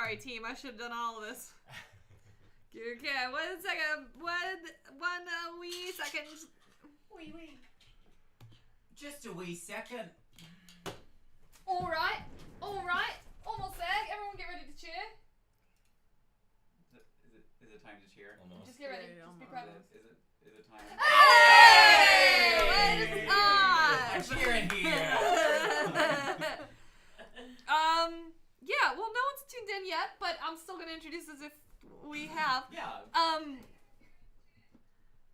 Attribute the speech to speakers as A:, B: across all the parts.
A: Sorry, team. I should have done all of this. Okay, 1 second. One wee second.
B: Wee.
C: Just a wee second.
A: All right. Almost there. Everyone get ready to cheer.
C: Is it time to cheer?
D: Almost.
A: Just get ready. Just be proud.
C: Is it time?
A: Hey! What is
C: I'm
A: up?
C: cheering here.
A: Yeah, well, no one's tuned in yet, but I'm still going to introduce as if we have.
C: Yeah.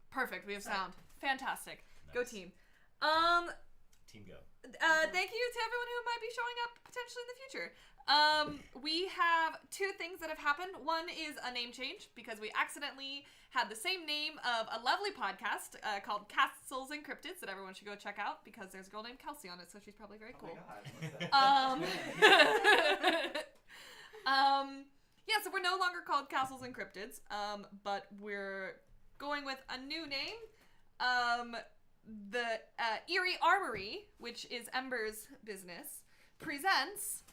A: Perfect. We have sound. Fantastic.
D: Nice.
A: Go team.
D: Team go.
A: Thank you to everyone who might be showing up potentially in the future. We have 2 things that have happened. One is a name change because we accidentally had the same name of a lovely podcast called Castles and Cryptids that everyone should go check out because there's a girl named Kelsey on it, so she's probably very cool.
C: Oh my God.
A: Yeah, so we're no longer called Castles and Cryptids, but we're going with a new name. The Eerie Armory, which is Ember's business, presents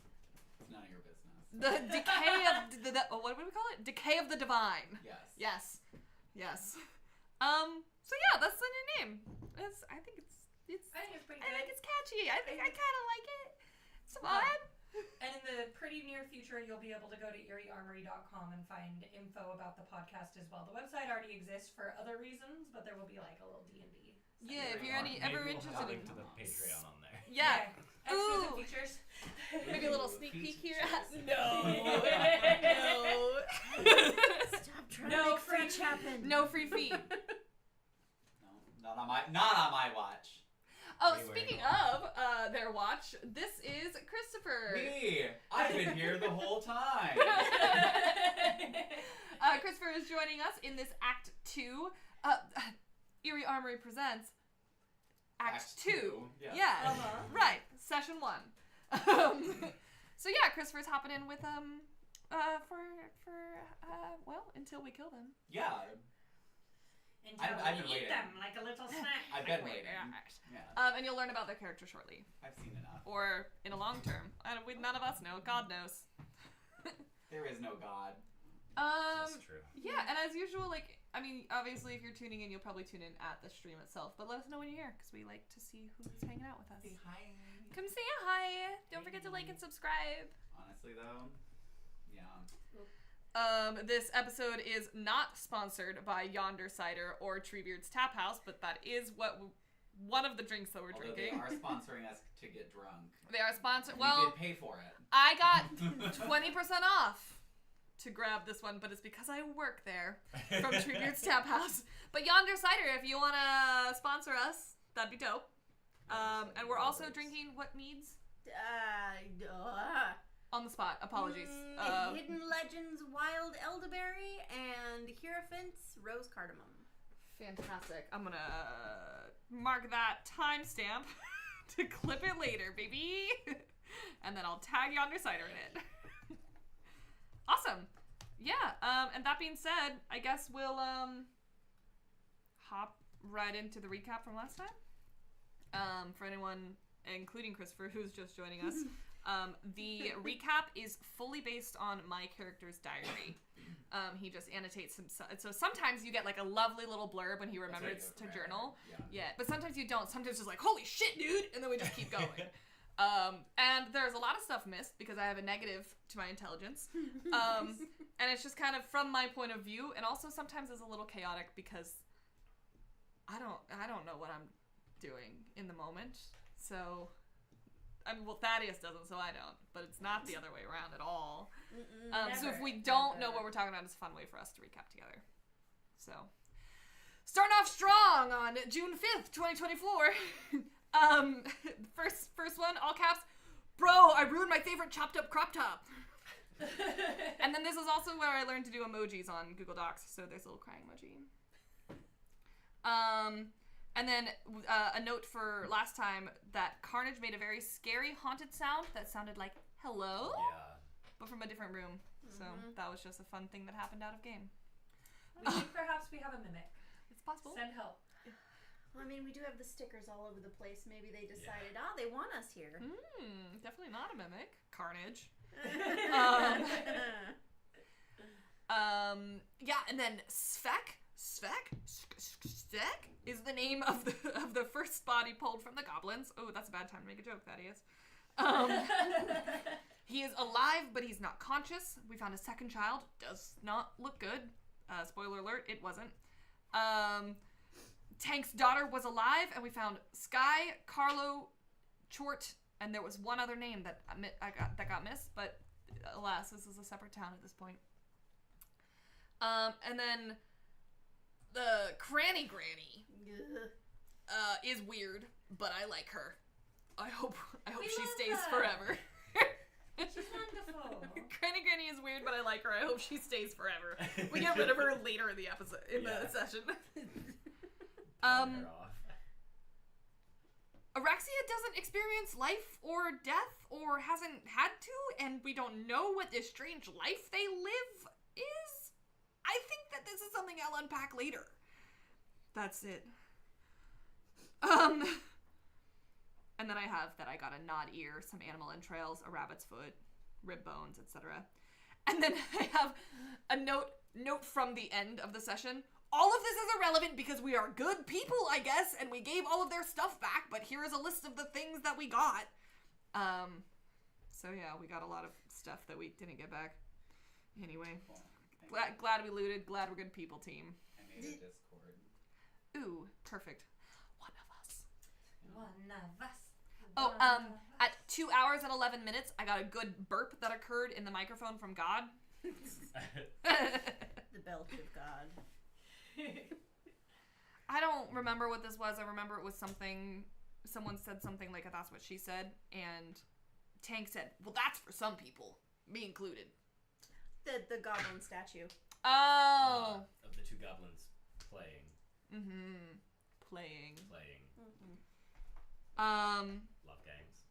C: It's none of your business.
A: the Decay of the what would we call it? Decay of the Divine.
C: Yes.
A: Yes. So yeah, that's the new name. I think it's
B: I think it's pretty
A: I
B: good.
A: think it's catchy. I think I kind of like it. It's fun.
B: And in the pretty near future, you'll be able to go to eeriearmory.com and find info about the podcast as well. The website already exists for other reasons, but there will be like a little D&D.
A: Yeah, if you're ever interested
D: We'll
A: in
D: link to the Patreon on there.
A: yeah.
B: Extras
A: Ooh.
B: and features.
A: Maybe a little sneak peek here.
B: No.
E: Stop trying
B: No
E: to make
B: free
E: French happen.
A: No free feed.
C: No, not on my watch.
A: Oh,
D: Anyway.
A: speaking of their watch, this is Christopher.
C: Me. I've been here the whole time.
A: Christopher is joining us in this Act 2. Eerie Armory presents Act 2.
C: Yeah.
A: Right. Session 1. So yeah, Christopher's hopping in with until we kill them.
C: Yeah.
B: Until
C: I've
B: you
C: been
B: eat
C: waiting.
B: them like a little snack.
C: I've been waiting. Yeah.
A: And you'll learn about their character shortly,
C: I've seen enough.
A: or in a long term. None of us know. God knows.
C: There is no God.
D: That's true.
A: Yeah, and as usual, obviously, if you're tuning in, you'll probably tune in at the stream itself. But let us know when you're here, because we like to see who's hanging out with us.
C: Say hi.
A: Come say hi. Don't forget to like and subscribe.
C: Honestly, though, yeah.
A: This episode is not sponsored by Yonder Cider or Treebeard's Tap House, but that is one of the drinks that we're
C: Although
A: drinking.
C: they are sponsoring us to get drunk.
A: They are sponsored.
C: We
A: Well,
C: did pay for it.
A: I got 20% off to grab this one, but it's because I work there from Treebeard's Tap House. But Yonder Cider, if you want to sponsor us, that'd be dope. And we're also drinking what meads? On the spot. Apologies.
E: Hidden Legends Wild Elderberry and Hierophant's Rose Cardamom.
A: Fantastic. I'm gonna mark that timestamp to clip it later, baby. And then I'll tag Yonder Cider in it. Awesome. Yeah, and that being said, I guess we'll hop right into the recap from last time. For anyone, including Christopher, who's just joining us, the recap is fully based on my character's diary. He just annotates some. So sometimes you get like a lovely little blurb when he remembers to journal. Yeah, but sometimes you don't. Sometimes it's like, holy shit, dude, and then we just keep going. And there's a lot of stuff missed because I have a negative to my intelligence. And it's just kind of from my point of view, and also sometimes it's a little chaotic because I don't know what I'm doing in the moment. So, Thaddeus doesn't, so I don't. But it's not the other way around at all. So if we don't know what we're talking about, it's a fun way for us to recap together. So, starting off strong on June 5th, 2024. First one, all caps. Bro, I ruined my favorite chopped up crop top. And then this is also where I learned to do emojis on Google Docs. So there's a little crying emoji. And then a note for last time that Carnage made a very scary haunted sound that sounded like hello, but from a different room. So that was just a fun thing that happened out of game.
B: We think perhaps we have a mimic.
A: It's possible.
B: Send help.
E: Well, I mean, we do have the stickers all over the place. Maybe they decided, they want us here.
A: Definitely not a mimic. Carnage. Yeah, and then Svek is the name of the first body pulled from the goblins. Oh, that's a bad time to make a joke, Thaddeus. He is alive, but he's not conscious. We found a second child. Does not look good. Spoiler alert, it wasn't. Tank's daughter was alive, and we found Sky, Carlo, Chort, and there was one other name that got missed, but alas, this is a separate town at this point. And then the Cranny Granny is weird, but I like her. I hope
B: We
A: she
B: love
A: stays
B: her.
A: forever.
B: She's wonderful.
A: Cranny Granny is weird, but I like her. I hope she stays forever. We get rid of her later in the episode, the session.
D: Her off.
A: Araxia doesn't experience life or death or hasn't had to, and we don't know what this strange life they live is. I think that this is something I'll unpack later. That's it. And then I got a gnawed ear, some animal entrails, a rabbit's foot, rib bones, etc. And then I have a note from the end of the session. All of this is irrelevant because we are good people, I guess, and we gave all of their stuff back, but here is a list of the things that we got. So yeah, we got a lot of stuff that we didn't get back. Anyway, glad we looted, glad we're good people, team.
C: I made a Discord.
A: Ooh, perfect. One of us.
B: One of us.
A: Oh, at 2 hours and 11 minutes, I got a good burp that occurred in the microphone from God.
E: The belt of God.
A: I don't remember what this was. I remember it was something, someone said something like, that's what she said, and Tank said, well, that's for some people, me included.
E: The goblin statue.
A: Oh.
D: Of the two goblins playing.
A: Mm-hmm. Playing.
D: Love games.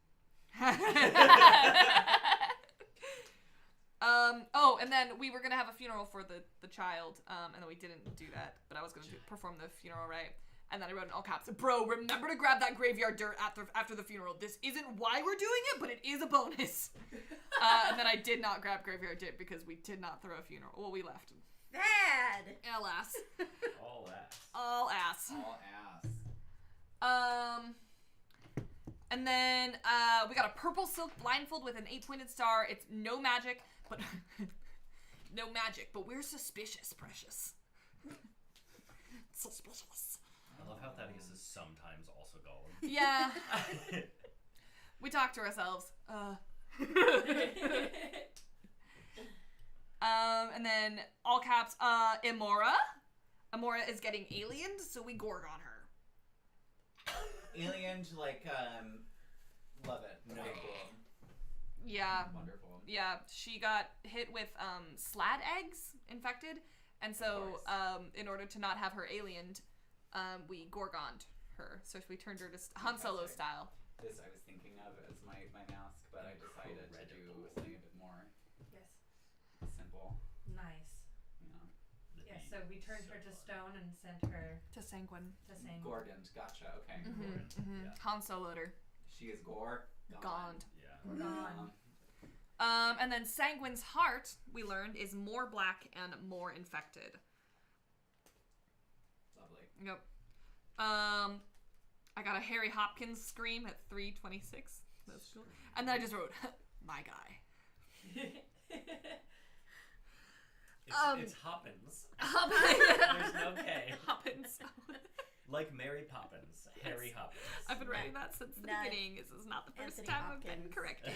A: Oh, and then we were gonna have a funeral for the child, and then we didn't do that, but I was gonna perform the funeral rite, and then I wrote in all caps, bro, remember to grab that graveyard dirt after the funeral. This isn't why we're doing it, but it is a bonus. And then I did not grab graveyard dirt because we did not throw a funeral. Well, we left.
E: Bad.
A: Alas.
D: All ass.
A: All ass.
C: All ass.
A: And then we got a purple silk blindfold with an 8-pointed star. It's no magic, but we're suspicious, precious. Suspicious.
D: I love how Thaddeus is sometimes also golem.
A: Yeah. We talk to ourselves. And then all caps, Amora. Amora is getting aliened, so we gorg on her.
C: Alien, like, love it.
D: No.
C: Okay, cool.
A: Yeah.
C: Wonderful.
A: Yeah, she got hit with slad eggs infected, and so in order to not have her aliened, we gorgoned her. So we turned her to Han Solo style.
C: This I was thinking of as my mask, but I decided to do something a bit more
B: Yes.
C: simple.
B: Nice.
C: Yeah.
B: Yes, so we turned her to stone and sent her
A: To Sanguine.
B: to Sanguine.
C: Gorgoned, gotcha, okay.
D: Yeah.
A: Han Soloed her.
C: She is gore.
A: Gone.
D: Yeah.
B: We're gone.
A: And then Sanguine's heart, we learned, is more black and more infected.
C: Lovely.
A: Yep. I got a Harry Hopkins scream at 3:26. That's cool. And then I just wrote, my guy.
D: It's Hoppins.
A: There's
D: no K.
A: Hoppins.
D: Like Mary Poppins. Harry Hoppins.
A: I've been writing that since the
E: Nice.
A: beginning. This is not the first
E: Anthony
A: time I've been
E: Hopkins.
A: corrected.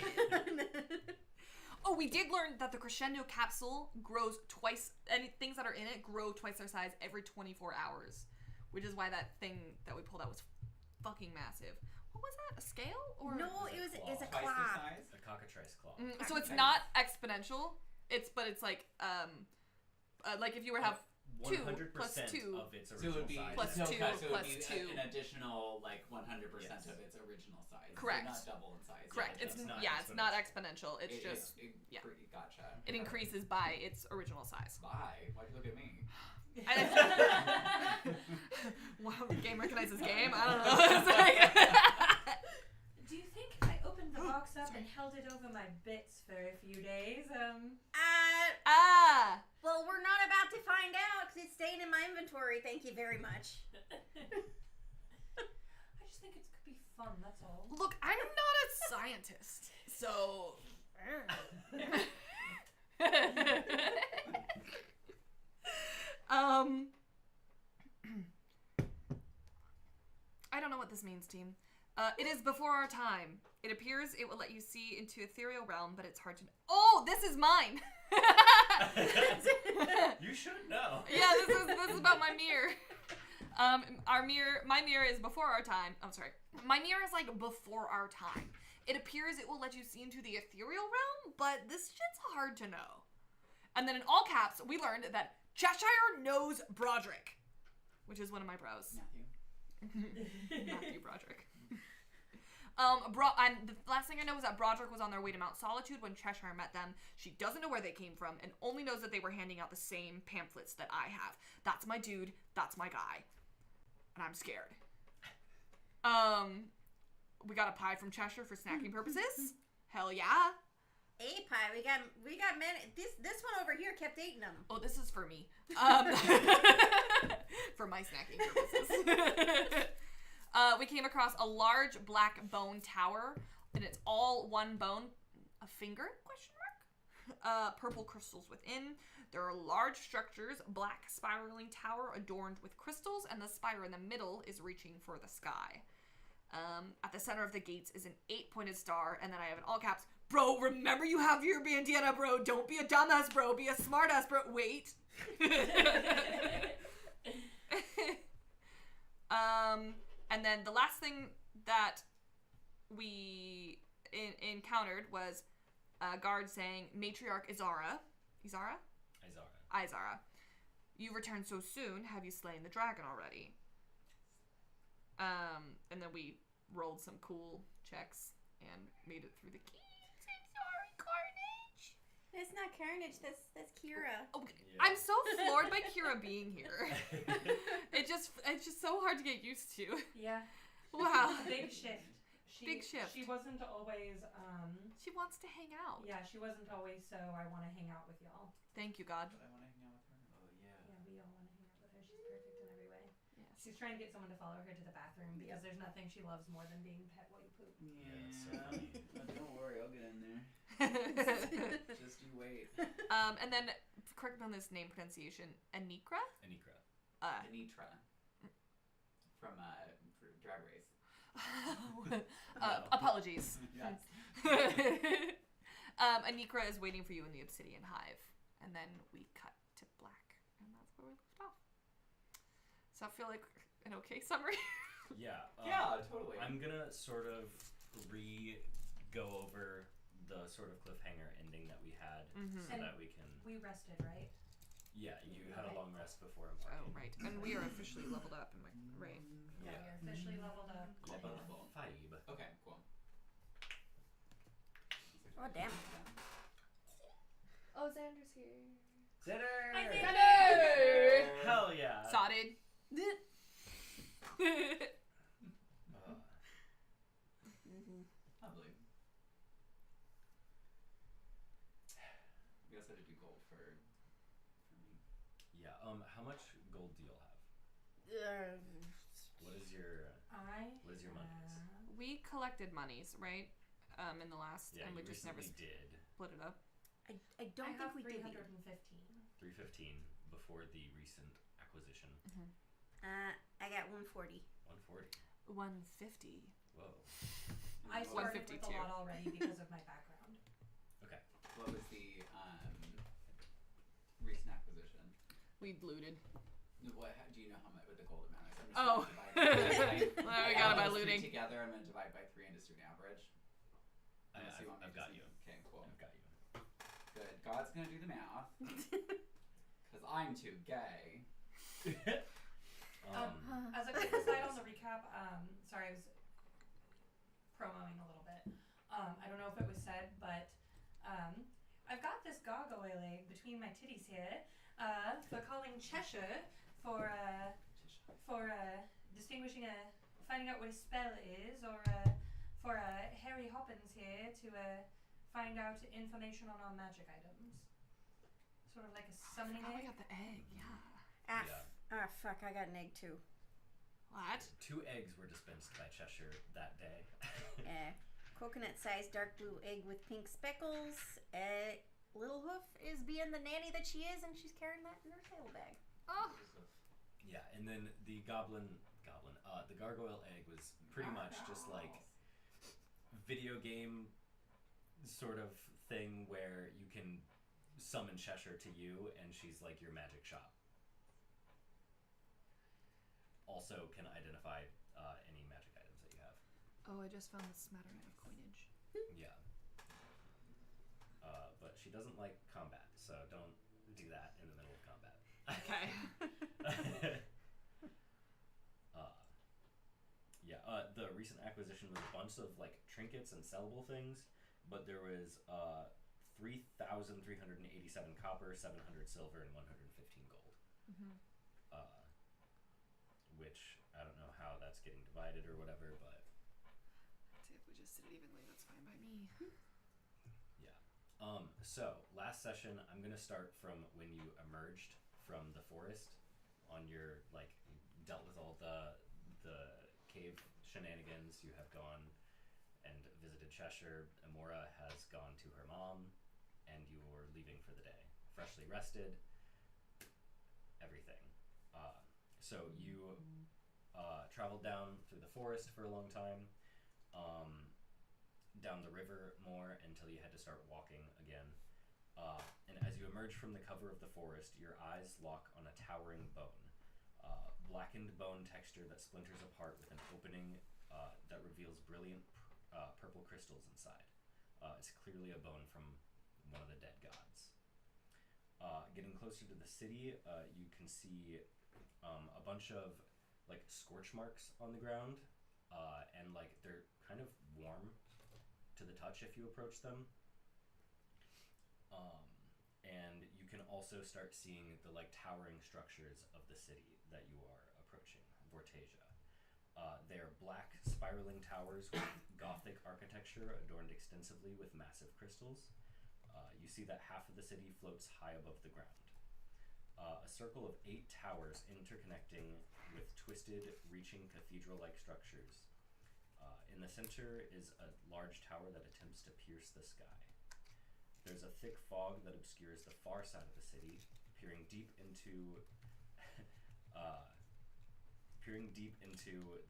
A: Oh, we did learn that the crescendo capsule grows twice, and things that are in it grow twice their size every 24 hours, which is why that thing that we pulled out was fucking massive. What was that? A scale? Or
E: No, it's a
C: Twice the
E: claw.
C: size?
D: A cockatrice claw.
A: So it's not exponential. It's like if you were to have
D: 100%
A: plus 2.
D: of its
C: So it
D: original
C: would be
D: size.
A: Plus
C: no,
A: 2
C: so it would
A: plus
C: be
A: 2.
C: an additional like 100%
D: Yes.
C: of its original size.
A: Correct.
C: So not double in size.
A: Correct.
C: Yeah,
A: It's
D: it's not
A: it's not exponential. It's just yeah.
C: Gotcha.
A: it increases by its original size.
C: Bye. Why'd you look at me?
A: Wow, the game recognizes game. I don't know. It's like-
B: Do you think if I opened the box up and held it over my bits for a few
E: inventory, thank you very much.
B: I just think it could be fun, that's all.
A: Look, I'm not a scientist, so. I don't know what this means, team. It is before our time. It appears it will let you see into ethereal realm, but it's hard to. Oh, this is mine.
D: You should know.
A: Yeah, this is about my mirror. My mirror is before our time. I'm sorry. My mirror is like before our time. It appears it will let you see into the ethereal realm, but this shit's hard to know. And then in all caps, we learned that Cheshire knows Broderick, which is one of my bros. Matthew Broderick. And the last thing I know is that Broderick was on their way to Mount Solitude when Cheshire met them. She doesn't know where they came from and only knows that they were handing out the same pamphlets that I have. That's my dude. That's my guy. And I'm scared. We got a pie from Cheshire for snacking purposes. Hell yeah.
E: A pie. We got man. This one over here kept eating them.
A: Oh, this is for me. For my snacking purposes. We came across a large black bone tower, and it's all one bone, a finger, question mark? Purple crystals within. There are large structures, black spiraling tower adorned with crystals, and the spire in the middle is reaching for the sky. At the center of the gates is an 8-pointed star, and then I have in all caps, bro, remember you have your bandana, bro. Don't be a dumbass, bro. Be a smartass, bro. Wait. And then the last thing that we encountered was a guard saying, Matriarch Izara, you returned so soon. Have you slain the dragon already? And then we rolled some cool checks and made it through the gates. I'm sorry, Carnage.
E: It's not Carnage. That's Kira.
A: Oh, yeah. I'm so floored by Kira being here. It's just so hard to get used to.
B: Yeah.
A: Wow.
B: Big shift.
A: Big shift.
B: She wasn't always.
A: She wants to hang out.
B: Yeah, she wasn't always. So I want to hang out with y'all.
A: Thank you, God.
C: But I want to hang out with her. Oh yeah.
B: Yeah, we all want to hang out with her. She's perfect in every way.
A: Yes.
B: She's trying to get someone to follow her to the bathroom because there's nothing she loves more than being pet while you poop.
C: Yeah. Don't worry, I'll get in there. Just you wait.
A: And then correct me on this name pronunciation. Anikra.
C: Anitra. From Drag Race.
A: Apologies.
C: Yes.
A: Anikra is waiting for you in the Obsidian Hive, and then we cut to black, and that's where we left off. Does that feel like an okay summary?
D: Yeah.
C: Yeah, totally.
D: I'm gonna sort of go over the sort of cliffhanger ending that we had, so
B: And
D: that we can.
B: We rested, right?
D: Yeah, you had a long rest before
A: Oh,
D: embarking.
A: right. And we are officially leveled up, and right.
B: Yeah, we're officially leveled up.
C: Level up.
D: 5.
C: Okay, cool.
E: Oh, damn.
A: Oh, Xander's here.
D: Dinner!
B: I think-
A: Xander!
D: Hell yeah!
A: Sodded.
C: Lovely. We also had to do gold for me.
D: Yeah. How much gold do y'all have? What is your monies?
A: We collected monies, right? In the last,
D: Yeah,
A: and we
D: you
A: just never
D: recently did
A: split it up.
E: I don't think we did.
B: 315.
D: 315 before the recent acquisition.
E: I got 140.
D: 140.
A: 150.
D: Whoa.
B: I started with
A: 152.
B: a lot already because of my background.
D: Okay.
C: What was the recent acquisition?
A: We looted.
C: Do you know how much what the gold amount is? I'm just
A: Oh. Well, we got it by looting.
C: Together, I'm gonna divide by 3 and just do an average. Unless you want me
D: I've
C: to
D: got
C: see-
D: you.
C: Okay, cool.
D: I've got you.
C: Good. God's gonna do the math. Because I'm too gay.
B: As a quick aside on the recap, sorry, I was promoting a little bit. I don't know if it was said, but I've got this gargoyle between my titties here for calling Cheshire for distinguishing finding out what a spell is, or for Harry Hoppins here to find out information on our magic items. Sort of like a summoning
A: Oh, we
B: egg.
A: got the egg, yeah.
E: fuck, I got an egg too.
A: What?
D: 2 eggs were dispensed by Cheshire that day.
E: Coconut-sized dark blue egg with pink speckles. Little Hoof is being the nanny that she is, and she's carrying that in her saddlebag.
A: Oh.
D: Yeah, and then the the gargoyle egg was pretty much just like video game sort of thing where you can summon Cheshire to you, and she's like your magic shop. Also can identify any magic items that you have.
A: Oh, I just found the smattering of coinage.
D: Yeah. But she doesn't like combat, so don't do that in the middle of combat.
A: Okay.
D: The recent acquisition was a bunch of like trinkets and sellable things, but there was 3,387 copper, 700 silver, and 115 gold.
A: Mm-hmm.
D: Which I don't know how that's getting divided or whatever, but
A: See if we just did it evenly, that's fine by me.
D: yeah. So last session, I'm gonna start from when you emerged from the forest on your like dealt with all the cave shenanigans. You have gone and visited Cheshire. Amora has gone to her mom, and you were leaving for the day, freshly rested. Everything. So you traveled down through the forest for a long time, down the river more until you had to start walking again. And as you emerge from the cover of the forest, your eyes lock on a towering bone. Blackened bone texture that splinters apart with an opening that reveals brilliant purple crystals inside. It's clearly a bone from one of the dead gods. Getting closer to the city, you can see a bunch of like scorch marks on the ground, and like they're kind of warm to the touch if you approach them. And you can also start seeing the like towering structures of the city that you are approaching, Vortasia. They are black spiraling towers with Gothic architecture adorned extensively with massive crystals. You see that half of the city floats high above the ground. A circle of 8 towers interconnecting with twisted, reaching cathedral-like structures. In the center is a large tower that attempts to pierce the sky. There's a thick fog that obscures the far side of the city. Peering deep into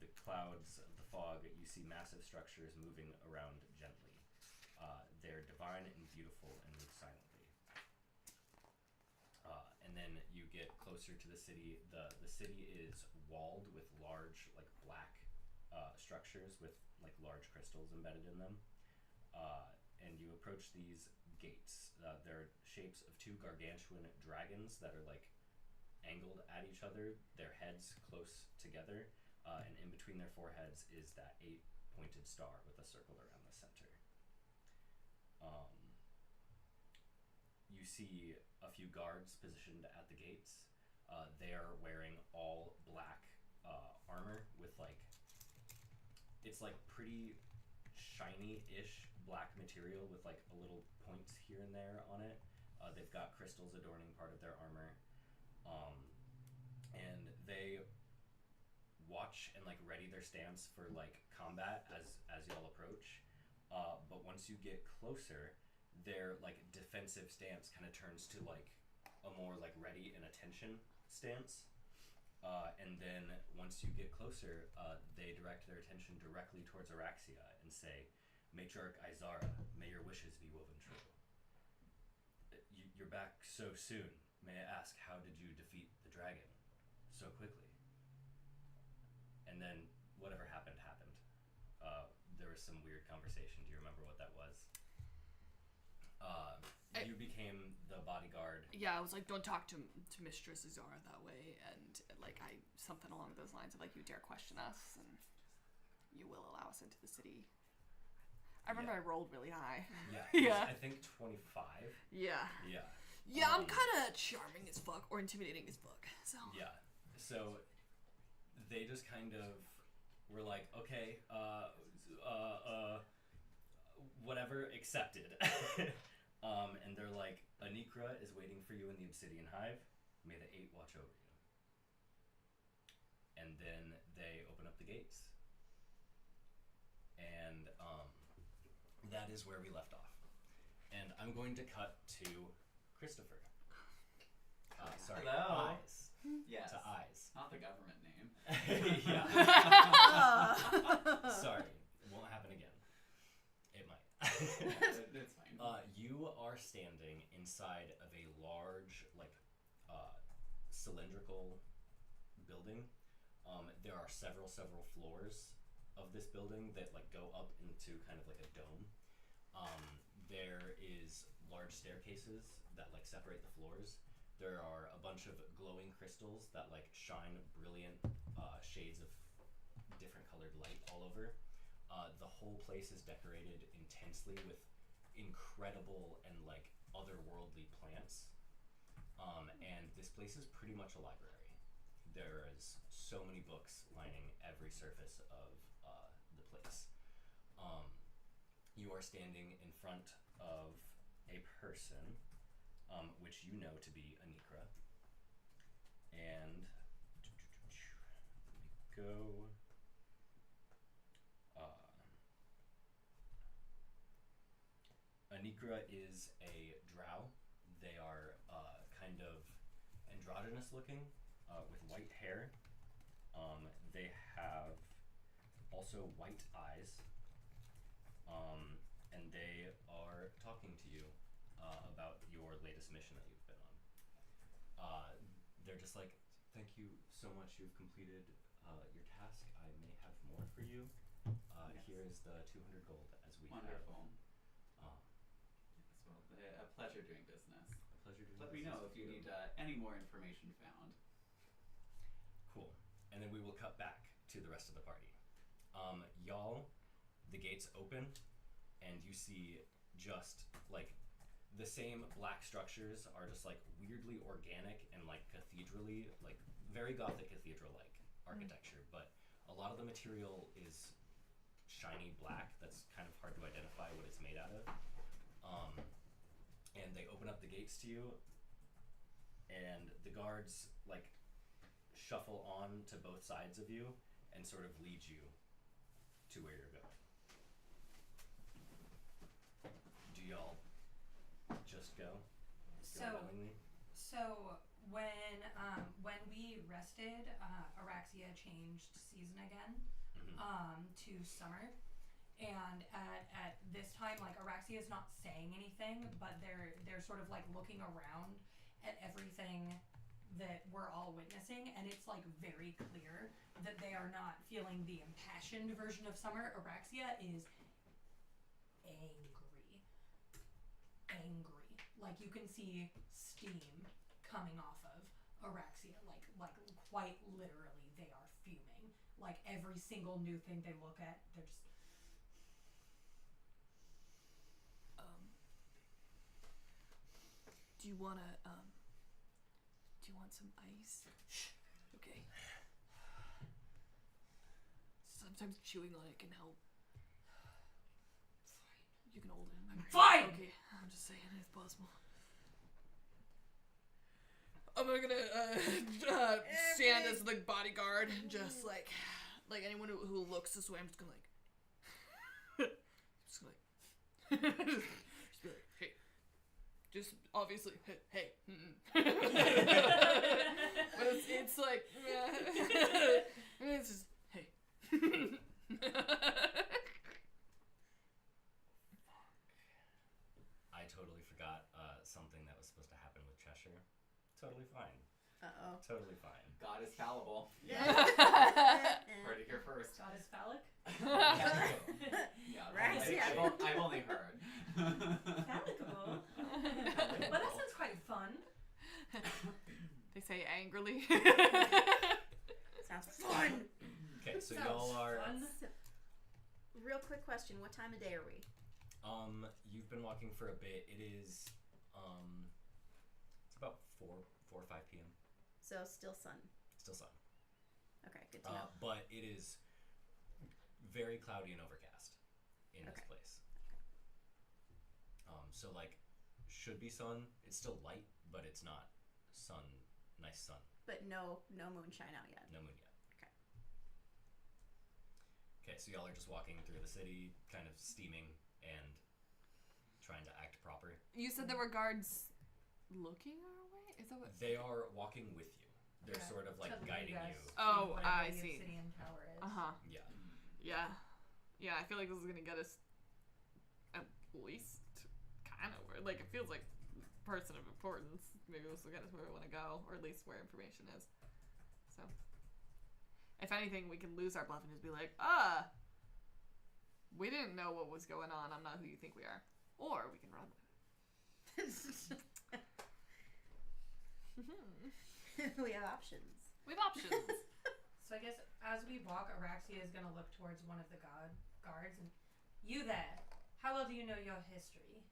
D: the clouds of the fog, you see massive structures moving around gently. They're divine and beautiful and move silently. And then you get closer to the city. The city is walled with large, like black structures with like large crystals embedded in them. And you approach these gates. They're shapes of 2 gargantuan dragons that are like angled at each other, their heads close together, and in between their foreheads is that 8-pointed star with a circle around the center. You see a few guards positioned at the gates. They are wearing all black armor with like, it's like pretty shiny-ish black material with like a little points here and there on it. They've got crystals adorning part of their armor. And they watch and like ready their stance for like combat as y'all approach. But once you get closer, their like defensive stance kind of turns to like a more like ready and attention stance. And then once you get closer, they direct their attention directly towards Araxia and say, "Matriarch Izara, may your wishes be woven true. You're back so soon. May I ask, how did you defeat the dragon so quickly?" And then whatever happened, happened. There was some weird conversation. Do you remember what that was? You became the bodyguard.
A: Yeah, I was like, don't talk to Mistress Azara that way, and like something along those lines of like, you dare question us, and you will allow us into the city. I remember I rolled really high.
D: Yeah.
A: Yeah.
D: I think 25.
A: Yeah.
D: Yeah.
A: Yeah, I'm kind of charming as fuck, or intimidating as fuck. So.
D: Yeah. So they just kind of were like, okay, whatever, accepted. And they're like, "Anikra is waiting for you in the Obsidian Hive. May the 8 watch over you." and then they open up the gates. And that is where we left off. And I'm going to cut to Christopher. Sorry,
C: Hello.
D: Eyes.
C: Yes.
D: To Eyes.
C: Not the government name.
D: Yeah. Sorry, won't happen again. It might.
C: It's fine.
D: You are standing inside of a large, cylindrical building. There are several floors of this building that go up into kind of like a dome. There is large staircases that separate the floors. There are a bunch of glowing crystals that shine brilliant shades of different colored light all over. The whole place is decorated intensely with incredible and otherworldly plants. And this place is pretty much a library. There is so many books lining every surface of the place. You are standing in front of a person, which you know to be Anikra. And let me go. Anikra is a drow. They are kind of androgynous looking, with white hair. They have also white eyes. And they are talking to you about your latest mission that you've been on. They're just thank you so much. You've completed your task. I may have more for you.
C: Yes.
D: Here is the 200 gold as we
C: Wonderful.
D: have.
C: Yes, well, a pleasure doing business.
D: A pleasure doing
C: Let me
D: business
C: know if
D: with
C: you need any more information found.
D: Cool. And then we will cut back to the rest of the party. Y'all, the gates open, and you see just the same black structures are just weirdly organic and cathedral-y, very Gothic cathedral-like architecture, but a lot of the material is shiny black. That's kind of hard to identify what it's made out of. And they open up the gates to you, and the guards shuffle on to both sides of you and sort of lead you to where you're going. Do y'all just go? Willingly?
B: So when we rested, Araxia changed season again to summer, and at this time, Araxia is not saying anything, but they're sort of looking around at everything that we're all witnessing, and it's very clear that they are not feeling the impassioned version of summer. Araxia is angry. You can see steam coming off of Araxia. Quite literally, they are fuming. Every single new thing they look at, they're just.
A: Do you want some ice? Okay. Sometimes chewing on it can help.
B: Fine.
A: You can hold it.
B: I'm fine!
A: Okay, I'm just saying it's possible. I'm gonna stand as the bodyguard, just like anyone who looks this way. I'm just gonna just be like, hey, just obviously, hey. But it's it's just hey.
D: I totally forgot something that was supposed to happen with Cheshire. Totally fine.
E: Uh-oh.
D: Totally fine.
C: God is fallible.
D: Yeah.
C: Heard it here first.
B: God is phallic?
C: Yeah,
E: Right.
C: I've only heard.
B: Phallicable? Well, that sounds quite fun.
A: They say angrily.
E: Sounds fun.
D: Okay, so
B: Sounds
D: y'all are.
B: fun.
E: So, real quick question: what time of day are we?
D: You've been walking for a bit. It is, it's about 4 or 5 p.m.
E: So still sun.
D: Still sun.
E: Okay, good to know.
D: But it is very cloudy and overcast in this
E: Okay.
D: place. So should be sun. It's still light, but it's not sun. Nice sun.
E: But no moonshine out yet.
D: No moon yet.
E: Okay.
D: Okay, so y'all are just walking through the city, kind of steaming and trying to act proper.
A: You said there were guards looking our way? Is that what?
D: They are walking with you. They're
B: Okay.
D: sort of like
B: To lead
D: guiding
B: us
D: you.
B: to
A: Oh,
B: whatever
A: I
B: the
A: see.
B: obsidian tower is.
A: Uh-huh.
D: Yeah.
A: Yeah. Yeah, I feel like this is gonna get us at least kind of where, like, it feels like person of importance. Maybe this will get us where we want to go, or at least where information is. So, if anything, we can lose our bluff and just be like, we didn't know what was going on. I'm not who you think we are. Or we can run.
E: We have options.
A: We have options.
B: So I guess as we walk, Araxia is going to look towards one of the guards and, you there, how well do you know your history?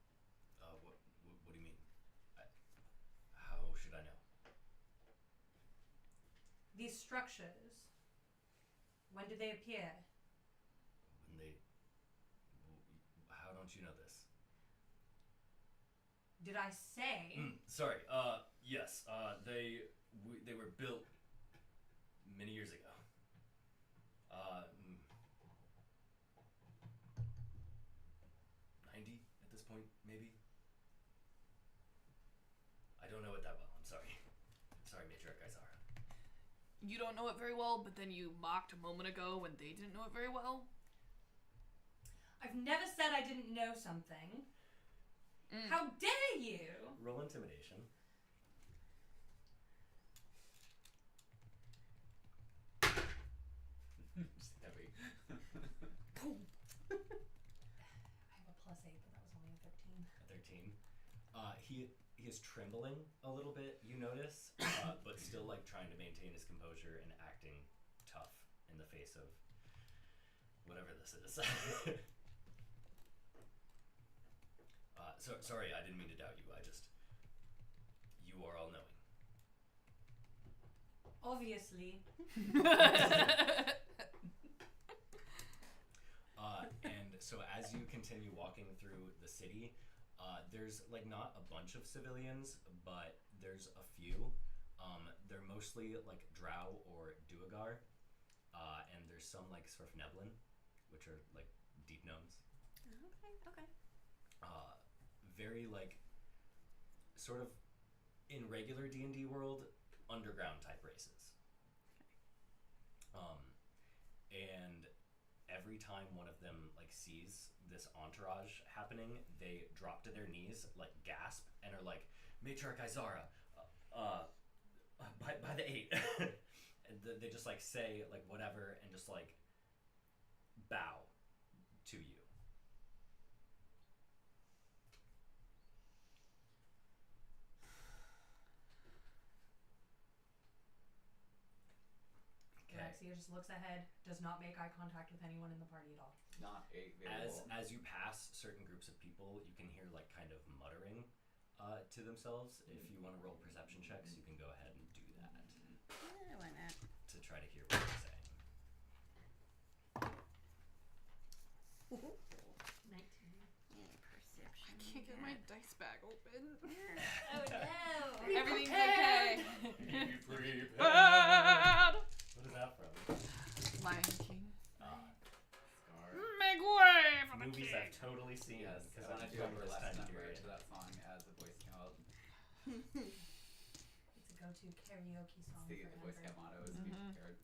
D: What do you mean? How should I know?
B: These structures, when did they appear?
D: When they... How don't you know this?
B: Did I say?
D: Sorry, yes, they were built many years ago. 90 at this point, maybe? I don't know it that well, I'm sorry. Sorry, Matriarch Isara.
A: You don't know it very well, but then you mocked a moment ago when they didn't know it very well.
B: I've never said I didn't know something. How dare you?
D: Roll intimidation.
C: Just heavy.
B: I have a +8, but that was only a 13.
D: A 13. He is trembling a little bit, you notice, but still like trying to maintain his composure and acting tough in the face of whatever this is. Sorry, I didn't mean to doubt you. You are all knowing.
B: Obviously.
D: And so as you continue walking through the city, there's like not a bunch of civilians, but there's a few. They're mostly like drow or duergar, and there's some like sort of neblin, which are like deep gnomes.
E: Okay.
D: Very like sort of in regular D&D world, underground type races. And every time one of them like sees this entourage happening, they drop to their knees, like gasp, and are like, Matriarch Isara, by the 8. And they just like say like whatever and just like bow to you.
B: Araxia just looks ahead, does not make eye contact with anyone in the party at all.
C: Not a very
D: As you pass certain groups of people, you can hear like kind of muttering to themselves. If you want to roll perception checks, you can go ahead and do that
E: Yeah, why not?
D: to try to hear what they're saying.
B: 19.
E: Yeah, perception.
A: I can't get my dice bag open.
E: Oh no!
A: Everything's okay.
D: Be prepared.
A: Bad.
D: What is that from?
A: Lion King.
C: Scar.
A: Make way for the
D: Movies
A: king.
D: I've totally seen.
C: Yes,
D: because
C: I want to do a
D: this
C: burlesque
D: time
C: number
D: period.
C: to that song as the Boy Scout.
B: It's a go-to karaoke song
C: The
B: for
C: Boy Scout motto is be
A: Mhm.
C: prepared.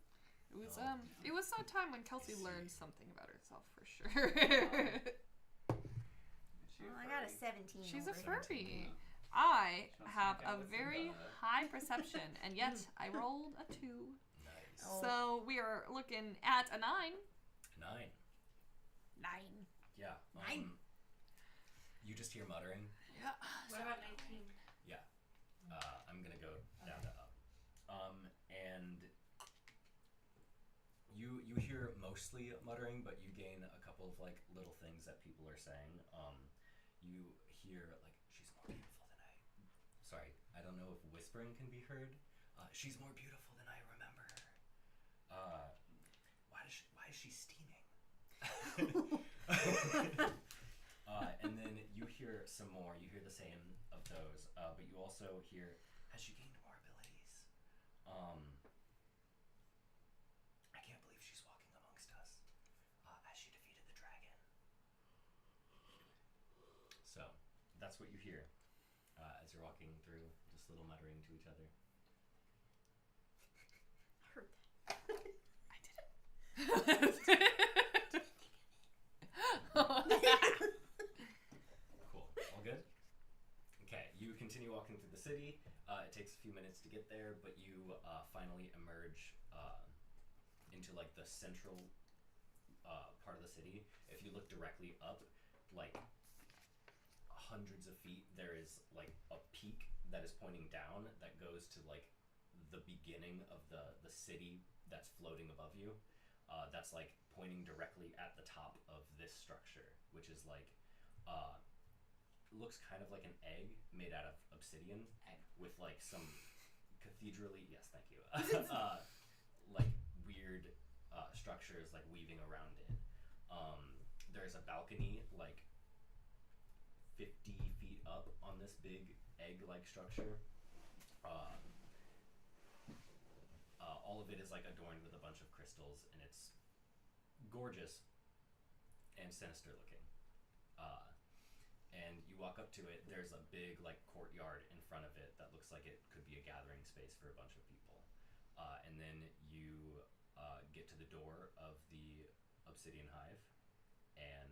A: It was so time when Kelsey learned something about herself for sure.
E: Well, I got a 17.
A: She's a
E: over.
A: furry.
C: Yeah.
A: I
C: She wants to
A: have
C: make out
A: a
C: with
A: very
C: Cinderella.
A: high perception, and yet I rolled a 2.
D: Nice.
E: Oh.
A: So we are looking at a 9.
D: 9.
A: 9.
D: Yeah.
E: Nine.
D: You just hear muttering.
A: Yeah.
B: What about 19?
D: I'm gonna go down to up. And you hear mostly muttering, but you gain a couple of like little things that people are saying. You hear like, she's more beautiful than I. Sorry, I don't know if whispering can be heard. She's more beautiful than I remember her. Why is she steaming? And then you hear some more. You hear the same of those, but you also hear, has she gained more abilities? I can't believe she's walking amongst us. that's what you hear as you're walking through, just little muttering to each other.
E: Heard
D: Cool. All good? Okay, you continue walking through the city. It takes a few minutes to get there, but you finally emerge into like the central part of the city. If you look directly up, like hundreds of feet, there is like a peak that is pointing down that goes to like the beginning of the city that's floating above you. That's like pointing directly at the top of this structure, which is like looks kind of like an egg made out of obsidian with like some cathedraly, yes, thank you, like weird structures like weaving around it. There's a balcony like 50 feet up on this big egg-like structure. All of it is like adorned with a bunch of crystals, and it's gorgeous and sinister looking. And you walk up to it, there's a big like courtyard in front of it that looks like it could be a gathering space for a bunch of people. And then you get to the door of the obsidian hive, and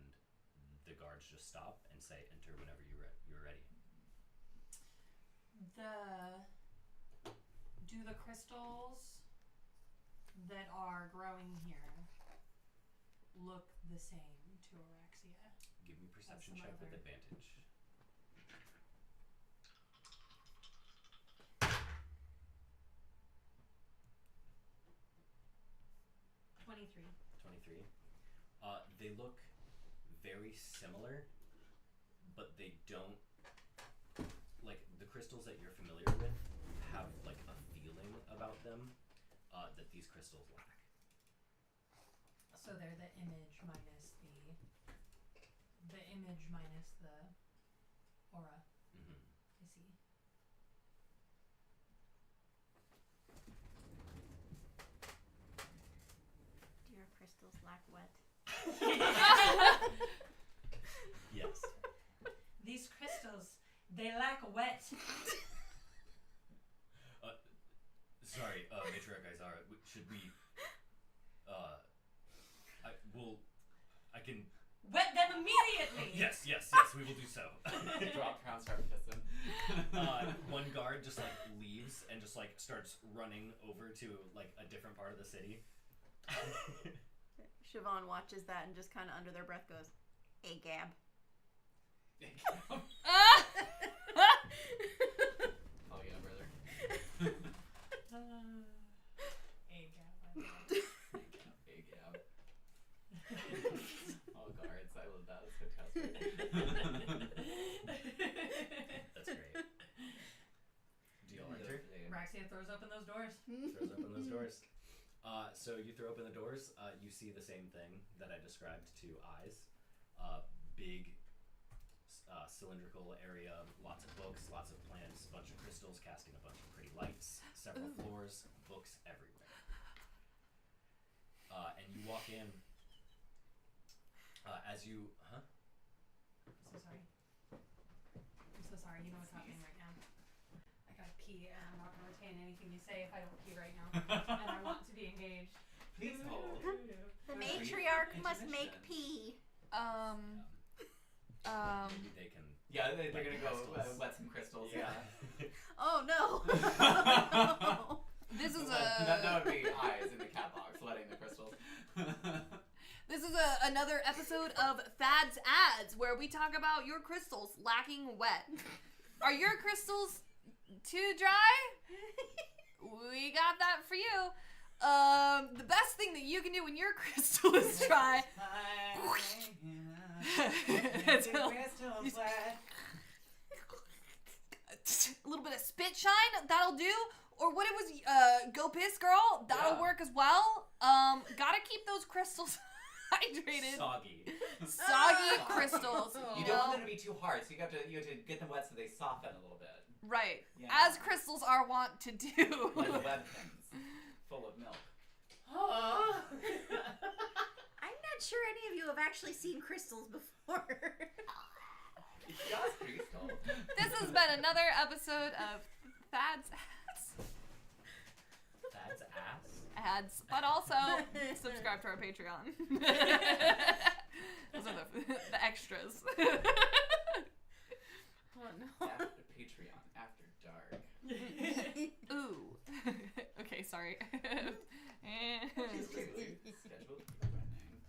D: the guards just stop and say, enter whenever you're ready.
B: Do the crystals that are growing here look the same to Araxia?
D: Give me a perception check with advantage.
B: 23.
D: 23. They look very similar, but they don't, like, the crystals that you're familiar with have like a feeling about them that these crystals lack.
B: So they're the image minus the image minus the aura.
D: Mm-hmm.
B: I see.
E: Do your crystals lack wet?
D: Yes.
B: These crystals, they lack wet.
D: Sorry, Matriarch Isara, should we, I can...
B: Wet them immediately!
D: Yes, we will do so.
C: Drop crown, start pissing.
D: One guard just like leaves and just like starts running over to like a different part of the city.
E: Siobhan watches that and just kind of under their breath goes, "Hey, Gab."
C: Oh yeah, brother.
B: Hey, Gab.
C: Hey, Gab. Oh, guards, I love that. That's fantastic.
D: That's great. Do y'all enter?
B: Raxia throws open those doors.
D: Throws open those doors. So you throw open the doors. You see the same thing that I described to eyes. Big cylindrical area, lots of books, lots of plants, a bunch of crystals casting a bunch of pretty lights, several floors, books everywhere. And you walk in. As you,
B: I'm so sorry. I'm so sorry. You know what's happening right now. I gotta pee, and I'm not gonna retain anything you say if I don't pee right now. And I want to be engaged.
C: Please hold.
E: The matriarch must make pee.
D: maybe they can.
C: Yeah, they're
D: Like
C: gonna go
D: crystals.
C: wet some crystals.
D: Yeah.
E: Oh no.
A: This is
C: that would be eyes in the cat box, wetting the crystals.
A: This is another episode of Thad's Ads, where we talk about your crystals lacking wet. Are your crystals too dry? We got that for you. The best thing that you can do when your crystal is dry. A little bit of spit shine, that'll do. Or what it was, go piss girl, that'll work as well. Gotta keep those crystals hydrated. Soggy crystals.
C: You don't want them to be too hard, so you have to get them wet so they soften a little bit.
A: Right.
C: Yeah.
A: As crystals are wont to do.
C: Like webkins full of milk.
E: I'm not sure any of you have actually seen crystals before.
C: Yes, Crystal.
A: This has been another episode of Thad's Ads.
D: Thad's ass?
A: Ads, but also subscribe to our Patreon. Those are the extras.
E: Oh no.
C: After Patreon, after dark.
A: Ooh. Okay, sorry.
C: Scheduled running.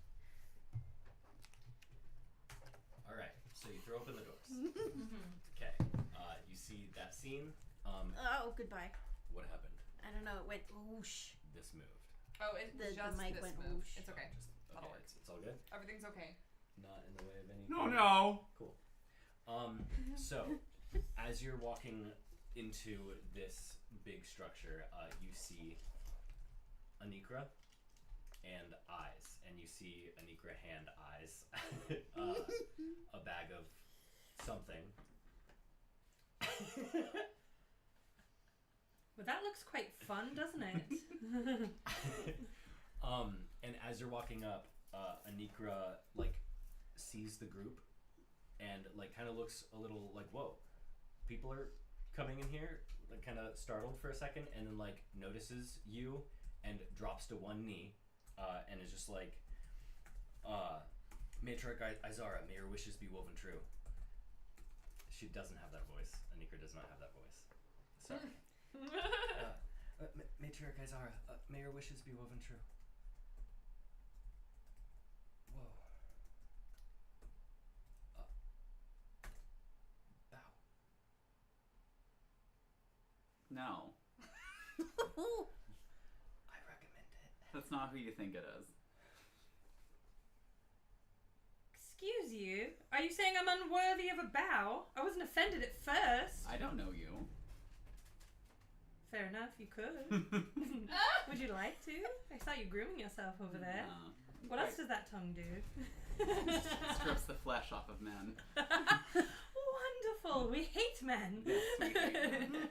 D: Alright, so you throw open the doors. Okay. You see that scene.
E: Oh, goodbye.
D: What happened?
E: I don't know. It went whoosh.
D: This moved.
A: Oh, it's
E: The
A: just
E: mic
A: this
E: went
A: move.
E: whoosh.
A: It's okay. That'll
D: Okay,
A: work.
D: it's all good?
A: Everything's okay.
D: Not in the way of any...
C: No.
D: Cool. So, as you're walking into this big structure, you see Anikra and eyes. And you see Anikra hand eyes a bag of something.
B: Well, that looks quite fun, doesn't it?
D: And as you're walking up, Anikra like sees the group and like kind of looks a little like, whoa, people are coming in here, like kind of startled for a second, and then like notices you and drops to one knee and is just like, Matriarch Izara, may your wishes be woven true. She doesn't have that voice. Anikra does not have that voice. Sorry. Matriarch Izara, may your wishes be woven true. Whoa. Bow.
C: No.
D: I recommend it.
C: That's not who you think it is.
B: Excuse you? Are you saying I'm unworthy of a bow? I wasn't offended at first.
C: I don't know you.
B: Fair enough, you could. Would you like to? I saw you grooming yourself over there. What else does that tongue do?
C: Strips the flesh off of men.
B: Wonderful. We hate men.
C: Yes, we hate men.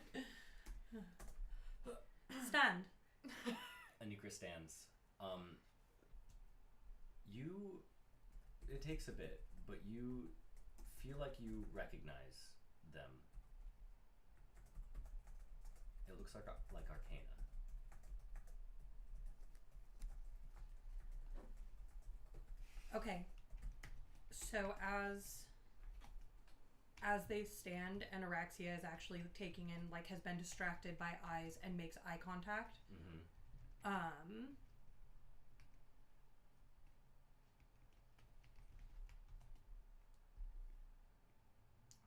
B: Stand.
D: Anikra stands. It takes a bit, but you feel like you recognize them. It looks like Arcana.
B: Okay. So as they stand and Araxia is actually taking in, like, has been distracted by eyes and makes eye contact.
D: Mm-hmm.
B: I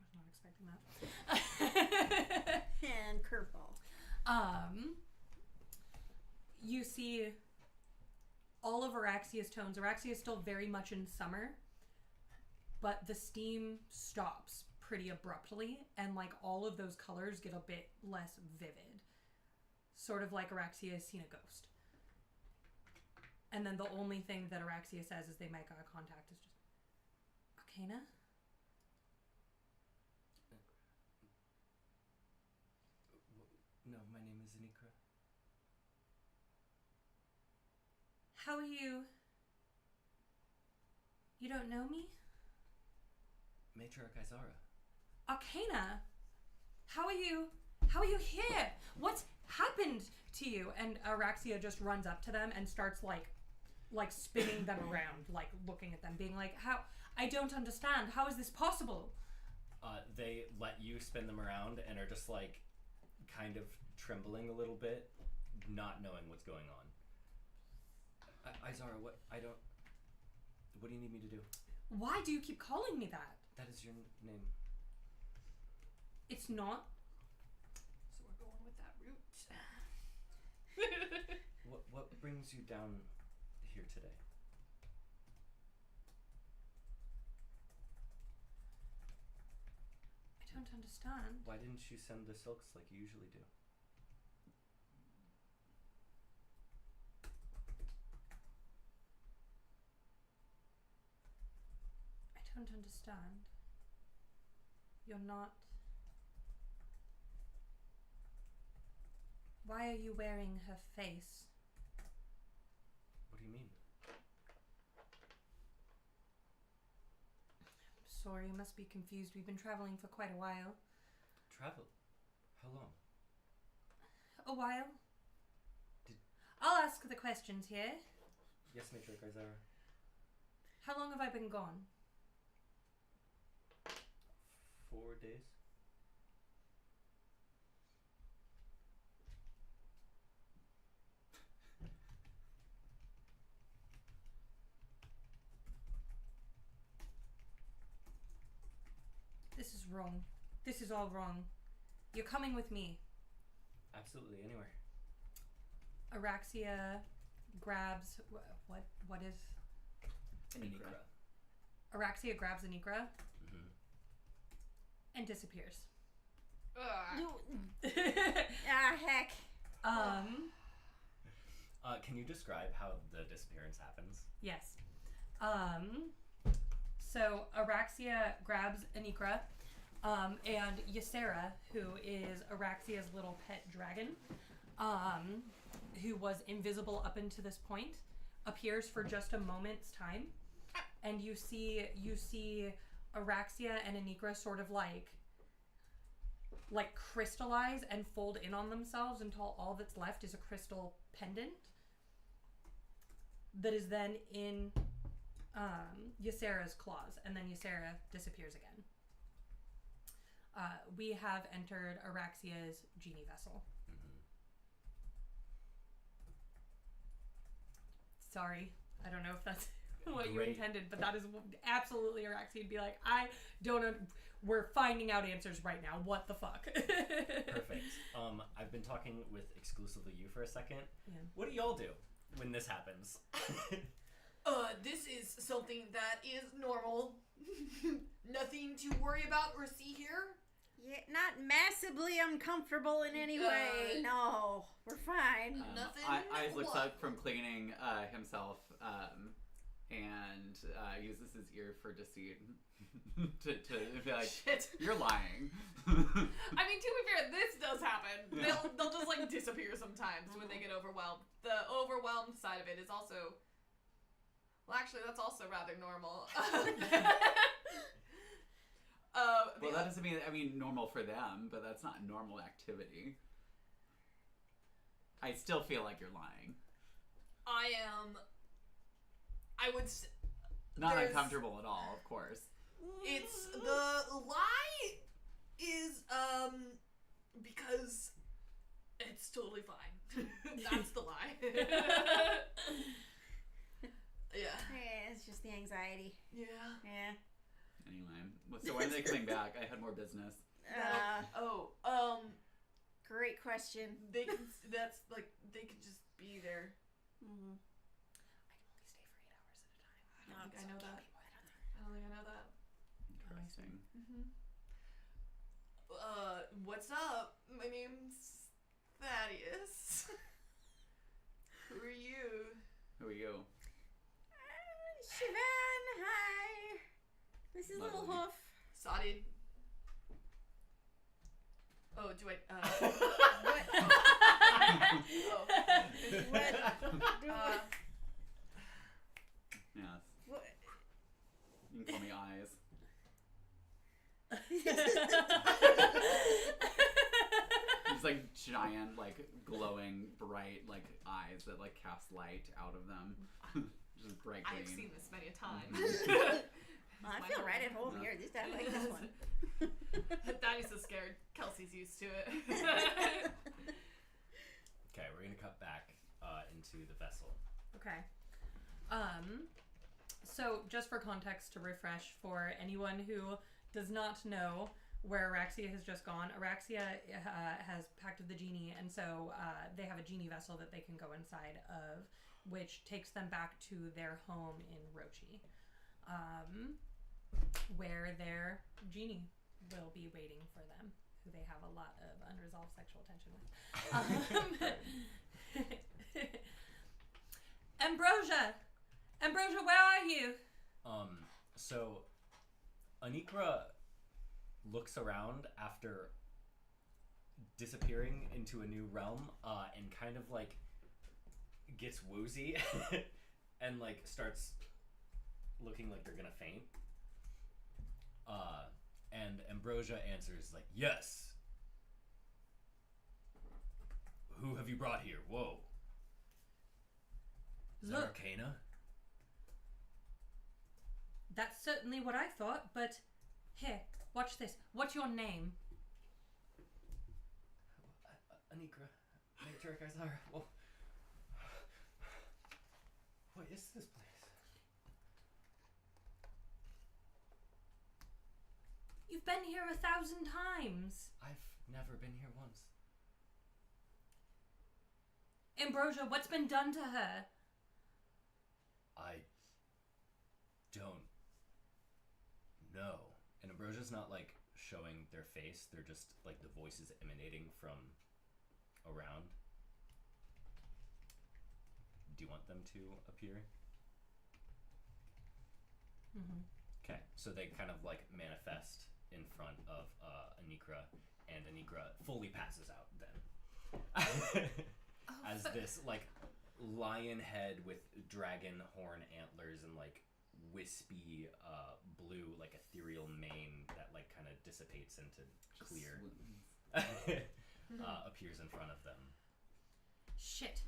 B: was not expecting that.
E: And curveball.
B: You see all of Araxia's tones. Araxia is still very much in summer, but the steam stops pretty abruptly, and like all of those colors get a bit less vivid. Sort of like Araxia has seen a ghost. And then the only thing that Araxia says as they make eye contact is just, Arcana?
D: No, my name is Anikra.
B: How are you? You don't know me?
D: Matriarch Izara.
B: Arcana? How are you here? What's happened to you? And Araxia just runs up to them and starts like spinning them around, like looking at them, being like, how? I don't understand. How is this possible?
D: They let you spin them around and are just like kind of trembling a little bit, not knowing what's going on. Izara, what do you need me to do?
B: Why do you keep calling me that?
D: That is your name.
B: It's not.
A: So we're going with that route.
D: What brings you down here today?
B: I don't understand.
D: Why didn't you send the silks like you usually do?
B: I don't understand. You're not. Why are you wearing her face?
D: What do you mean?
B: I'm sorry. I must be confused. We've been traveling for quite a while.
D: Travel? How long?
B: A while.
D: Did-
B: I'll ask the questions here.
D: Yes, Matriarch Isara.
B: How long have I been gone?
D: 4 days.
B: This is wrong. This is all wrong. You're coming with me.
D: Absolutely, anywhere.
B: Araxia grabs what is
D: Anikra.
B: Araxia grabs Anikra
D: Mm-hmm.
B: and disappears.
E: Heck.
D: Can you describe how the disappearance happens?
B: Yes. So Araxia grabs Anikra, and Ysera, who is Araxia's little pet dragon, who was invisible up until this point, appears for just a moment's time, and you see Araxia and Anikra sort of like crystallize and fold in on themselves until all that's left is a crystal pendant that is then in Ysera's claws, and then Ysera disappears again. We have entered Araxia's genie vessel.
D: Mm-hmm.
B: Sorry, I don't know if that's what you
D: Great.
B: intended, but that is absolutely Araxia would be like, I don't know. We're finding out answers right now. What the fuck?
D: Perfect. I've been talking with exclusively you for a second.
B: Yeah.
D: What do y'all do when this happens?
F: This is something that is normal. Nothing to worry about or see here.
E: Yeah, not massively uncomfortable in any way. No, we're fine.
F: Nothing.
C: Eyes looks
F: What?
C: up from cleaning himself and uses his ear for deceit to be like,
F: Shit.
C: you're lying.
A: I mean, to be fair, this does happen.
C: Yeah.
A: They'll just like disappear sometimes when they get overwhelmed. The overwhelmed side of it is also, well, actually, that's also rather normal.
C: Well, that doesn't mean, normal for them, but that's not normal activity. I still feel like you're lying.
A: I would say
C: Not
A: There's-
C: uncomfortable at all, of course.
F: It's the lie is because it's totally fine. That's the lie. Yeah.
E: Yeah, it's just the anxiety.
F: Yeah.
E: Yeah.
C: Anyway, so when are they coming back? I had more business.
E: Great question.
F: They can. That's like they could just be there.
E: Mm-hmm.
A: I don't think I know that. I don't think I know that.
C: Interesting.
F: What's up? My name's Thaddeus. Who are you?
C: Who are you?
E: Siobhan, hi. This is Little
C: Lovely.
E: Hoof.
F: Sodded. Oh, do I?
E: What?
F: Oh.
E: What?
C: Yes.
E: What?
C: You can call me Eyes. These like giant, like glowing, bright, like eyes that like cast light out of them. Just bright green.
A: I've seen this many a time.
E: I feel right at home here. This I like this one.
A: Daddy's so scared. Kelsey's used to it.
D: Okay, we're gonna cut back into the vessel.
B: Okay. So just for context to refresh for anyone who does not know where Araxia has just gone, Araxia has packed with the genie, and so they have a genie vessel that they can go inside of, which takes them back to their home in Rochi, where their genie will be waiting for them, who they have a lot of unresolved sexual tension with. Ambrosia! Ambrosia, where are you?
D: So Anikra looks around after disappearing into a new realm, and kind of like gets woozy and like starts looking like they're gonna faint. And Ambrosia answers like, yes. Who have you brought here? Whoa. Is that
B: Look.
D: Arcana?
B: That's certainly what I thought, but here, watch this. What's your name?
D: Anikra. Matriarch Isara. Well, what is this place?
B: You've been here 1,000 times.
D: I've never been here once.
B: Ambrosia, what's been done to her?
D: I don't know. And Ambrosia's not like showing their face, they're just like the voices emanating from around. Do you want them to appear?
B: Mm-hmm.
D: Okay, so they kind of like manifest in front of Anikra, and Anikra fully passes out then. As this like lion head with dragon horn antlers and like wispy blue like ethereal mane that like kind of dissipates into clear appears in front of them.
B: Shit.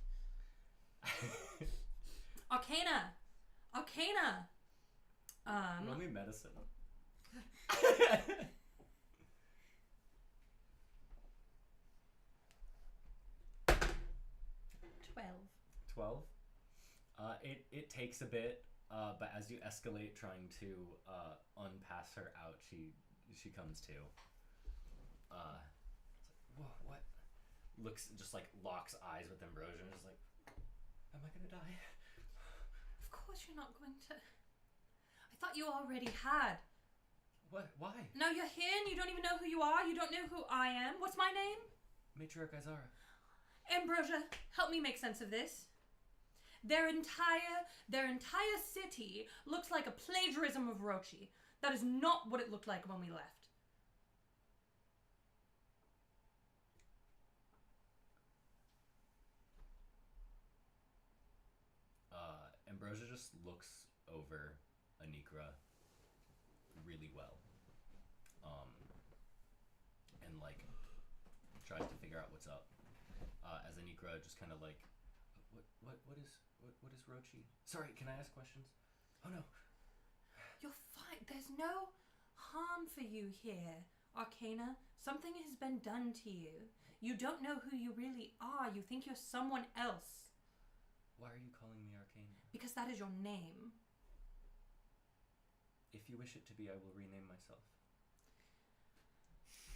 B: Arcana! Arcana!
D: Roll me medicine. 12. It takes a bit, but as you escalate trying to unpass her out, she comes to. Whoa, what? Looks just like locks eyes with Ambrosia and is like, am I gonna die?
B: Of course you're not going to. I thought you already had.
D: What? Why?
B: Now you're here and you don't even know who you are. You don't know who I am. What's my name?
D: Matriarch Isara.
B: Ambrosia, help me make sense of this. Their entire city looks like a plagiarism of Rochi. That is not what it looked like when we left.
D: Ambrosia just looks over Anikra really well. And like tries to figure out what's up. As Anikra just kind of like, what is Rochi? Sorry, can I ask questions? Oh no.
B: You're fine. There's no harm for you here, Arcana. Something has been done to you. You don't know who you really are. You think you're someone else.
D: Why are you calling me Arcana?
B: Because that is your name.
D: If you wish it to be, I will rename myself.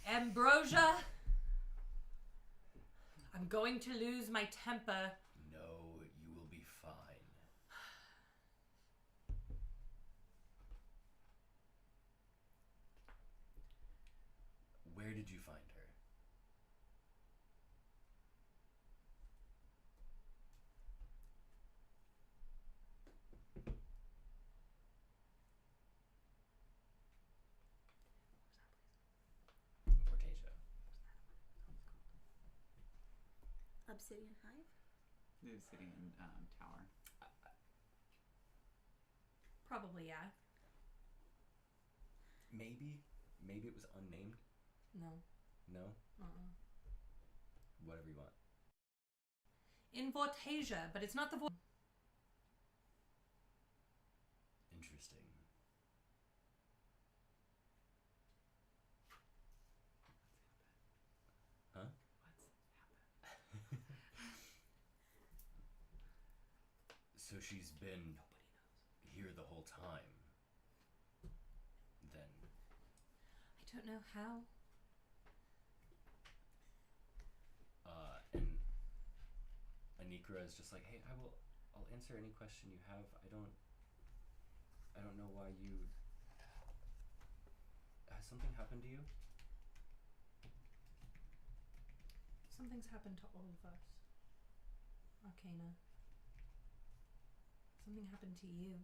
B: Ambrosia! I'm going to lose my temper.
D: No, you will be fine. Where did you find her? Vortasia.
E: Obsidian Hive?
C: The obsidian tower.
B: Probably, yeah.
D: Maybe it was unnamed.
B: No.
D: No? Whatever you want.
B: In Vortasia, but it's not the
D: Interesting. Huh? So she's been here the whole time. Then
B: I don't know how.
D: And Anikra is just like, hey, I'll answer any question you have. I don't know why you. Has something happened to you?
B: Something's happened to all of us. Arcana. Something happened to you.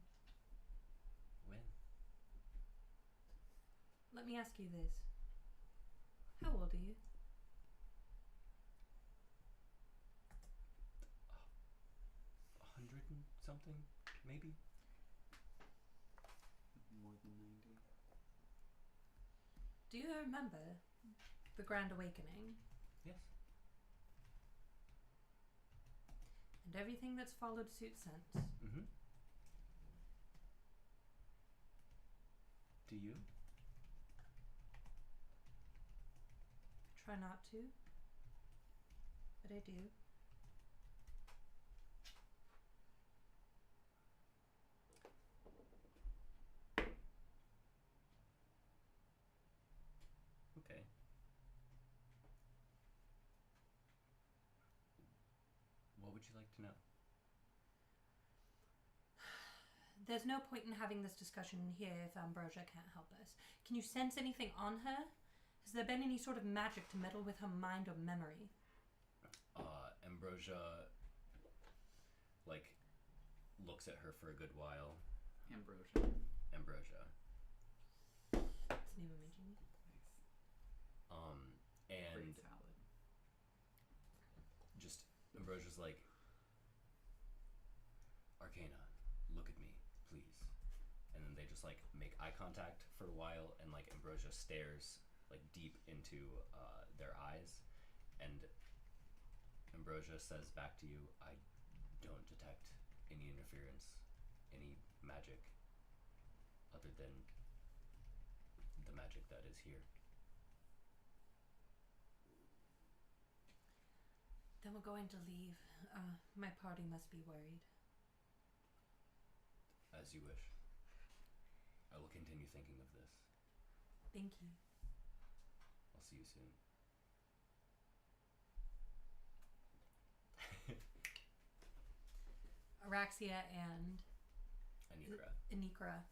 D: When?
B: Let me ask you this. How old are you?
D: 100 and something, maybe.
C: More than 90.
B: Do you remember the Grand Awakening?
D: Yes.
B: And everything that's followed suit since?
D: Mm-hmm. Do you?
B: Try not to, but I do.
D: Okay. What would you like to know?
B: There's no point in having this discussion here if Ambrosia can't help us. Can you sense anything on her? Has there been any sort of magic to meddle with her mind or memory?
D: Ambrosia, looks at her for a good while.
C: Ambrosia.
B: It's new imaging.
D: And
C: Great salad.
D: just Ambrosia's like, Arcana, look at me, please. And then they just make eye contact for a while, and Ambrosia stares deep into their eyes, and Ambrosia says back to you, I don't detect any interference, any magic, other than the magic that is here.
B: Then we're going to leave. My party must be worried.
D: As you wish. I will continue thinking of this.
B: Thank you.
D: I'll see you soon.
B: Araxia and
D: Anikra.
B: Anikra.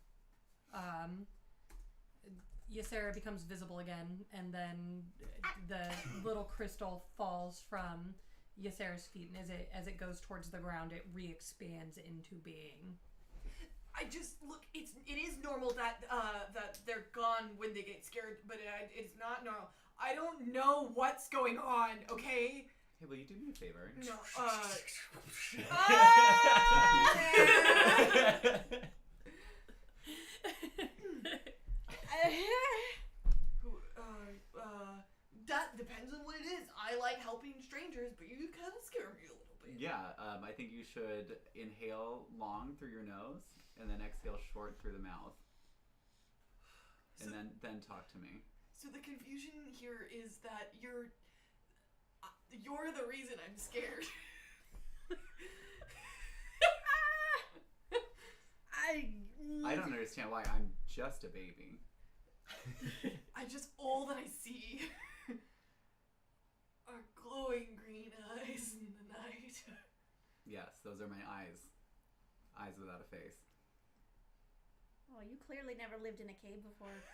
B: Ysera becomes visible again, and then the little crystal falls from Ysera's feet, and as it goes towards the ground, it re-expands into being.
F: I just look. It is normal that that they're gone when they get scared, but it's not normal. I don't know what's going on. Okay.
C: Hey, will you do me a favor?
F: No. That depends on what it is. I like helping strangers, but you kind of scare me a little bit.
C: Yeah, I think you should inhale long through your nose and then exhale short through the mouth. And
F: So-
C: then talk to me.
F: So the confusion here is that you're the reason I'm scared.
C: I don't understand why. I'm just a baby.
F: All that I see are glowing green eyes in the night.
C: Yes, those are my eyes. Eyes without a face.
E: Oh, you clearly never lived in a cave before.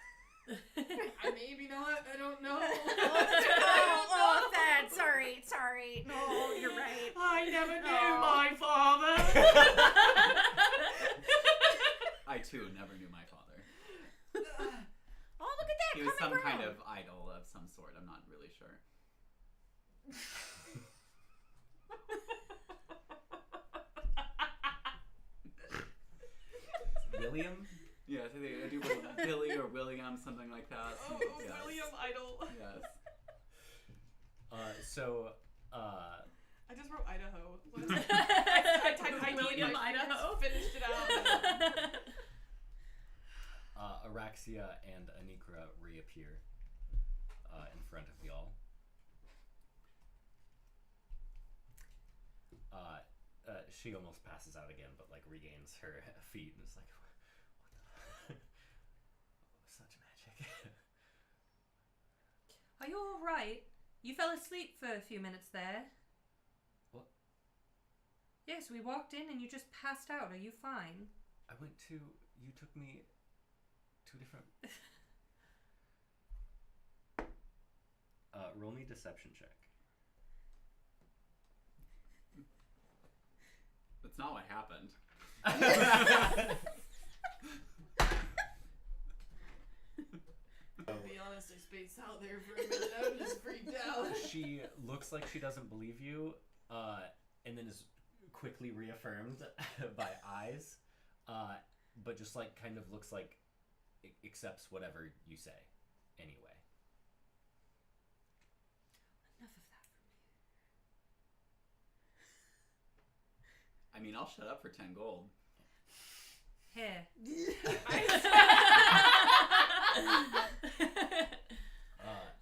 F: Maybe not. I don't know.
E: Sad. Sorry. No, you're right.
F: I never knew my father.
C: I too never knew my father.
E: Oh, look at that.
C: He was some
E: common
C: kind
E: ground.
C: of idol of some sort. I'm not really sure.
D: William?
C: Yes, I think I do Billy or William, something like that.
F: Oh,
C: Yes.
F: William Idol.
C: Yes.
F: I just wrote Idaho. I typed ID
B: William
F: and I
B: Idaho.
F: finished it out.
D: Araxia and Anikra reappear in front of y'all. She almost passes out again, but regains her feet and is like, what the? Such magic.
B: Are you all right? You fell asleep for a few minutes there.
D: What?
B: Yes, we walked in and you just passed out. Are you fine?
D: You took me two different. Roll me deception check.
C: That's not what happened.
F: To be honest, I spaced out there for a minute. I was just freaked out.
D: She looks like she doesn't believe you, and then is quickly reaffirmed by eyes, but just kind of looks like accepts whatever you say anyway.
C: I mean, I'll shut up for 10 gold.
E: Here.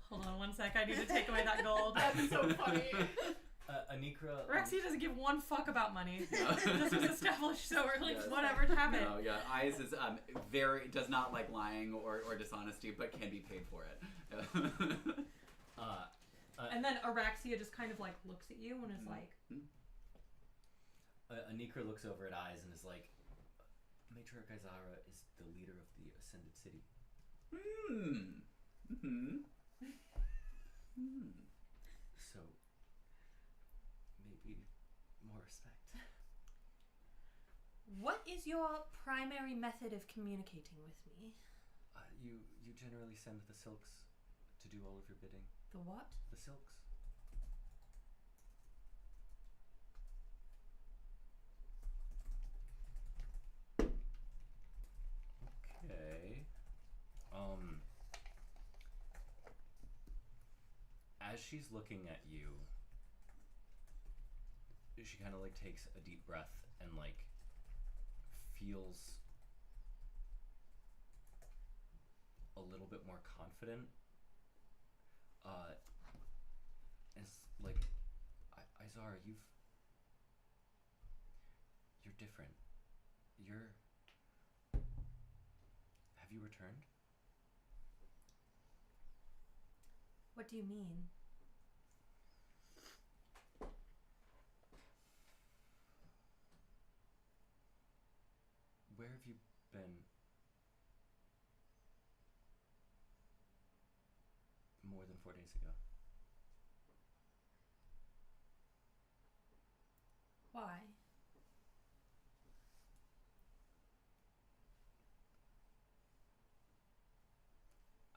G: Hold on one sec. I need to take away that gold.
F: That's so funny.
D: Anikra.
G: Rexy doesn't give one fuck about money. This was established so early.
C: Yes.
G: Whatever, have it.
C: No, yeah, Eyes is does not like lying or dishonesty, but can be paid for it.
G: And then Araxia just kind of like looks at you and is like,
D: Anikra looks over at Eyes and is like, Matriarch Izara is the leader of the Ascended City. So, maybe more respect.
E: What is your primary method of communicating with me?
D: You generally send the Silks to do all of your bidding.
E: The what?
D: The Silks. Okay. As she's looking at you, she kind of like takes a deep breath and like feels a little bit more confident. It's like, Izara, you're different. Have you returned?
E: What do you mean?
D: Where have you been? More than 4 days ago.
E: Why?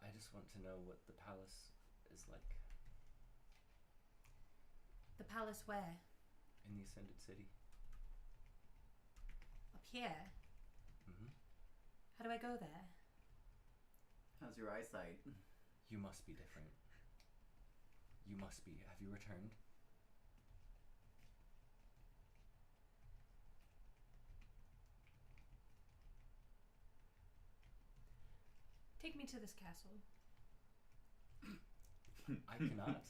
D: I just want to know what the palace is like.
E: The palace where?
D: In the Ascended City.
E: Up here?
D: Mm-hmm.
E: How do I go there?
C: How's your eyesight?
D: You must be different. You must be. Have you returned?
E: Take me to this castle.
D: I cannot.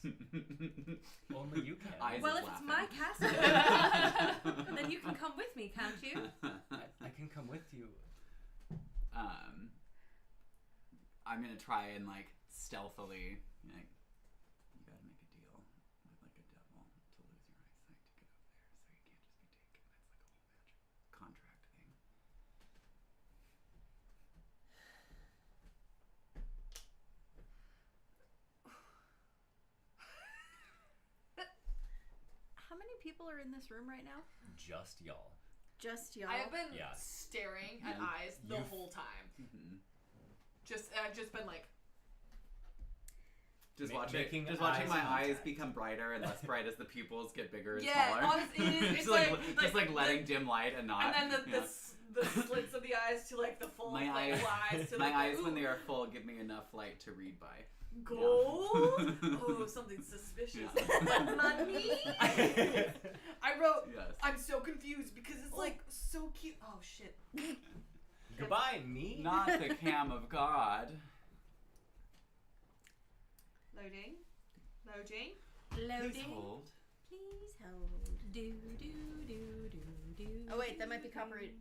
D: Only you can.
C: Eyes
E: Well,
C: is
E: if it's
C: laughing.
E: my castle, then you can come with me, can't you?
D: I can come with you.
C: I'm gonna try and like stealthily, like, you gotta make a deal with like a devil to lose your eyesight to get up there, so you can't just be taken. That's like a whole magic contract thing.
E: How many people are in this room right now?
D: Just y'all.
E: Just y'all.
F: I have been
D: Yeah.
F: staring at
C: Yeah.
F: Eyes the
D: You've-
F: whole time.
C: Mm-hmm.
F: I've just been like,
C: Just
D: Making
C: watching my
D: eye
C: eyes
D: contact.
C: become brighter and less bright as the pupils get bigger and
F: yeah,
C: smaller.
F: honestly, it is. It's
C: just like letting dim light and not.
F: and then
C: yeah.
F: the slits of the eyes to like the full
C: My
F: like,
C: eyes,
F: eyes to
C: my
F: like,
C: eyes
F: ooh,
C: when they are full give me enough light to read by.
F: gold. Oh, something suspicious.
C: Yeah.
E: Money?
F: I wrote.
C: Yes.
F: I'm so confused because it's like so cute. Oh shit.
D: Goodbye, me.
C: Not the cam of God.
A: Loading. Loading.
C: Please
E: Loading.
C: hold.
E: Please hold. Do do do do do. Oh wait, that might be copywritten.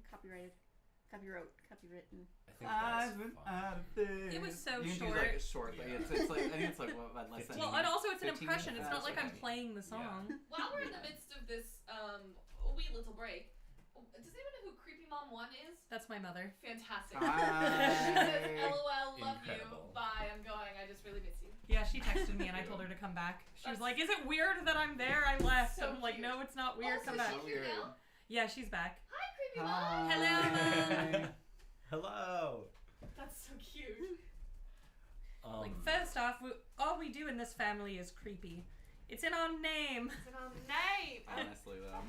D: I think that's fine.
E: It was so
C: you can
E: short.
C: do like short, but it's like I think it's like what, less than.
G: well, and also it's an
C: 15
G: impression. It's not
C: minutes.
G: like I'm
C: Okay.
G: playing the song.
A: While we're in the midst of this wee little break, does anyone know who Creepy Mom 1 is?
G: That's my mother.
A: Fantastic.
C: Hi.
A: She says, LOL, love
D: Incredible.
A: you. Bye, I'm going. I just really miss you.
G: Yeah, she texted me and I told her to come back. She was like, "Is it weird that I'm there? I left."
A: So
G: I'm like,
A: cute.
G: "No, it's not weird.
A: Also,
G: Come back."
A: she here now?
G: Yeah, she's back.
A: Hi, Creepy Mom.
C: Hi.
E: Hello, Mom.
D: Hello.
A: That's so cute.
G: Like, first off, all we do in this family is creepy. It's in our name.
A: It's an name.
C: Honestly, though.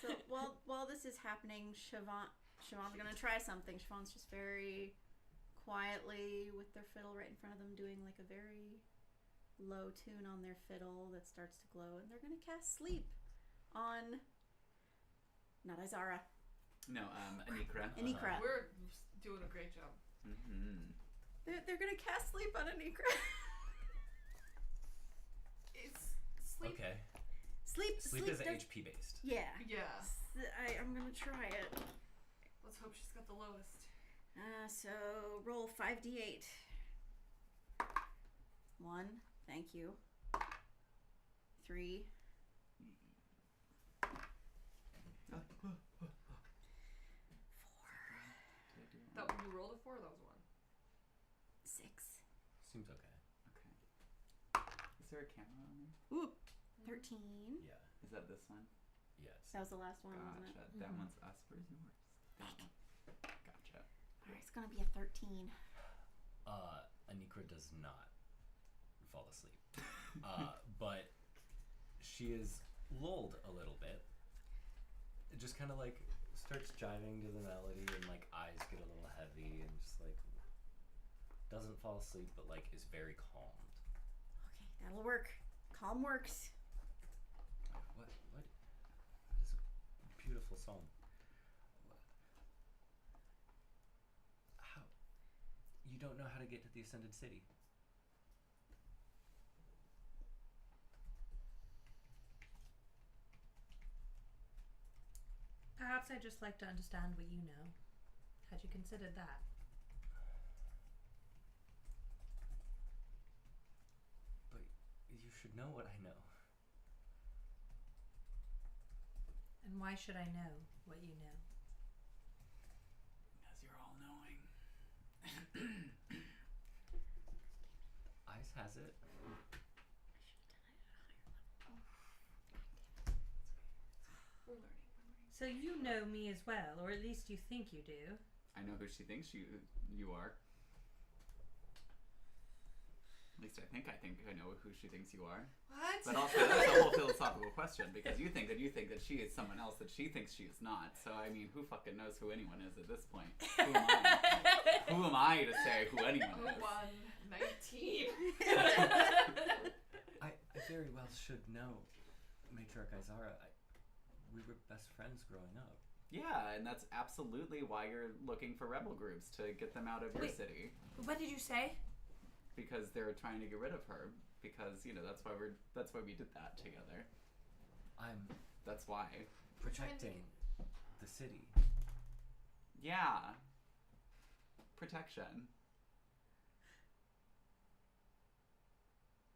E: So while this is happening, Siobhan's gonna try something. Siobhan's just very quietly with their fiddle right in front of them, doing like a very low tune on their fiddle that starts to glow, and they're going to cast sleep on not Izara.
C: No, Anikra.
E: Anikra.
F: We're doing a great job.
C: Mm-hmm.
E: They're going to cast sleep on Anikra.
F: It's sleep.
D: Okay.
E: Sleep
D: is
E: does-
D: HP based.
E: Yeah.
F: Yeah.
E: I'm going to try it.
F: Let's hope she's got the lowest.
E: So roll 5d8. 1. Thank you. 3. 4.
A: That when you rolled a 4, that was a 1.
E: 6.
D: Seems okay.
C: Okay. Is there a camera on there?
E: Ooh. 13.
D: Yeah.
C: Is that this one?
D: Yes.
E: That was the last one, wasn't it?
C: Gotcha. That one's us. Where's yours? That one. Gotcha.
E: Alright, it's gonna be a 13.
D: Anikra does not fall asleep. But she is lulled a little bit. It just kind of like starts jiving to the melody and like eyes get a little heavy and just like doesn't fall asleep but like is very calmed.
E: Okay, that'll work. Calm works.
D: What is a beautiful song. How? You don't know how to get to the Ascended City.
G: Perhaps I'd just like to understand what you know. Had you considered that?
D: But you should know what I know.
G: And why should I know what you know?
C: Because you're all knowing.
D: Ice has it.
F: We're learning.
G: So you know me as well, or at least you think you do.
C: I know who she thinks you are. At least I think I know who she thinks you are.
F: What?
C: But also, that's a whole philosophical question, because you think that she is someone else that she thinks she is not. So, I mean, who fucking knows who anyone is at this point? Who am I? Who am I to say who anyone is?
F: 19.
D: I very well should know Matriarch Izara. We were best friends growing up.
C: Yeah, and that's absolutely why you're looking for rebel groups, to get them out of your
G: Wait.
C: city.
G: What did you say?
C: Because they're trying to get rid of her. Because, you know, that's why we did that together.
D: I'm
C: That's why.
D: protecting the city.
C: Yeah. Protection.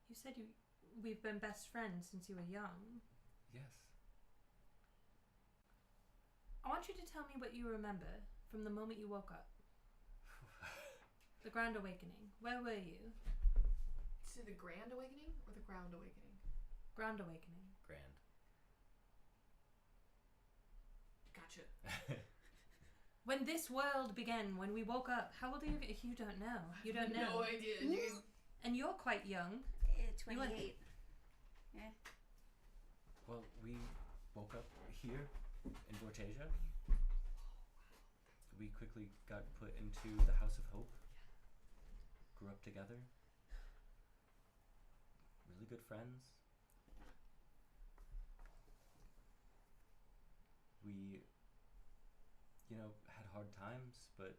G: You said we've been best friends since you were young.
D: Yes.
G: I want you to tell me what you remember from the moment you woke up. The Grand Awakening. Where were you?
F: To the Grand Awakening or the Ground Awakening?
G: Grand Awakening.
D: Grand.
F: Gotcha.
G: When this world began, when we woke up, how old are you? You don't know. You don't know.
F: No idea, dude.
G: And you're quite young.
E: 28. Yeah.
D: Well, we woke up here in Vortasia. We quickly got put into the House of Hope. Grew up together. Really good friends. We, you know, had hard times, but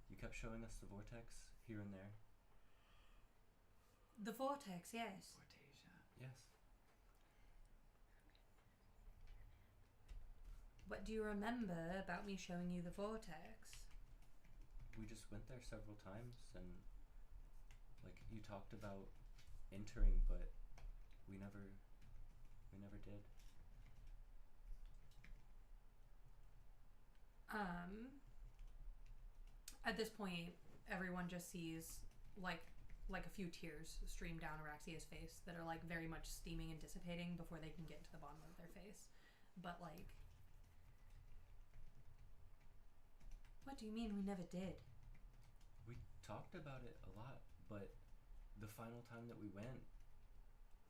D: you kept showing us the vortex here and there.
G: The Vortex, yes.
C: Vortasia.
D: Yes.
G: What do you remember about me showing you the Vortex?
D: We just went there several times, and like you talked about entering, but we never did.
G: At this point, everyone just sees like a few tears stream down Araxia's face that are like very much steaming and dissipating before they can get to the bottom of their face. But like, what do you mean we never did?
D: We talked about it a lot, but the final time that we went,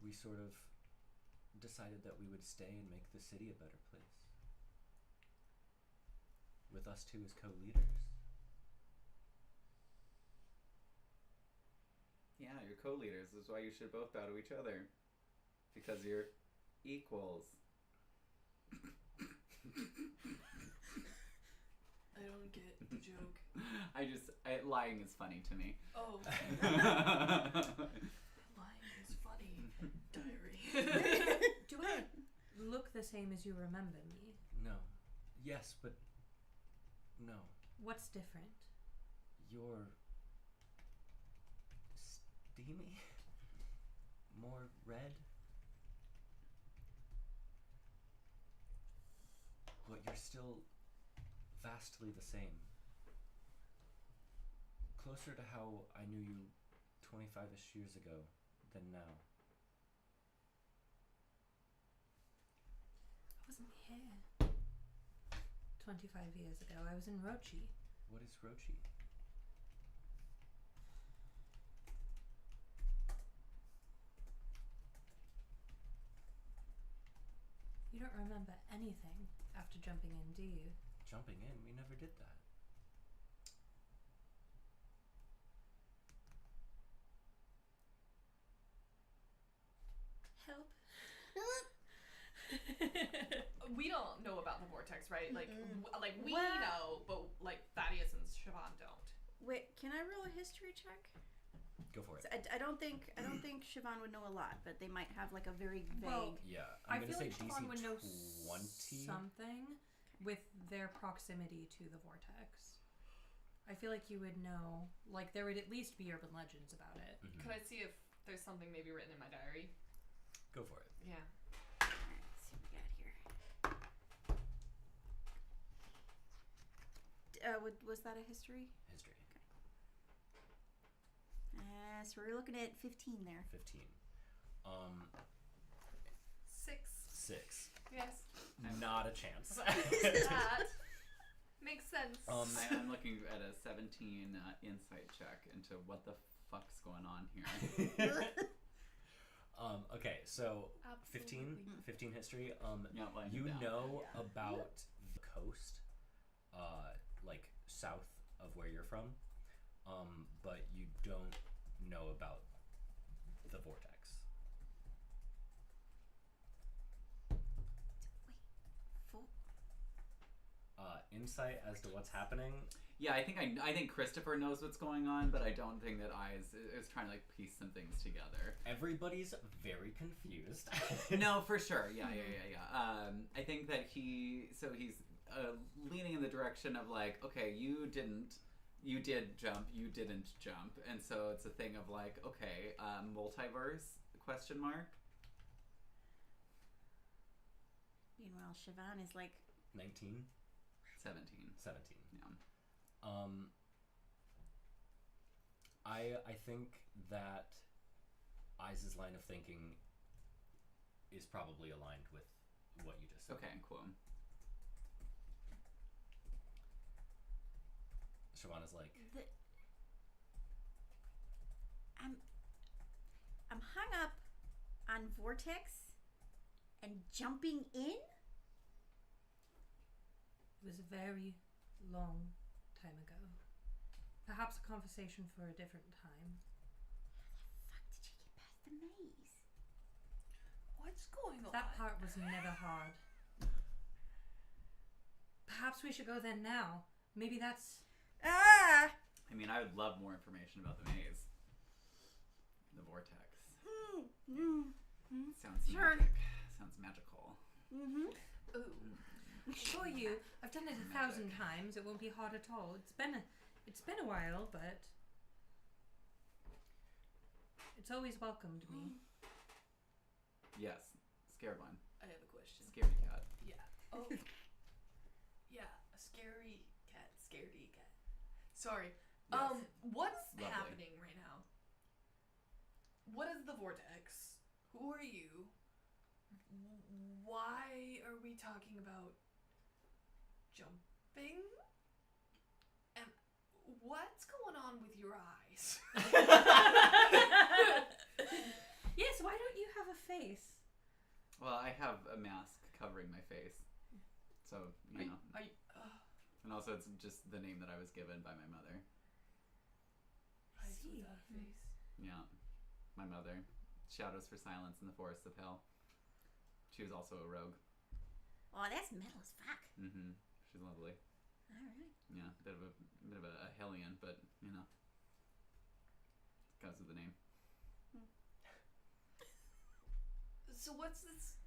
D: we sort of decided that we would stay and make the city a better place. With us two as co-leaders.
C: Yeah, you're co-leaders. This is why you should both bow to each other. Because you're equals.
F: I don't get the joke.
C: Lying is funny to me.
F: Oh. Lying is funny. Diary.
G: Do I look the same as you remember me?
D: No. Yes, but no.
G: What's different?
D: You're steamy? More red? But you're still vastly the same. Closer to how I knew you 25-ish years ago than now.
G: I wasn't here 25 years ago. I was in Rochi.
D: What is Rochi?
G: You don't remember anything after jumping in, do you?
D: Jumping in? We never did that.
G: Help.
A: We don't know about the vortex, right? Like, we
E: Well-
A: know, but like Thaddeus and Siobhan don't.
E: Wait, can I roll a history check?
D: Go for it.
E: So I don't think Siobhan would know a lot, but they might have like a very vague.
G: Well,
D: Yeah,
G: I
D: I'm gonna
G: feel
D: say
G: like
D: DC
G: Siobhan would know
D: 20.
G: something with their proximity to the vortex. I feel like you would know, like there would at least be urban legends about it.
D: Mhm.
A: Could I see if there's something maybe written in my diary?
D: Go for it.
A: Yeah.
E: Alright, let's see what we got here. Was that a history?
D: History.
E: So we're looking at 15 there.
D: 15.
A: 6.
D: 6.
A: Yes.
D: Not a chance.
A: That makes sense.
C: I'm looking at a 17 insight check into what the fuck's going on here.
D: Okay, so 15
A: Absolutely.
D: 15 history.
C: Yeah, line
D: You
C: it down.
D: know about the coast, like south of where you're from, but you don't know about the vortex. Insight as to what's happening.
C: Yeah, I think Christopher knows what's going on, but I don't think that I is trying to like piece some things together.
D: Everybody's very confused.
C: No, for sure. Yeah. I think that he's leaning in the direction of like, okay, you did jump, you didn't jump, and so it's a thing of like, okay, multiverse ?
E: Meanwhile, Siobhan is like
D: 19,
C: 17.
D: 17.
C: Yeah.
D: I think that Eyes' line of thinking is probably aligned with what you just said.
C: Okay, cool.
D: Shavana's like,
E: I'm hung up on vortex and jumping in.
G: It was a very long time ago. Perhaps a conversation for a different time.
E: How the fuck did you get past the maze?
F: What's going on?
G: That part was never hard. Perhaps we should go there now. Maybe that's...
E: Ah!
C: I mean, I would love more information about the maze. The vortex. Sounds
E: Sure.
C: magic. Sounds magical.
E: Mm-hmm.
A: Ooh.
G: For you, I've done it 1,000 times. It won't be hard at all. It's been a while, but it's always welcomed me.
C: Yes. Scared one.
F: I have a question.
C: Scaredy cat.
F: Yeah. Oh. Yeah, a scary cat. Scaredy cat. Sorry.
C: Yes.
F: What's
C: Lovely.
F: happening right now? What is the vortex? Who are you? Why are we talking about jumping? And what's going on with your eyes?
G: Yes, why don't you have a face?
C: Well, I have a mask covering my face. So, you know. And also, it's just the name that I was given by my mother.
F: Eyes
G: See.
F: without a face.
C: Yeah. my mother. Shadows for Silence in the Forests of Hell. She was also a rogue.
E: Oh, that's metal as fuck.
C: Mm-hmm. She's lovely.
E: All right.
C: Yeah, bit of a hellion, but you know, goes with the name.
F: So what's this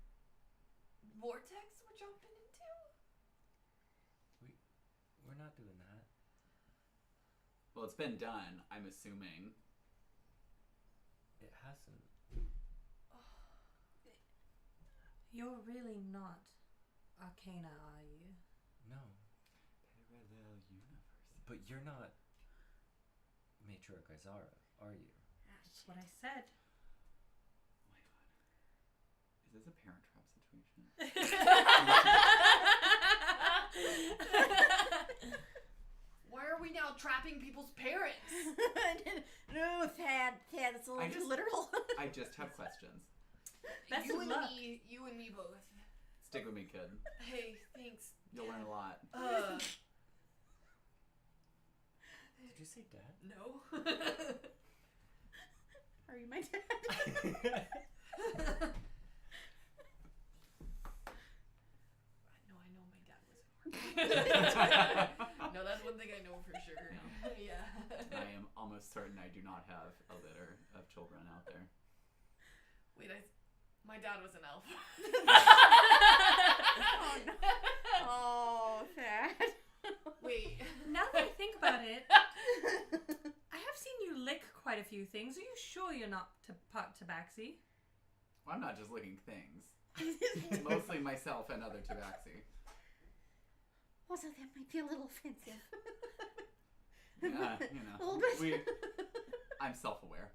F: vortex we're jumping into?
D: We're not doing that.
C: Well, it's been done. I'm assuming.
D: It hasn't.
G: You're really not Arcana, are you?
D: No.
C: Parallel universe.
D: But you're not Matriarch Izara, are you?
G: That's what I said.
C: Is this a Parent Trap situation?
F: Why are we now trapping people's parents?
E: No, Thad, it's a little too literal.
C: I just have questions.
G: Best
F: you
G: of
F: and
G: luck.
F: me, you and me both.
C: Stick with me, kid.
F: Hey, thanks.
C: You'll learn a lot.
D: Did you say dad?
F: No.
E: Are you my dad?
F: I know my dad wasn't. No, that's one thing I know for sure.
C: No.
F: Yeah.
C: I am almost certain I do not have a litter of children out there.
F: Wait, my dad was an elf.
E: Oh, no. Oh, Thad.
F: Wait.
G: Now that I think about it, I have seen you lick quite a few things. Are you sure you're not part Tabaxi?
C: Well, I'm not just licking things. Mostly myself and other Tabaxi.
E: Also, that might be a little offensive.
C: Yeah, you know.
E: A little bit.
C: I'm self-aware.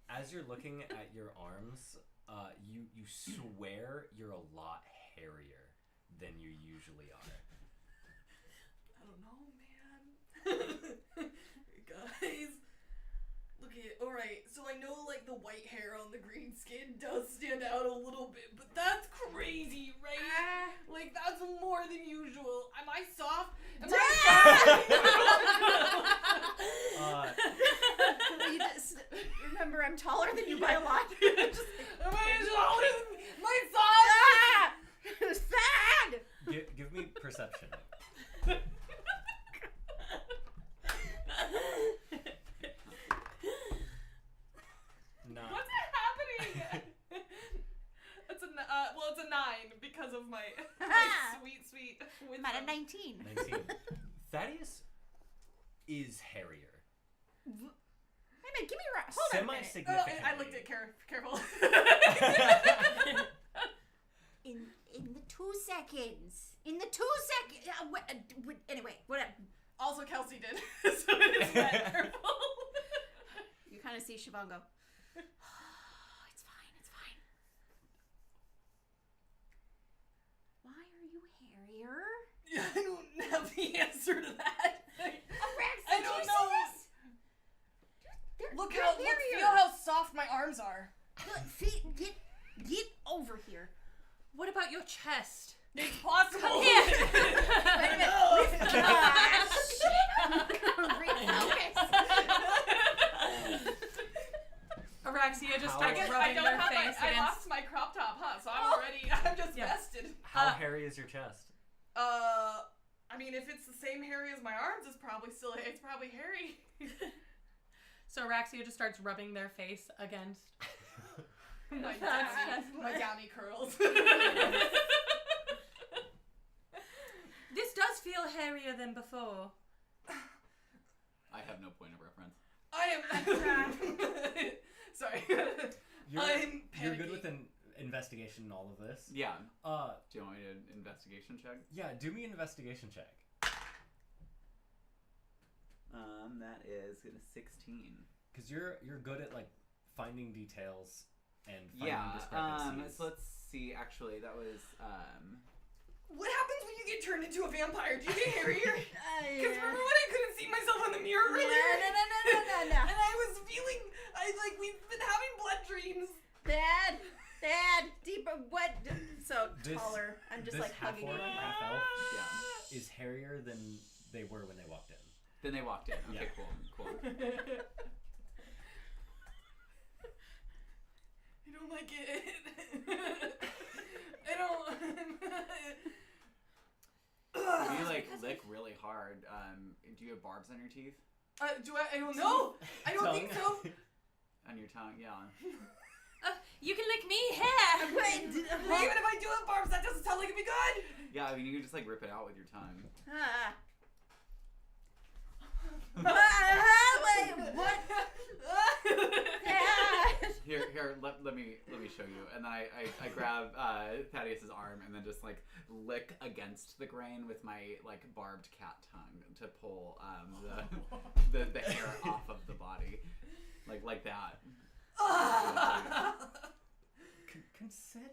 D: As you're looking at your arms, you swear you're a lot hairier than you usually are.
F: I don't know, man. Guys, look at. All right, so I know like the white hair on the green skin does stand out a little bit, but that's crazy, right? Like that's more than usual. Am I soft? Am I soft?
E: You just remember, I'm taller than you by a lot.
F: Am I taller than my size?
E: Thad!
D: Give me perception. Not.
F: What's happening? It's a well, it's a 9 because of my sweet wisdom.
E: I'm at a 19.
D: 19. Thaddeus is hairier.
E: Wait a minute, give me a hold on a minute.
D: Semi-significantly.
F: I looked at careful.
E: In the 2 seconds. In the 2 seconds. Anyway, whatever.
F: Also, Kelsey did, so it is that careful.
E: You kind of see Siobhan go, oh, it's fine. Why are you hairier?
F: I don't have the answer to that.
E: Rex,
F: I don't know. Look,
E: you're
F: feel
E: hairier.
F: how soft my arms are.
E: Look, get over here.
G: What about your chest?
F: It's possible.
E: Come here. Wait a minute. Refocus.
G: Araxia just
D: How-
G: starts
F: I
G: rubbing
F: don't
G: their
F: have
G: face
F: I
G: against.
F: lost my crop top, huh? So I'm just
G: Yeah.
F: vested.
D: How hairy is your chest?
F: I mean, if it's the same hairy as my arms, it's probably hairy.
G: So Araxia just starts rubbing their face against.
F: my
G: That's
F: downy curls.
G: This does feel hairier than before.
C: I have no point of reference.
F: I am. Sorry.
D: You're good with an investigation in all of this.
C: Yeah.
D: Uh,
C: Do you want me to investigation check?
D: yeah. Do me an investigation check.
C: That is a 16.
D: Because you're good at like finding details and finding
C: Yeah.
D: discrepancies.
C: So let's see. Actually, that was
F: What happens when you get turned into a vampire? Do you get hairier? Because
E: Yeah.
F: remember when I couldn't see myself in the mirror earlier?
E: No.
F: And I was feeling, we've been having blood dreams.
E: Dad, deeper. What? So
D: This-
E: taller. I'm just
D: this
E: like hugging you.
D: half-orc, half-elf
C: yeah.
D: is hairier than They were when they walked in.
C: Then they walked in. Okay,
D: Yeah.
C: cool.
F: I don't like it. I don't.
C: If you like lick really hard, do you have barbs on your teeth?
F: Do I? I don't know. I don't think so.
C: On your tongue, yeah.
G: You can lick me here.
F: Even if I do have barbs, that doesn't sound like it'd be good.
C: Yeah, I mean, you can just like rip it out with your tongue.
E: Wait, what?
C: Here, let me show you. And then I grab Thaddeus's arm and then just like lick against the grain with my like barbed cat tongue to pull the hair off of the body, like that.
D: Consent.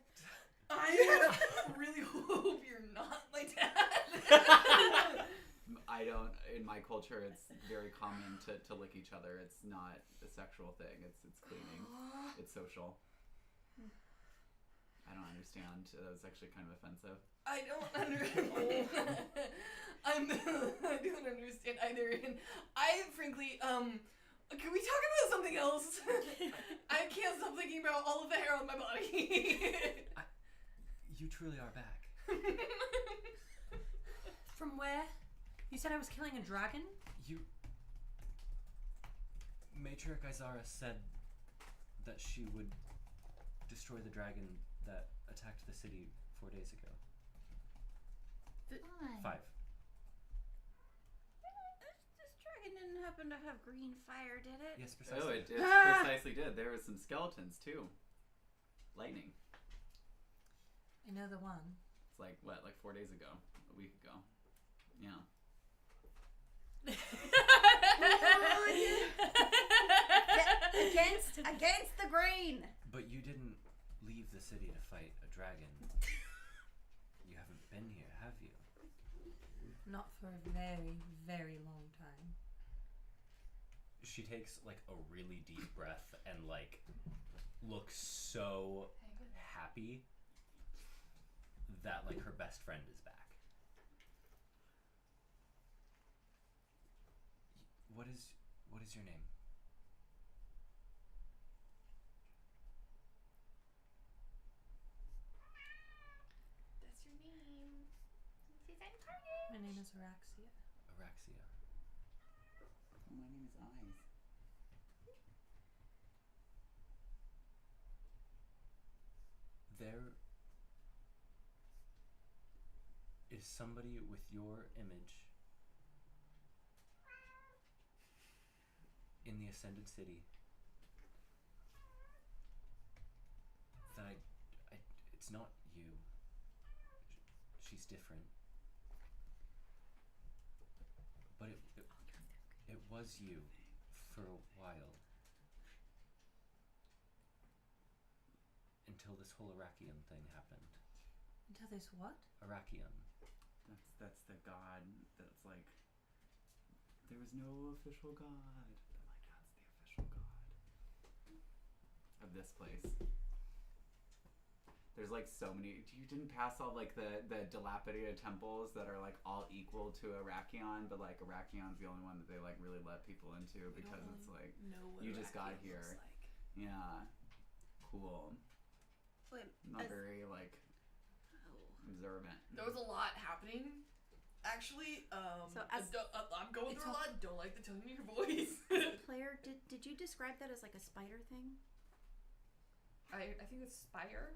F: I really hope you're not my dad.
C: I don't. In my culture, it's very common to lick each other. It's not a sexual thing. It's cleaning. It's social. I don't understand. That was actually kind of offensive.
F: I don't understand. I don't understand either. And I frankly, can we talk about something else? I can't stop thinking about all of the hair on my body.
D: You truly are back.
G: From where? You said I was killing a dragon?
D: Matriarch Izara said that she would destroy the dragon that attacked the city 4 days ago. 5.
E: This dragon didn't happen to have green fire, did it?
D: Yes, precisely.
C: Oh, it precisely did. There were some skeletons too. Lightning.
G: I know the one.
C: It's like 4 days ago, a week ago. Yeah.
E: Against the grain.
D: But you didn't leave the city to fight a dragon. You haven't been here, have you?
G: Not for a very, very long time.
D: She takes like a really deep breath and like looks so happy that like her best friend is back. What is your name?
E: That's your name.
G: My name is Araxia.
D: Araxia.
C: Oh, my name is Eyes.
D: There is somebody with your image in the Ascended City that I it's not you. She's different. But it was you for a while. Until this whole Arakian thing happened.
G: Until this what?
D: Arakian.
C: That's the god that's like, there was no official god. I'm like, that's the official god of this place. There's like so many. You didn't pass all like the dilapidated temples that are like all equal to Arakion, but like Arakion's the only one that they like really let people into because it's like you just got here. Yeah, cool.
E: Wait,
C: Not very like observant.
F: There was a lot happening. Actually,
E: So as-
F: I'm going
G: It's
F: through a
G: all-
F: lot. Don't like the tone of your voice.
E: player, did you describe that as like a spider thing?
A: I think it's Spire.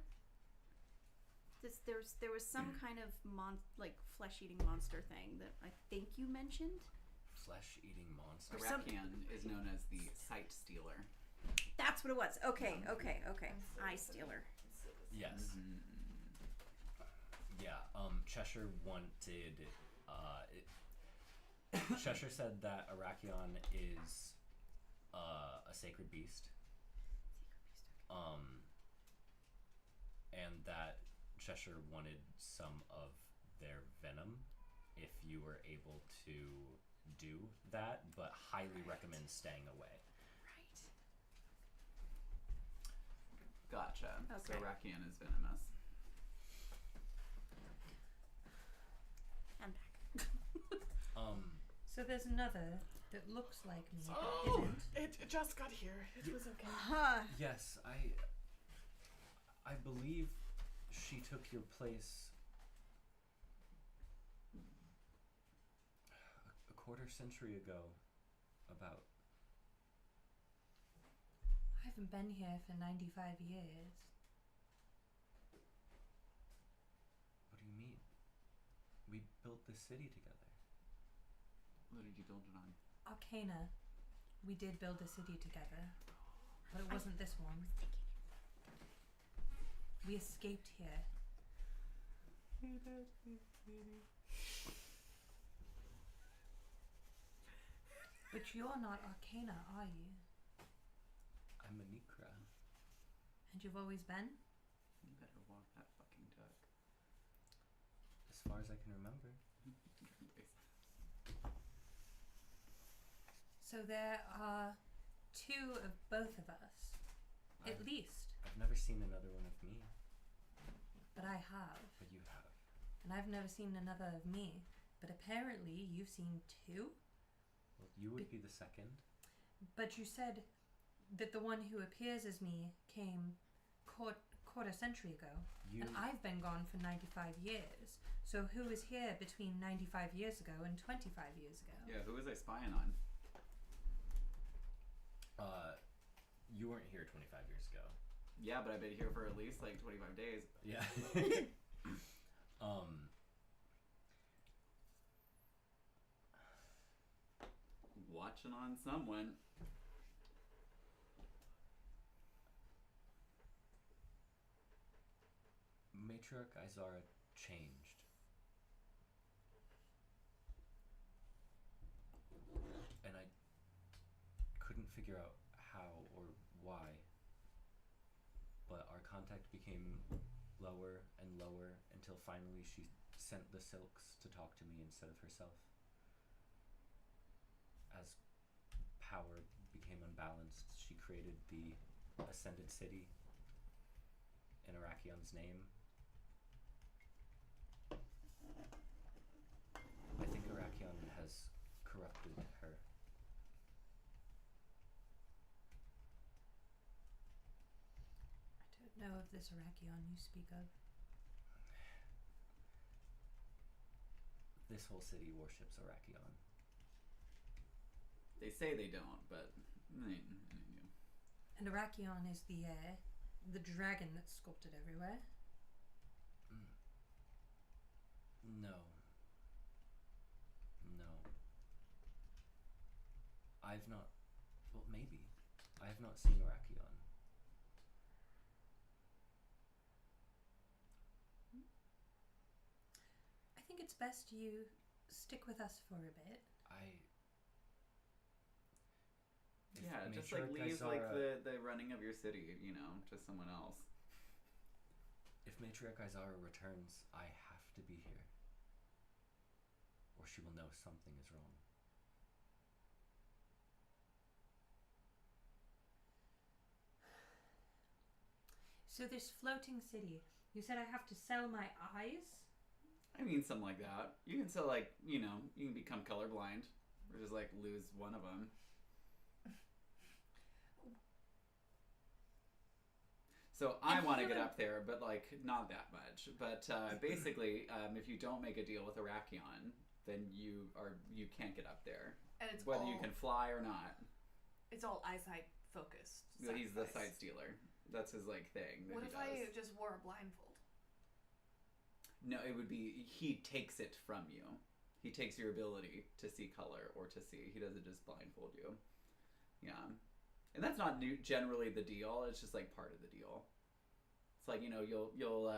E: There was some kind of like flesh-eating monster thing that I think you mentioned.
D: Flesh-eating monster.
C: Arakion is known as the sight stealer.
E: That's what it was. Okay. Eye stealer.
D: Yes.
C: Mm-hmm.
D: Yeah. Cheshire wanted. Cheshire said that Arakion is a sacred beast. And that Cheshire wanted some of their venom if you were able to do that, but highly recommend staying away.
C: Gotcha. So
E: Okay.
C: Arakion is venomous.
E: I'm back.
G: So there's another that looks like me but
H: Oh,
G: isn't.
H: it just got here. It was okay.
D: Yes, I believe she took your place a quarter century ago. About.
G: I haven't been here for 95 years.
D: What do you mean? We built this city together.
C: What did you build it on?
G: Arcana. We did build a city together, but it wasn't this one. We escaped here. But you're not Arcana, are you?
D: I'm a Nikra.
G: And you've always been?
C: You better walk that fucking duck.
D: As far as I can remember.
G: So there are two of both of us, at least.
D: I've never seen another one of me,
G: But I have.
D: but you have.
G: And I've never seen another of me. But apparently you've seen two?
D: Well, you would be the second.
G: But you said that the one who appears as me came quarter century ago.
D: You.
G: And I've been gone for 95 years. So who was here between 95 years ago and 25 years ago?
C: Yeah, who was I spying on?
D: You weren't here 25 years ago.
C: Yeah, but I've been here for at least like 25 days.
D: Yeah.
C: Watching on someone.
D: Matriarch Izara changed. And I couldn't figure out how or why. But our contact became lower and lower until finally she sent the Silks to talk to me instead of herself. As power became unbalanced, she created the Ascended City in Arakion's name. I think Arakion has corrupted her.
G: I don't know of this Arakion you speak of.
D: This whole city worships Arakion.
C: They say they don't, but they do.
G: And Arakion is the dragon that's sculpted everywhere.
D: No. I've not. Well, maybe. I have not seen Arakion.
G: I think it's best you stick with us for a bit.
C: Yeah,
D: If
C: just like
D: Matriarch
C: leave like
D: Izara-
C: the running of your city, you know, to someone else.
D: If Matriarch Izara returns, I have to be here. Or she will know something is wrong.
G: So this floating city, you said I have to sell my eyes?
C: I mean, something like that. You can still like, you know, you can become colorblind, or just like lose one of them. So I want to get up there, but like not that much. But basically, if you don't make a deal with Arakion, then you can't get up there,
F: And it's
C: whether
F: all,
C: you can fly or not.
F: It's all eyesight focused.
C: He's the
F: sacrifice.
C: side stealer. That's his like thing. That
F: What
C: he
F: if
C: does.
F: I just wore a blindfold?
C: No, it would be he takes it from you. He takes your ability to see color or to see. He doesn't just blindfold you. Yeah, and that's not generally the deal. It's just like part of the deal. It's like, you know, you'll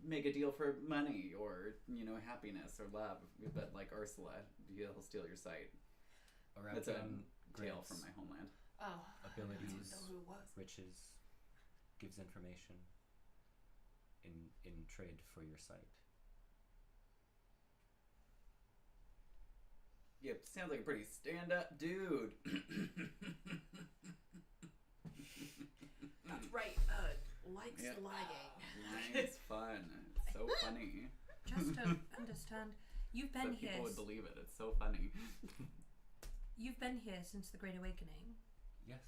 C: make a deal for money or, you know, happiness or love, but like Ursula, he'll steal your sight. That's a
D: Arakion
C: tale
D: grants
C: from my homeland.
F: Oh,
D: abilities,
F: I didn't know who it was.
D: riches, gives information in trade for your sight.
C: Yep, sounds like a pretty stand-up dude.
F: That's right. Likes
C: Yep.
F: lying.
C: Lying's fun. It's so funny.
G: Just to understand, You've been
C: But
G: here.
C: people would believe it. It's so funny.
G: You've been here since the Great Awakening.
D: Yes.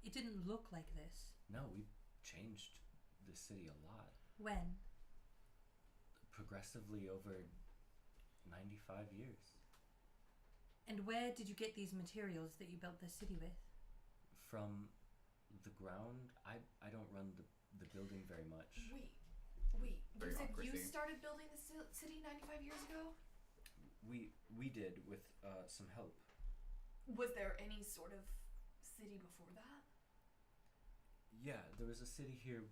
G: It didn't look like this.
D: No, we changed the city a lot.
G: When?
D: Progressively over 95 years.
G: And where did you get these materials that you built this city with?
D: From the ground, I don't run the building very much.
F: Wait. You said you
C: Bureaucracy.
F: started building the city 95 years ago?
D: We did with some help.
F: Was there any sort of city before that?
D: Yeah, there was a city here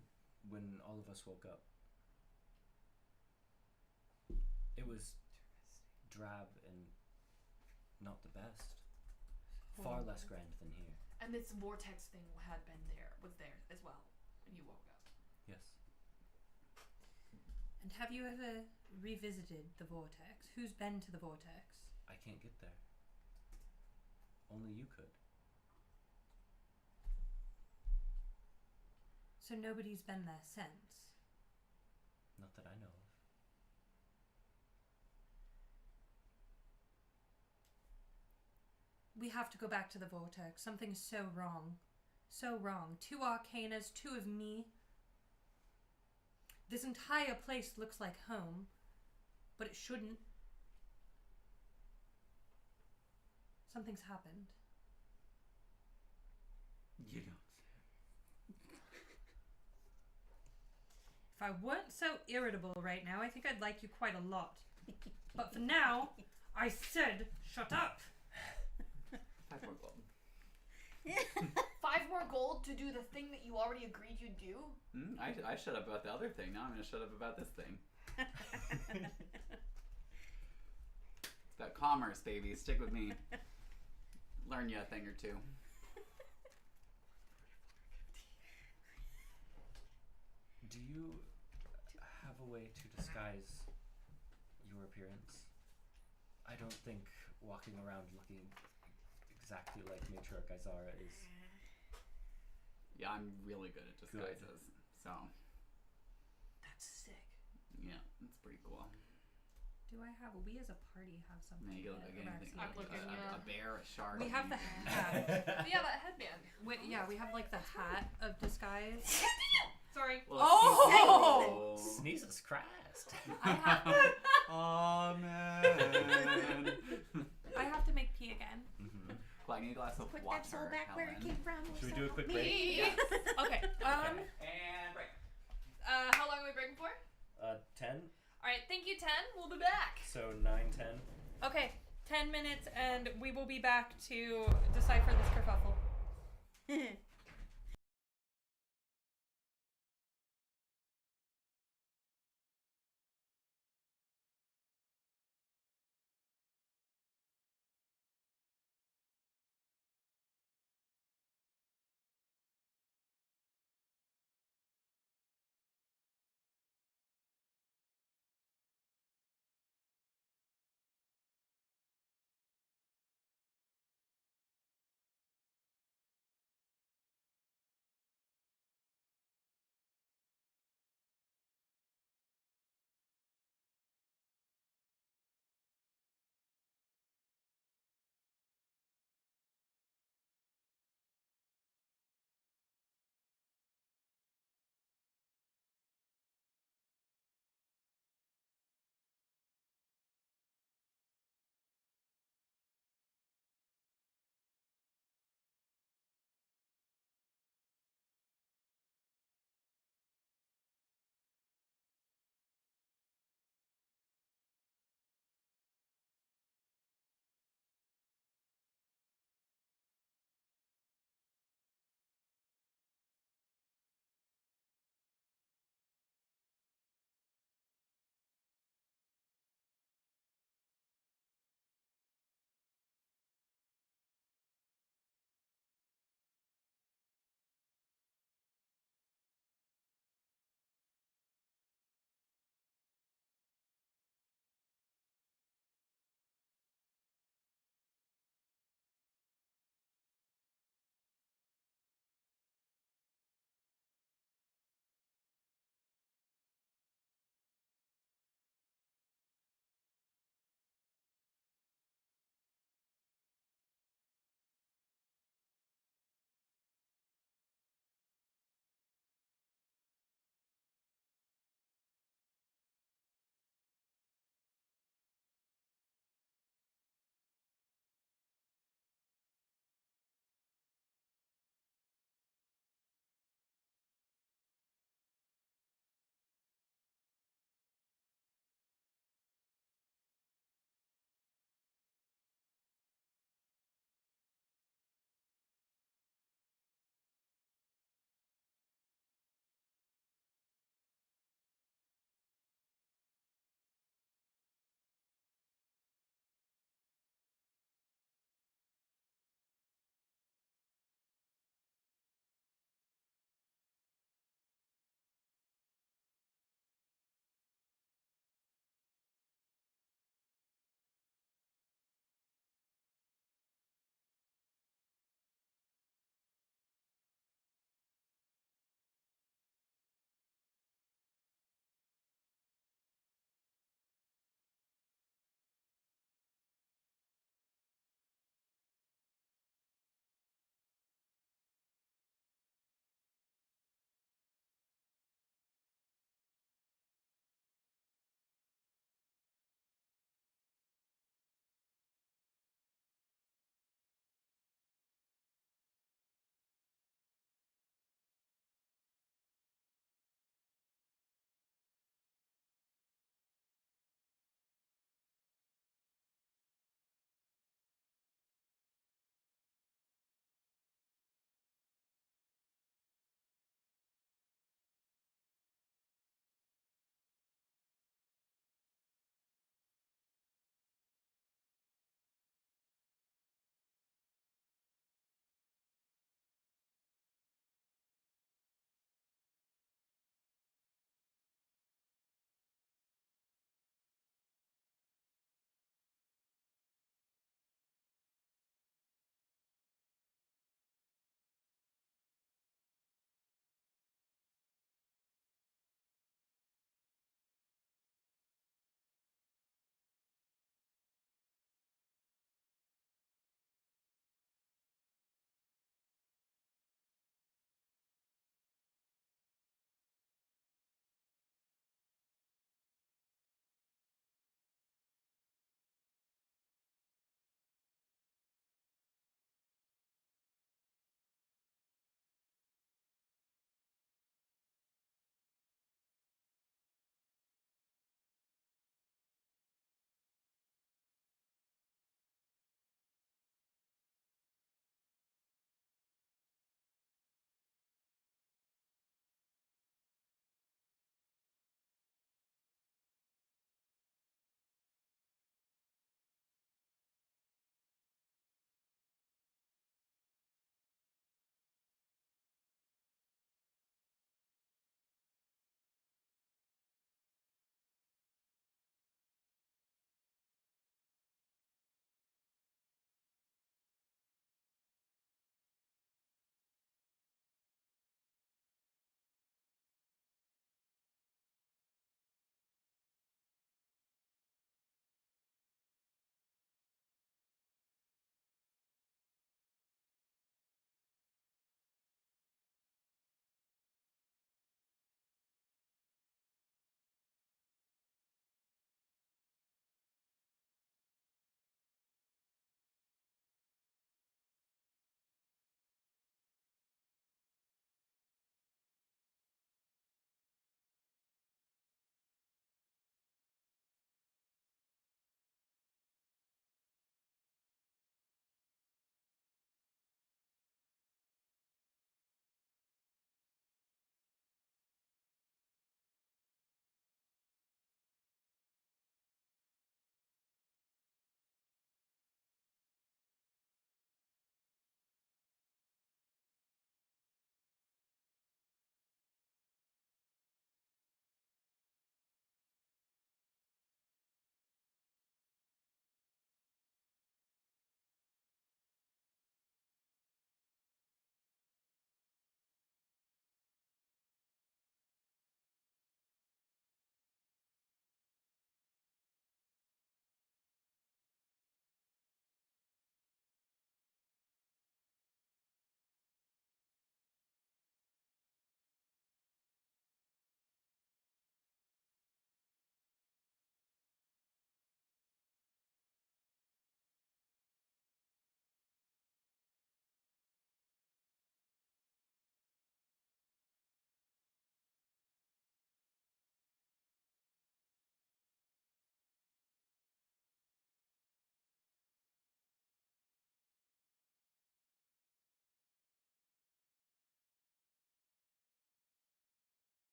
D: when all of us woke up. It was drab and not the best. Far less grand than here.
F: And this vortex thing was there as well when you woke up.
D: Yes.
G: And have you ever revisited the vortex? Who's been to the vortex?
D: I can't get there. Only you could.
G: So nobody's been there since.
D: Not that I know of.
G: We have to go back to the vortex. Something's so wrong. So wrong. 2 arcanas, 2 of me. This entire place looks like home, but it shouldn't. Something's happened.
C: You don't.
G: If I weren't so irritable right now, I think I'd like you quite a lot. But for now, I said shut up.
C: 5 more gold.
F: 5 more gold to do the thing that you already agreed you'd do?
C: I shut up about the other thing. Now I'm going to shut up about this thing. It's about commerce, baby. Stick with me. Learn you a thing or two.
D: Do you have a way to disguise your appearance? I don't think walking around looking exactly like Matriarch Izara is...
C: Yeah, I'm really good at disguises. So,
F: That's sick.
C: yeah, it's pretty cool.
G: Do I have? We as a party have something.
C: Now you gotta
G: that
C: look at anything.
G: Araxia
A: I'm looking,
C: a,
A: yeah.
C: a bear, a shark.
G: We have the
C: anything.
G: hat.
A: Yeah, that headband.
G: Yeah, we have like the hat of disguise.
A: Sorry.
C: Well,
A: Oh!
D: Jesus Christ.
G: I have,
C: Amen.
G: I have to make pee again.
D: Mm-hmm.
C: Well, I need a glass of
E: Put
C: water.
E: that soul back where it
C: Helen.
E: came from.
D: Should we do a quick
E: Me.
D: break?
C: Yes.
A: Okay.
C: And break.
A: How long are we breaking for?
D: 10.
A: All right. Thank you, 10. We'll be back.
D: So 9, 10.
G: Okay, 10 minutes and we will be back to decipher this kerfuffle.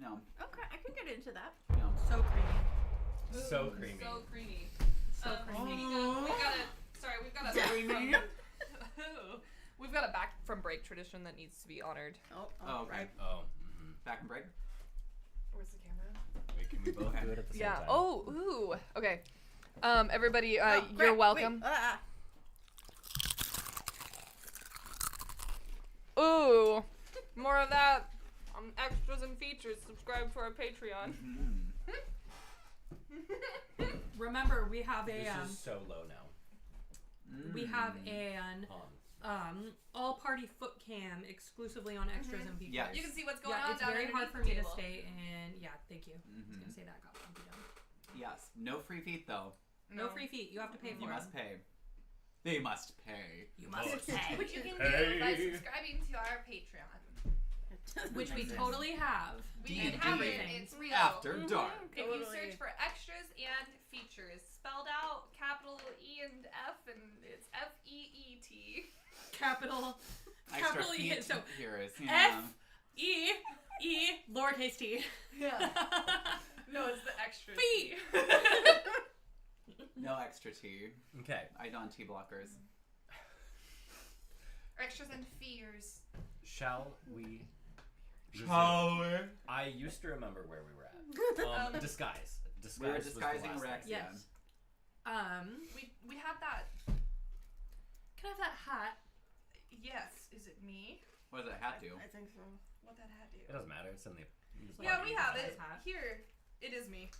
C: No.
E: Okay, I can get into that.
C: No.
G: So creamy.
D: So creamy.
A: So creamy.
G: So creamy.
A: Speaking of, we've got a back from, we've got a back from break tradition that needs to be honored.
C: Oh, okay.
E: Right.
D: Oh.
C: Back and break.
F: Where's the camera?
D: Wait, can we both do it at the same
A: Yeah.
D: time?
A: Oh, ooh. Okay. Everybody,
E: Oh,
A: you're
E: crap,
A: welcome.
E: wait,
A: Ooh, more of that. Extras and features. Subscribe to our Patreon.
G: Remember, we have
D: This
G: a
D: is so low now.
G: we have an all party foot cam exclusively on extras and features.
C: Yes.
A: You can see what's going
G: Yeah,
A: on
G: it's
A: down
G: very hard
A: underneath
G: for
A: the
G: me to
A: table.
G: stay and thank you. I was gonna say that got bumpy down.
C: Yes. No free feet though.
G: No free feet. You have to pay for
C: You
G: it.
C: must pay. They must pay.
G: You must pay.
A: Which you can
D: Hey.
A: do by subscribing to our Patreon.
G: Which we totally have.
A: We
C: D&D.
A: can have it.
G: Everything.
A: It's real.
C: After dark.
A: If you
E: Totally.
A: search for extras and features, spelled out capital E and F, and it's FEET.
G: Capital
C: Extra
G: Capital E,
C: feet
G: so
C: heroes.
G: E lowercase t.
A: Yeah. No, it's the extra
G: Fee.
C: No extra tea.
D: Okay.
C: I don't tea blockers.
A: Extras and fears.
D: Shall we? resume?
C: Power.
D: I used to remember where we were at. Disguise. Disguise.
C: We were
D: was the
C: disguising
D: last thing.
C: Rex.
G: Yes.
A: We had that.
G: Can I have that hat?
A: Yes. Is it me?
C: What does that hat do?
F: I think so.
A: What that hat do?
D: It doesn't matter. It's in the.
A: Yeah, we have
G: Disguise
A: it.
G: hat.
A: Here. It is me.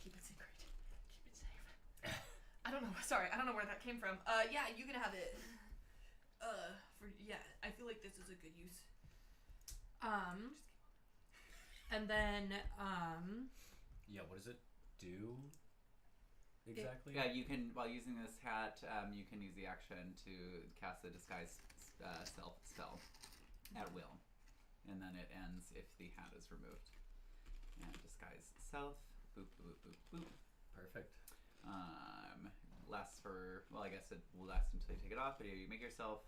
A: Keep it secret. Keep it safe. I don't know. Sorry, I don't know where that came from. Yeah, you can have it. I feel like this is a good use.
G: And then
D: Yeah. What does it do? Exactly.
C: Yeah, you can, while using this hat, you can use the action to cast a disguise self spell at will. And then it ends if the hat is removed. And disguise self. Boop, boop, boop, boop.
D: Perfect.
C: Lasts for, well, I guess it will last until you take it off, but you make yourself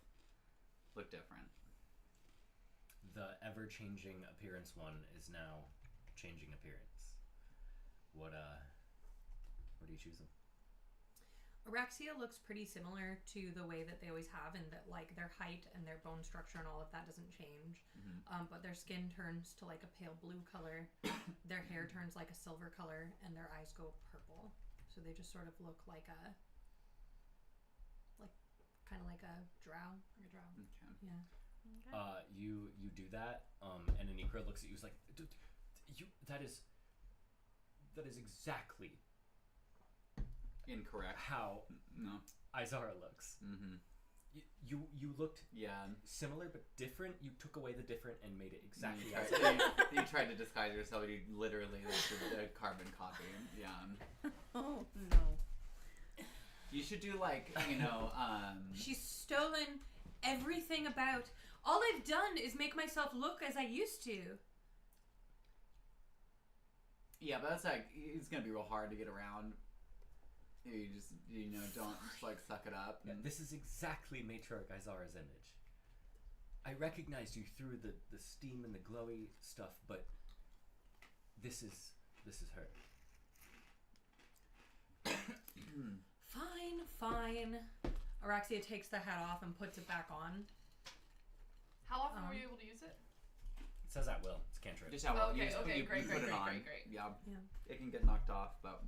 C: look different.
D: The ever-changing appearance one is now changing appearance. What are you choosing?
G: Araxia looks pretty similar to the way that they always have, in that like their height and their bone structure and all of that doesn't change. But their skin turns to like a pale blue color, their hair turns like a silver color, and their eyes go purple. So they just sort of look like a, kind of like a drow. Like a drow.
C: Okay.
G: Yeah.
D: You do that, and Anikra looks at you. Is like, that is exactly
C: Incorrect.
D: how
C: No.
D: Izara looks. You looked similar but different. You took away the different and made it exactly as it is.
C: You tried to disguise yourself. You literally did a carbon copy. Yeah.
E: Oh no.
C: You should do like,
G: She's stolen everything about. All I've done is make myself look as I used to.
C: Yeah, but that's like, it's gonna be real hard to get around. You just, don't just like suck it up.
D: Yeah, this is exactly Matriarch Izara's image. I recognized you through the steam and the glowy stuff, but this is her.
G: Fine. Araxia takes the hat off and puts it back on.
A: How often were you able to use it?
D: It says at will. It's cantrip.
C: Just how well
A: Okay,
C: you
A: okay, great,
C: put
A: great,
C: it on.
A: great.
C: Yeah.
G: Yeah.
C: It can get knocked off, but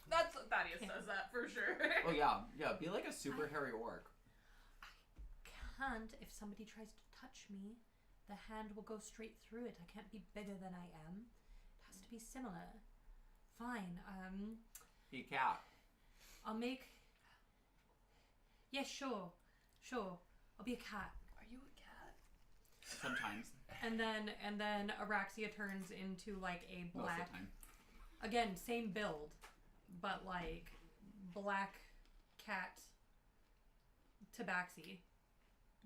A: That's Thaddeus says that for sure.
C: Oh yeah, be like a super hairy orc.
G: Can't. If somebody tries to touch me, the hand will go straight through it. I can't be bigger than I am. It has to be similar. Fine.
C: Be a cat.
G: I'll make. Yeah, sure. I'll be a cat.
A: Are you a cat?
C: Sometimes.
G: And then Araxia turns into like a
C: Most of
G: black.
C: the time.
G: Again, same build, but like black cat tabaxi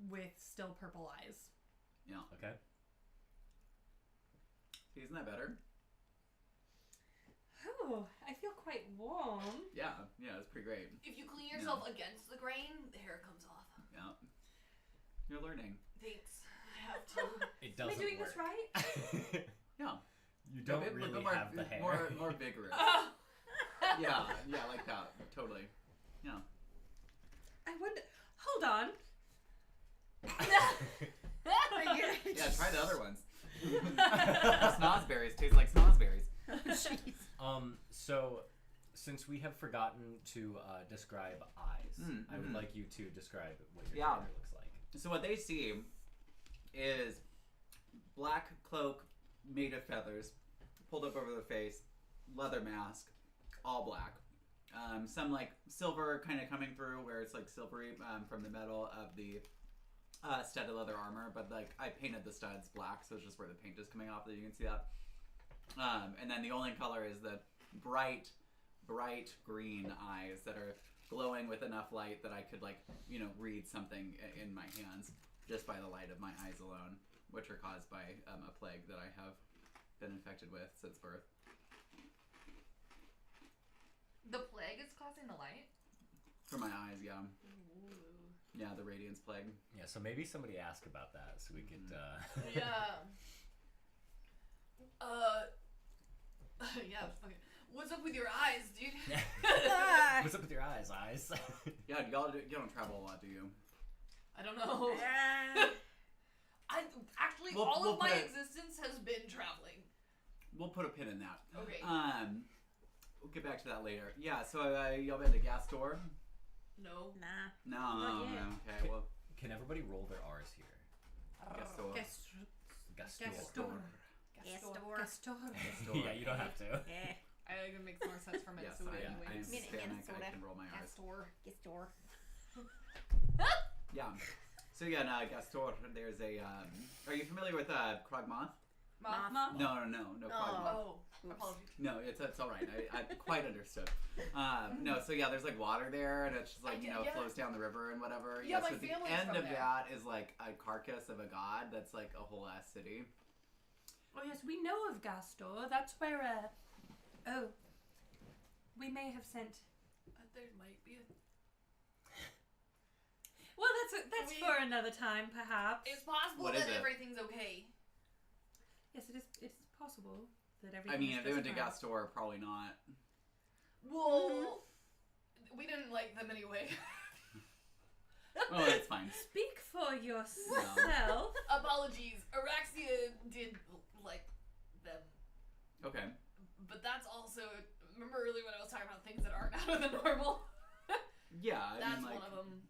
G: with still purple eyes.
C: Yeah.
D: Okay.
C: Isn't that better?
G: Oh, I feel quite warm.
C: Yeah, it's pretty great.
F: If you clean yourself against the grain, the hair comes off.
C: Yeah. You're learning.
F: Thanks. I have to.
D: It
G: Am I
D: doesn't
G: doing
D: work.
G: this right?
C: Yeah.
D: You don't
C: A bit
D: really
C: more,
D: have the hair.
C: More vigorous. Yeah, like that. Totally. Yeah.
G: I wonder. Hold on.
C: Yeah, try the other ones. Snozberries taste like snozberries.
D: So, since we have forgotten to describe eyes, I would
C: mhm.
D: like you to describe what your
C: Yeah.
D: character looks like.
C: So what they see is black cloak made of feathers, pulled up over their face, leather mask, all black. Some like silver kind of coming through where it's like silvery from the metal of the studded leather armor, but like I painted the studs black, so it's just where the paint is coming off that you can see that. And then the only color is the bright green eyes that are glowing with enough light that I could like, read something in my hands just by the light of my eyes alone, which are caused by a plague that I have been infected with since birth.
A: The plague is causing the light?
C: For my eyes, yeah. Yeah, the Radiance Plague.
D: Yeah, so maybe somebody ask about that so we could.
F: Yeah. Yeah. Okay. What's up with your eyes, dude?
D: What's up with your eyes, eyes?
C: Yeah, y'all you don't travel a lot, do you?
F: I don't know. I actually
C: We'll
F: all of
C: put
F: my
C: a-
F: existence has been traveling.
C: We'll put a pin in that.
F: Okay.
C: We'll get back to that later. Yeah, so y'all been to Gastor?
F: No.
E: Nah.
C: No,
E: Not yet.
C: okay, well,
D: Can everybody roll their R's here?
C: Gastor.
D: Gastor.
E: Gastor.
G: Gastor.
D: Yeah, you don't have to.
E: Yeah.
A: I think it makes more sense for
C: Yes,
A: Minnesota
C: I
A: anyway.
C: am
E: Minute,
C: Hispanic,
E: Minnesota.
C: I can roll my R's.
E: Gastor.
C: Yeah. So yeah, no, Gastor, there's a, are you familiar with, Krogmoth?
E: Moth.
C: No, Krogmoth.
F: Oh. Apologies.
C: No, it's all right. I quite understood. No, so yeah, there's like water there, and it's just like,
F: Yeah.
C: flows down the river and whatever.
F: Yeah, my
C: so the
F: family's
C: end
F: from
C: of
F: there.
C: that is like a carcass of a god that's like a whole ass city.
G: Oh yes, we know of Gastor. That's where. We may have sent.
F: There might be a...
G: Well, that's
F: We-
G: for another time, perhaps.
F: It's possible
C: What is
F: that
C: it?
F: everything's okay.
G: Yes, it is. It's possible that
C: I
G: everything.
C: mean,
G: is
C: if they went to
G: just fine.
C: Gastor, probably not.
F: Well, we didn't like them anyway.
C: Oh, it's fine.
G: Speak for yourself.
F: Apologies. Araxia did like them.
C: Okay.
F: But that's also... Remember earlier when I was talking about things that aren't out of the normal?
C: Yeah, I
F: That's
C: mean, like,
F: one of them.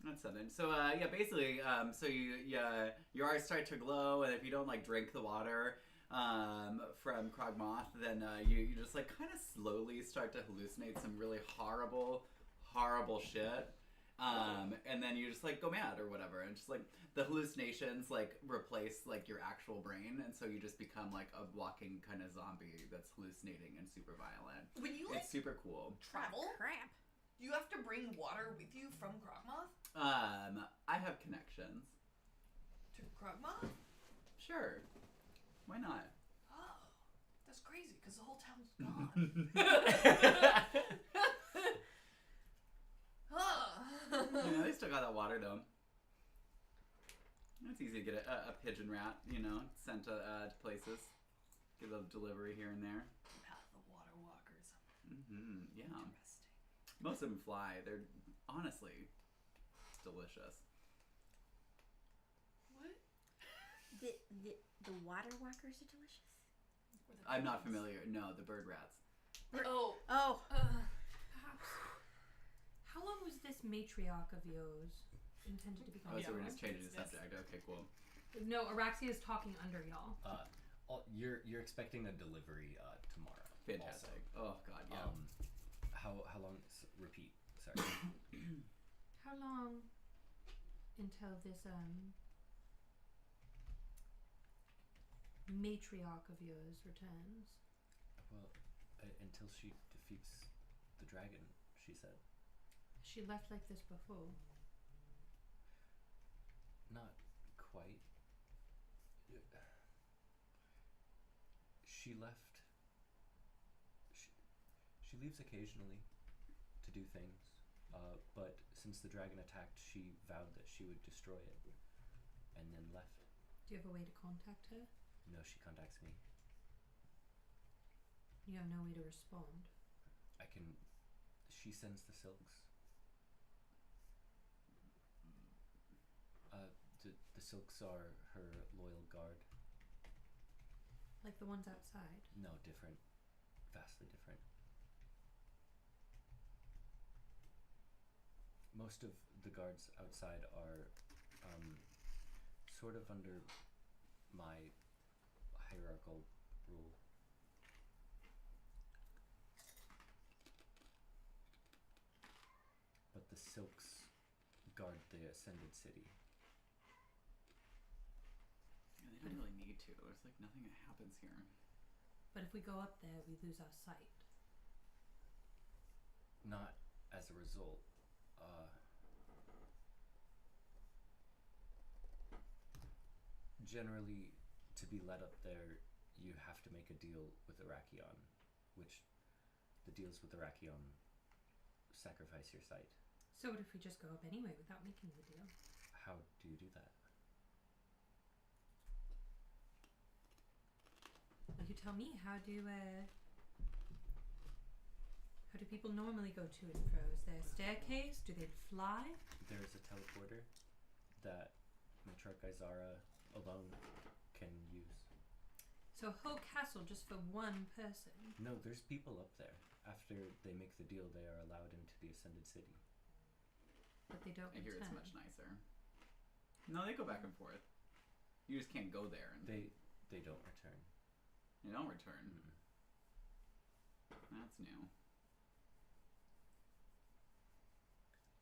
C: That's something. So, yeah, basically, so your eyes start to glow, and if you don't, like, drink the water from Krogmoth, then you just, like, kind of slowly start to hallucinate some really horrible shit. And then you just, like, go mad or whatever, and just, like, the hallucinations, like, replace, like, your actual brain, and so you just become, like, a walking kind of zombie that's hallucinating and super violent.
F: When you like
C: It's super cool.
F: travel,
E: Crap.
F: you have to bring water with you from Krogmoth
C: I have connections.
F: to Krogmoth?
C: Sure. Why not?
F: Oh, that's crazy because the whole town's gone.
C: Yeah, they still got that water though. It's easy to get a pigeon rat, sent to places. Get a delivery here and there.
F: The water walkers.
C: Yeah.
F: Interesting.
C: Most of them fly. They're honestly delicious.
F: What?
E: The water walkers are delicious.
C: I'm not familiar. No, the bird rats.
F: Oh.
E: Oh.
G: How long was this matriarch of yours intended to become?
C: Oh, so we're
F: yeah,
C: just changing the
F: business.
C: subject. Okay, cool.
G: No, Araxia is talking under y'all.
D: You're expecting a delivery tomorrow.
C: Fantastic. Oh god, yeah.
D: How long? Repeat. Sorry.
G: How long until this matriarch of yours returns?
D: Well, until she defeats the dragon, she said.
G: She left like this before.
D: Not quite. She left. She leaves occasionally to do things, but since the dragon attacked, she vowed that she would destroy it, and then left.
G: Do you have a way to contact her?
D: No, she contacts me.
G: You have no way to respond.
D: I can. She sends the silks. The silks are her loyal guard.
G: Like the ones outside?
D: No, different. Vastly different. Most of the guards outside are sort of under my hierarchical rule. But the silks guard the ascended city.
C: Yeah, they don't really need to. There's like nothing that happens here.
G: But if we go up there, we lose our sight.
D: Not as a result. Generally, to be led up there, you have to make a deal with Arakion, which the deals with Arakion sacrifice your sight.
G: So what if we just go up anyway without making the deal?
D: How do you do that?
G: Well, you tell me. How do people normally go to and fro? Is there a staircase? Do they fly?
D: There's a teleporter that Matriarch Izara alone can use.
G: So a whole castle just for one person?
D: No, there's people up there. After they make the deal, they are allowed into the Ascended City.
G: But they don't
C: I hear
G: return.
C: it's much nicer. No, they go back and forth. You just can't go there. And
D: They don't return.
C: They don't return.
D: Mm-mm.
C: That's new.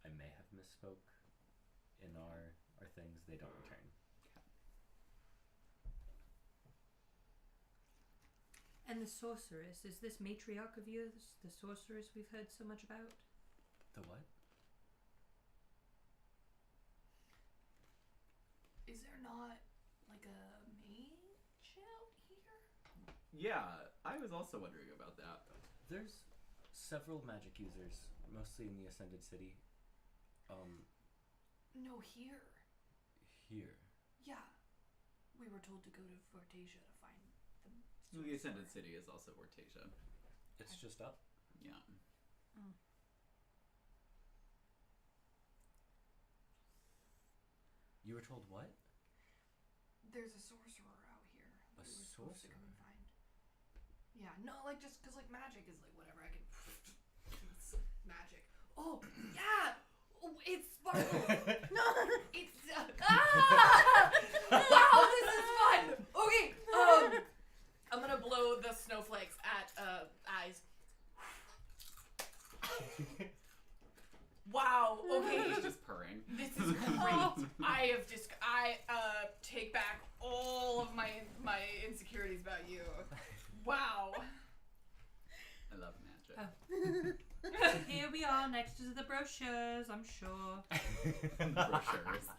D: I may have misspoke. In our things, they don't return.
G: And the sorceress, is this matriarch of yours the sorceress we've heard so much about?
D: The what?
F: Is there not like a mage out here?
C: Yeah, I was also wondering about that.
D: There's several magic users, mostly in the Ascended City.
F: No, here.
D: Here.
F: Yeah. We were told to go to Vortasia to find the
C: The Ascended City is also Vortasia.
D: It's just up.
C: Yeah.
D: You were told what?
F: There's a sorcerer out here.
D: A
F: that we were supposed to go and
D: sorcerer?
F: find. Yeah, no, like just because like magic is like whatever I can. It's magic. Oh yeah, oh, it's sparkle. It's wow, this is fun. Okay, I'm gonna blow the snowflakes at eyes. Wow. Okay.
C: He's just purring.
F: This is great. I take back all of my insecurities about you. Wow.
C: I love magic.
G: Oh. Here we are, next to the brochures, I'm sure.
C: Brochures.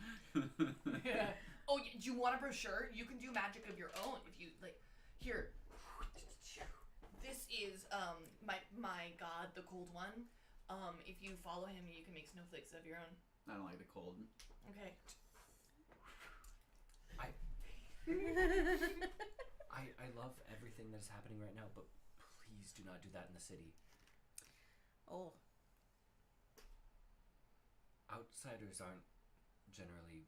F: Yeah. Oh, yeah, do you want a brochure? You can do magic of your own if you like. Here. This is my god, the cold one. If you follow him, you can make snowflakes of your own.
C: I don't like the cold.
F: Okay.
D: I love everything that is happening right now, but please do not do that in the city.
E: Oh.
D: Outsiders aren't generally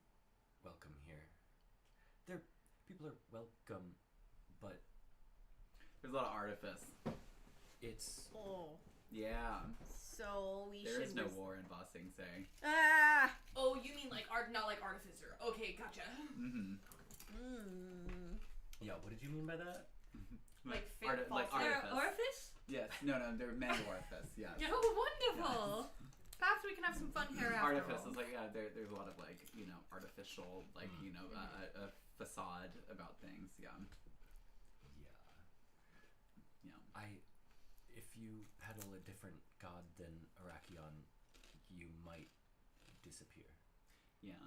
D: welcome here. People are welcome, but
C: There's a lot of artifice.
D: it's
E: Oh.
C: Yeah.
E: So we
C: There
E: should.
C: is no war in Ba Sing Se.
E: Ah.
F: Oh, you mean like art, not like artificer. Okay, gotcha.
C: Mm-hmm.
D: yeah. What did you mean by that?
F: Like
C: like
F: false-
C: artifice.
G: Orifice?
C: Yes. No, they're many orifice. Yes.
G: Oh, wonderful! Perhaps we can have some fun here after
C: Artifice
G: all.
C: is like, yeah, there's a lot of like, artificial, like, a facade about things. Yeah.
D: Yeah. If you peddle a different god than Arakion, you might disappear.
C: Yeah.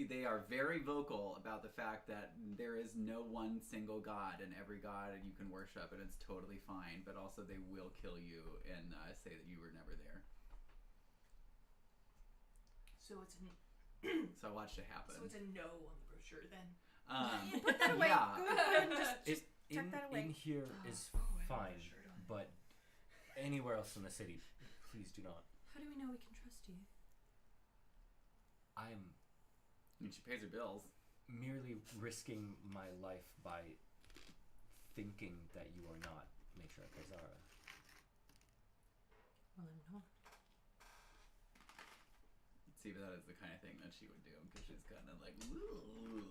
C: they are very vocal about the fact that there is no one single god, and every god you can worship, and it's totally fine. But also, they will kill you and say that you were never there.
F: So it's
C: So I watched it happen.
F: so it's a no on the brochure then.
E: Put that away.
C: Yeah.
E: Go ahead and just tuck
D: in,
E: that away.
D: in here is
F: Oh, I have a
D: fine,
F: shirt on.
D: but anywhere else in the city, please do not.
G: How do we know we can trust you?
D: I am
C: And she pays her bills.
D: merely risking my life by thinking that you are not Matriarch Azara.
G: Well, I'm not.
C: See, but that is the kind of thing that she would do, because she's kind of like, ooh.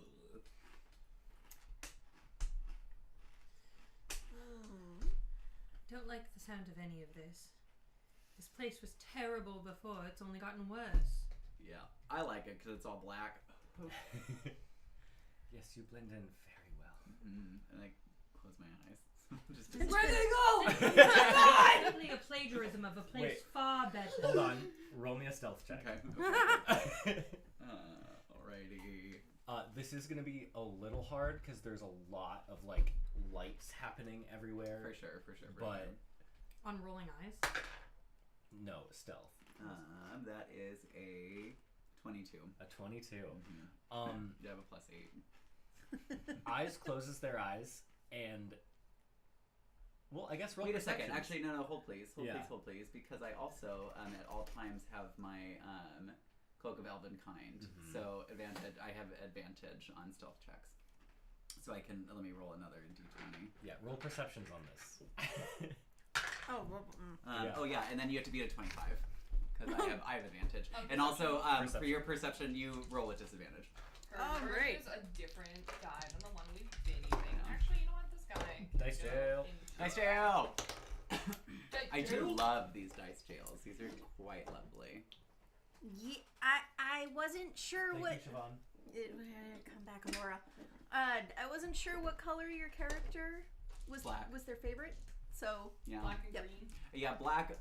G: Don't like the sound of any of this. This place was terrible before. It's only gotten worse.
C: Yeah, I like it because it's all black.
D: Yes, you blend in very well.
C: And I close my eyes. Just
F: Where'd they go?
G: Definitely a plagiarism of a place
D: Wait.
G: far better.
D: Hold on. Roll me a stealth check.
C: Okay. Alrighty.
D: This is going to be a little hard because there's a lot of like lights happening everywhere.
C: For sure.
D: But
G: On rolling eyes.
D: no, stealth.
C: That is a 22.
D: A 22.
C: You have a +8.
D: Eyes closes their eyes and well, I guess roll
C: Wait a second.
D: perceptions.
C: Actually, no. Hold please.
D: Yeah.
C: Hold please. Because I also at all times have my Cloak of Elven Kind.
D: Mhm.
C: So I have advantage on stealth checks. So I can let me roll another d20.
D: Yeah, roll perceptions on this.
E: Oh, well,
D: Yeah.
C: Oh yeah, and then you have to beat a 25 because I have advantage.
A: Oh,
C: And also for
D: Perception.
C: your perception, you roll with disadvantage.
E: Oh,
A: Hers
E: great.
A: is a different guy than the one we've been using. Actually, you know what? This guy.
D: Dice jail.
C: Dice jail.
A: Dice
C: I do
A: jail.
C: love these dice jails. These are quite lovely.
E: yeah, I wasn't sure
D: Thank
E: what.
D: you, Siobhan.
E: Come back, Laura. I wasn't sure what color your character was.
C: Black.
E: Was their favorite? So
C: Yeah.
A: Black and
E: Yep.
A: green.
C: Yeah, black,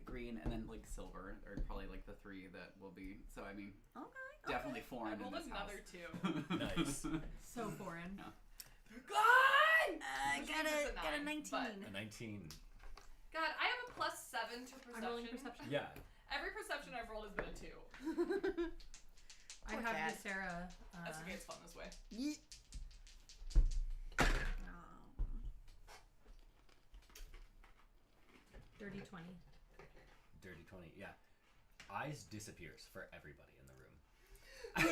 C: green, and then like silver are probably like the three that will be. So I mean,
E: okay.
C: definitely
A: I
C: foreign in
A: rolled
C: this
A: another
C: house.
A: two.
D: Nice.
G: So foreign.
F: They're gone!
E: I
A: Which
E: got
A: means it's a
E: a
A: 9,
E: 19.
A: but-
D: A 19.
A: God, I have a +7 to
G: I'm rolling
A: perception.
G: perception.
D: Yeah.
A: Every perception I've rolled has been a 2.
G: I
E: Poor
G: have
E: cat.
G: the Sarah.
A: That's okay. It's fun this way.
E: Yeet.
G: Dirty 20.
D: Dirty 20. Yeah. Eyes disappears for everybody in the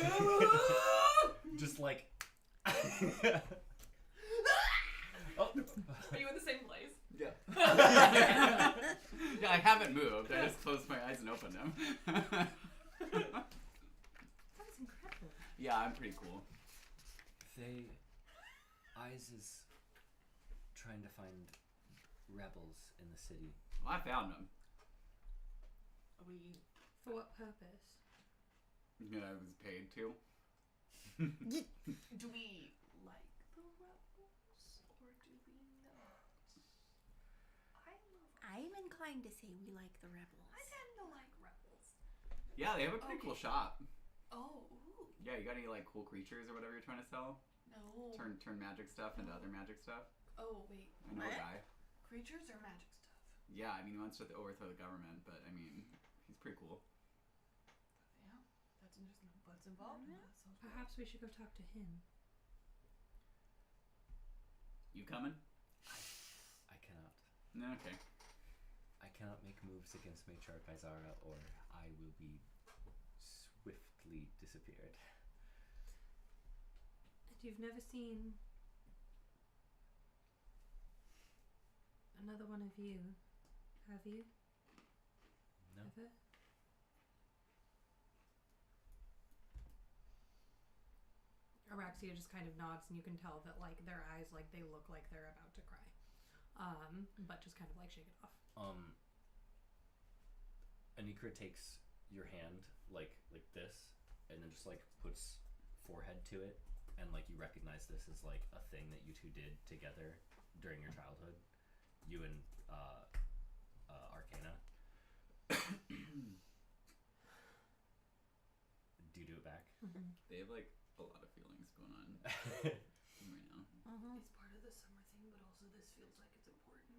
D: room. Just like. Oh.
A: Are you in the same place?
C: Yeah. Yeah, I haven't moved. I just closed my eyes and opened them.
G: That was incredible.
C: Yeah, I'm pretty cool.
D: Eyes is trying to find rebels in the city.
C: Well, I found them.
G: For what purpose?
C: You know, I was paid to.
F: Do we like the rebels or do we not?
E: I'm inclined to say we like the rebels.
F: I tend to like rebels.
C: Yeah, they have a pretty cool shop.
F: Oh, ooh.
C: Yeah, you got any like cool creatures or whatever you're trying to sell?
F: No.
C: Turn magic stuff into other magic stuff.
F: Oh, wait.
C: I know a
E: What?
C: guy.
F: Creatures or magic stuff?
C: Yeah, I mean he wants to overthrow the government, but I mean he's pretty cool.
F: Yeah. That's interesting. What's involved in that? Sounds good.
G: Perhaps we should go talk to him.
C: You coming?
D: I cannot.
C: No, okay.
D: I cannot make moves against Matriarch Izara or I will be swiftly disappeared.
G: And you've never seen another one of you, have you?
D: No.
G: Ever? Araxia just kind of nods, and you can tell that like their eyes, like they look like they're about to cry, but just kind of like shake it off.
D: Anikra takes your hand like this, and then just like puts forehead to it, and like you recognize this as like a thing that you two did together during your childhood, you and Arcana. Do you do it
C: They have like a lot of feelings going on right now.
F: It's part of the summer thing, but also this feels like it's important.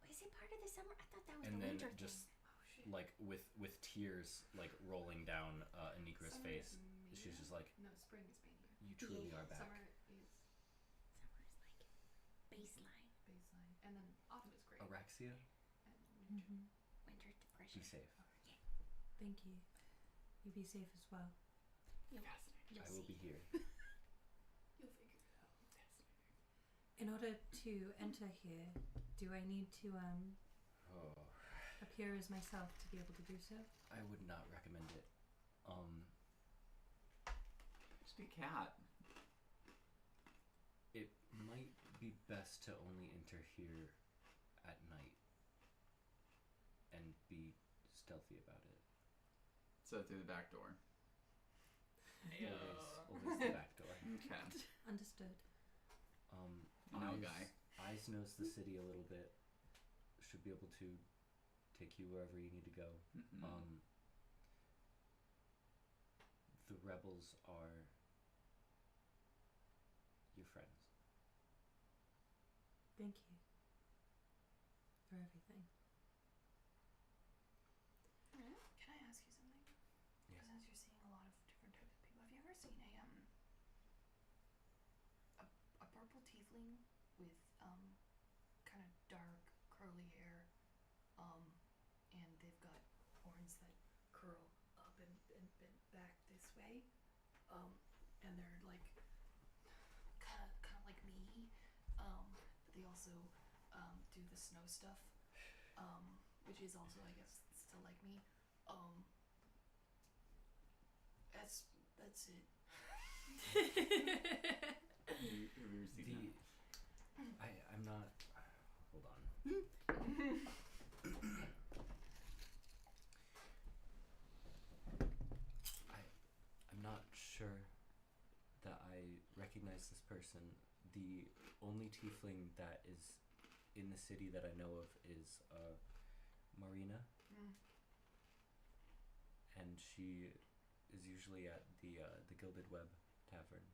E: Is it part of the summer? I thought that was
D: And
E: the
D: then
E: winter
D: just
F: Oh shit.
D: like with tears like rolling down Anikra's
F: Summer
D: face,
F: is
D: she's
F: May?
D: just like,
F: No, spring is Mania.
D: "You truly
E: Yeah.
D: are back."
F: Summer is
E: thing. Summer's like baseline.
F: baseline, and then autumn is great.
D: Araxia,
F: And winter.
E: Winter
D: be
E: depression.
D: safe.
G: Thank you. You be safe as well.
E: You'll
D: I will
E: see.
D: be here.
F: You'll figure it out.
G: In order to enter here, do I need to
D: Oh,
G: appear as myself to be able to do so?
D: I would not recommend it.
C: Just be a cat.
D: It might be best to only enter here at night and be stealthy about it.
C: So through the back door.
D: Always the back door.
C: Okay.
G: Understood.
C: No
D: Eyes,
C: guy.
D: Eyes knows the city a little bit. Should be able to take you wherever you need to go.
C: Mm-hmm.
D: The rebels are your friends.
G: Thank you for everything.
F: Can I ask you something?
D: Yes.
F: Because as you're seeing a lot of different types of people, have you ever seen a purple tiefling with kind of dark curly hair, and they've got horns that curl up and bend back this way, and they're like kind of like me, but they also do the snow stuff, which is also I guess still like me. That's it.
C: Have you ever seen
D: I'm not. Hold on. I'm not sure that I recognize this person. The only tiefling that is in the city that I know of is Marina, and she is usually at the Gilded Web Tavern.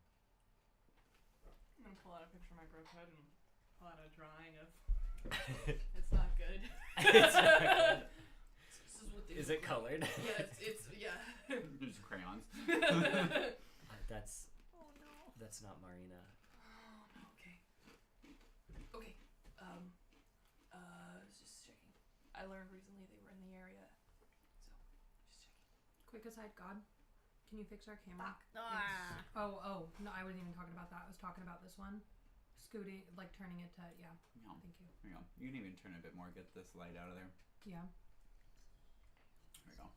A: I'm gonna pull out a picture of my broke head and pull out a drawing of. It's not good.
D: It's not good.
F: This is what they
D: Is
F: look
D: it colored?
F: Like. Yeah, it's yeah.
C: it? Just crayons.
D: That's
E: Oh no.
D: that's not Marina.
F: Oh no. Okay. Okay. Just checking. I learned recently they were in the area, so just checking.
G: Quick aside, God, can you fix our camera?
E: Ah.
G: Oh, no, I wasn't even talking about that. I was talking about this one. Scooting, like turning it to, yeah,
C: Yeah.
G: thank you.
C: There you go. You can even turn it a bit more. Get this light out of there.
G: Yeah.
C: There you go.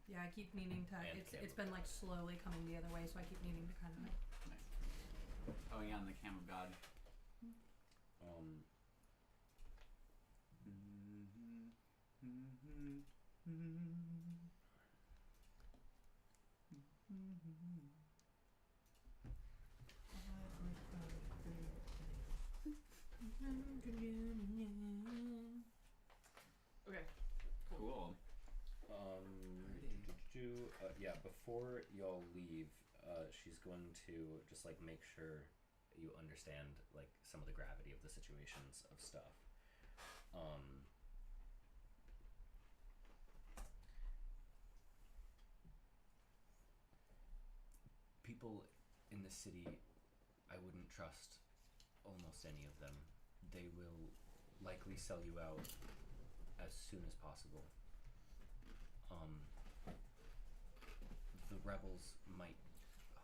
G: Yeah, I keep needing to,
D: And
G: it's been like slowly coming the other way, so I keep needing to kind of like,
C: Nice. Oh yeah, and the cam of God.
A: Okay.
C: Cool.
D: Yeah, before y'all leave, she's going to just like make sure you understand like some of the gravity of the situations of stuff. People in the city, I wouldn't trust almost any of them. They will likely sell you out as soon as possible. The rebels might,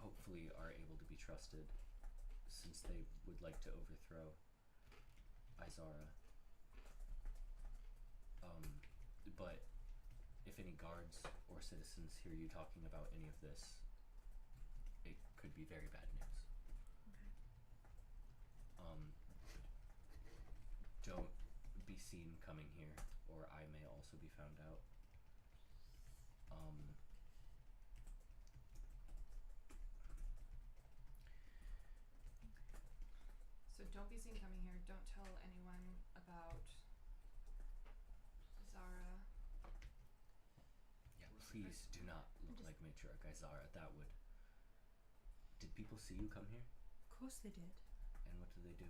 D: hopefully, are able to be trusted since they would like to overthrow Izara. But if any guards or citizens hear you talking about any of this, it could be very bad news. Don't be seen coming here, or I may also be found out.
B: So don't be seen coming here. Don't tell anyone about Zara.
D: Yeah. Please do not look like Matriarch Izara. That would... Did people see you come here?
G: Of course they did.
D: And what did they do?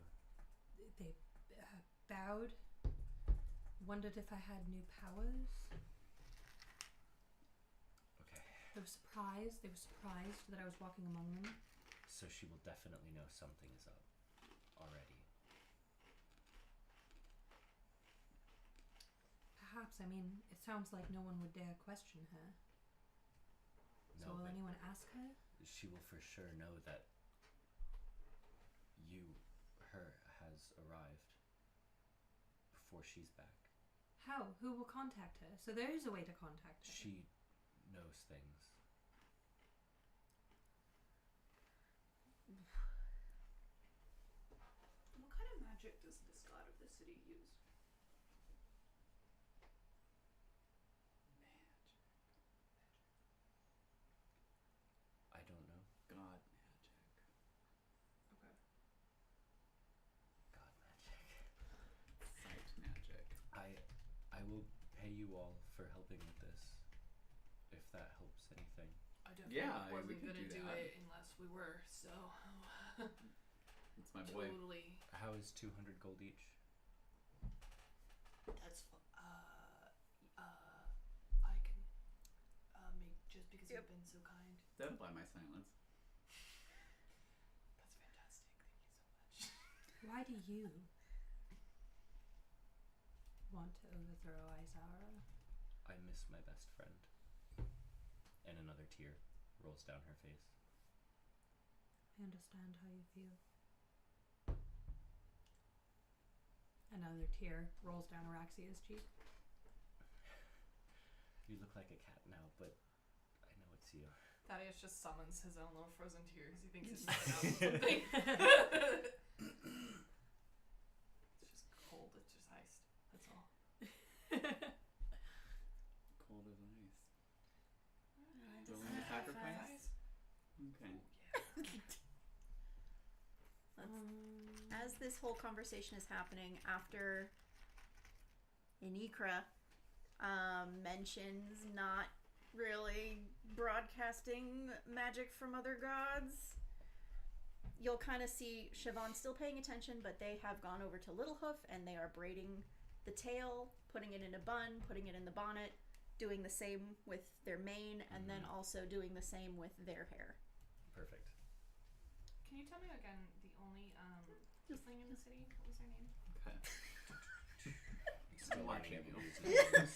G: They bowed, wondered if I had new powers.
D: Okay.
G: They were surprised. They were surprised that I was walking among them.
D: So she will definitely know something is up already.
G: Perhaps. I mean, it sounds like no one would dare question her. So
D: No,
G: will
D: but
G: anyone ask her?
D: she will for sure know that her has arrived before she's back.
G: How? Who will contact her? So there is a way to contact her.
D: She knows things.
F: What kind of magic does this god of the city use?
D: I don't know.
C: God magic.
F: Okay.
D: God magic.
C: Sight magic.
D: I will pay you all for helping with this, if that helps anything.
F: I definitely
C: Yeah, we
F: wasn't
C: could
F: gonna
C: do
F: do
C: that.
F: it unless we were, so
C: It's my boy.
F: totally.
D: How is 200 gold each?
F: That's I can make just because you've been so kind.
C: Don't buy my silence.
F: That's fantastic. Thank you so much.
G: Why do you want to overthrow Izara?
D: I miss my best friend. And another tear rolls down her face.
G: I understand how you feel. Another tear rolls down Araxia's cheek.
D: You look like a cat now, but I know it's you.
F: Thaddeus just summons his own little frozen tears. He thinks he's missing out on something. It's just cold. It's just iced. That's all.
C: Cold as ice. Willing to sacrifice? Okay.
E: As this whole conversation is happening, after Inikra mentions not really broadcasting magic from other gods, you'll kind of see Siobhan still paying attention, but they have gone over to Little Hoof and they are braiding the tail, putting it in a bun, putting it in the bonnet, doing the same with their mane, and then also doing the same with their hair.
D: Perfect.
B: Can you tell me again the only thing in the city? What was her name?
C: Okay.
D: Still
C: watching
D: learning
C: you.
D: everybody's names.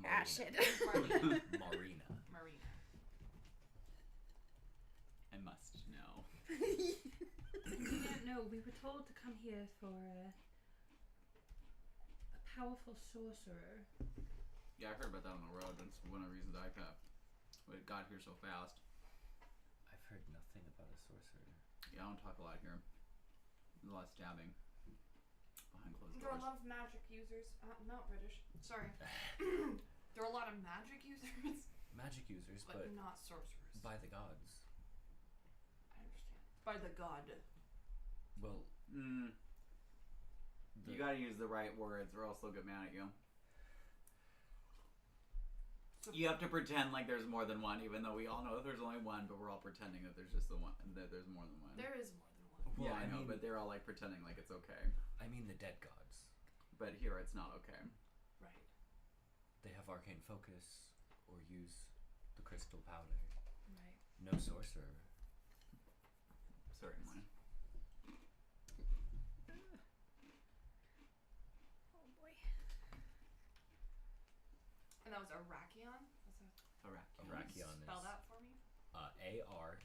E: Ashid.
B: Marlena.
D: Marina.
B: Marina.
C: I must know.
G: We didn't know. We were told to come here for a powerful sorcerer.
C: Yeah, I heard about that on the road. That's one of the reasons I got here so fast.
D: I've heard nothing about a sorcerer.
C: Yeah, I don't talk a lot here. There's a lot of stabbing behind closed
B: There are a
C: doors.
B: lot of magic users. Not British. Sorry. There are a lot of magic users,
D: Magic users,
B: but
D: but
B: not sorcerers.
D: by the gods.
B: I understand. By the god.
D: Well,
C: You gotta use the right words or else they'll get mad at you.
B: So
C: You have to pretend like there's more than one, even though we all know there's only one, but we're all pretending that there's just the one, that there's more than one.
B: there is more than one.
D: well,
C: Yeah, I know,
D: mean,
C: but they're all like pretending like it's okay.
D: I mean the dead gods.
C: But here it's not okay.
B: Right.
D: They have arcane focus or use the crystal powder.
B: Right.
D: No sorcerer.
C: Certainly.
E: Oh boy.
B: And that was Arachion? That's a,
D: Arachion is
B: spell that for me?
D: Arachiaeon.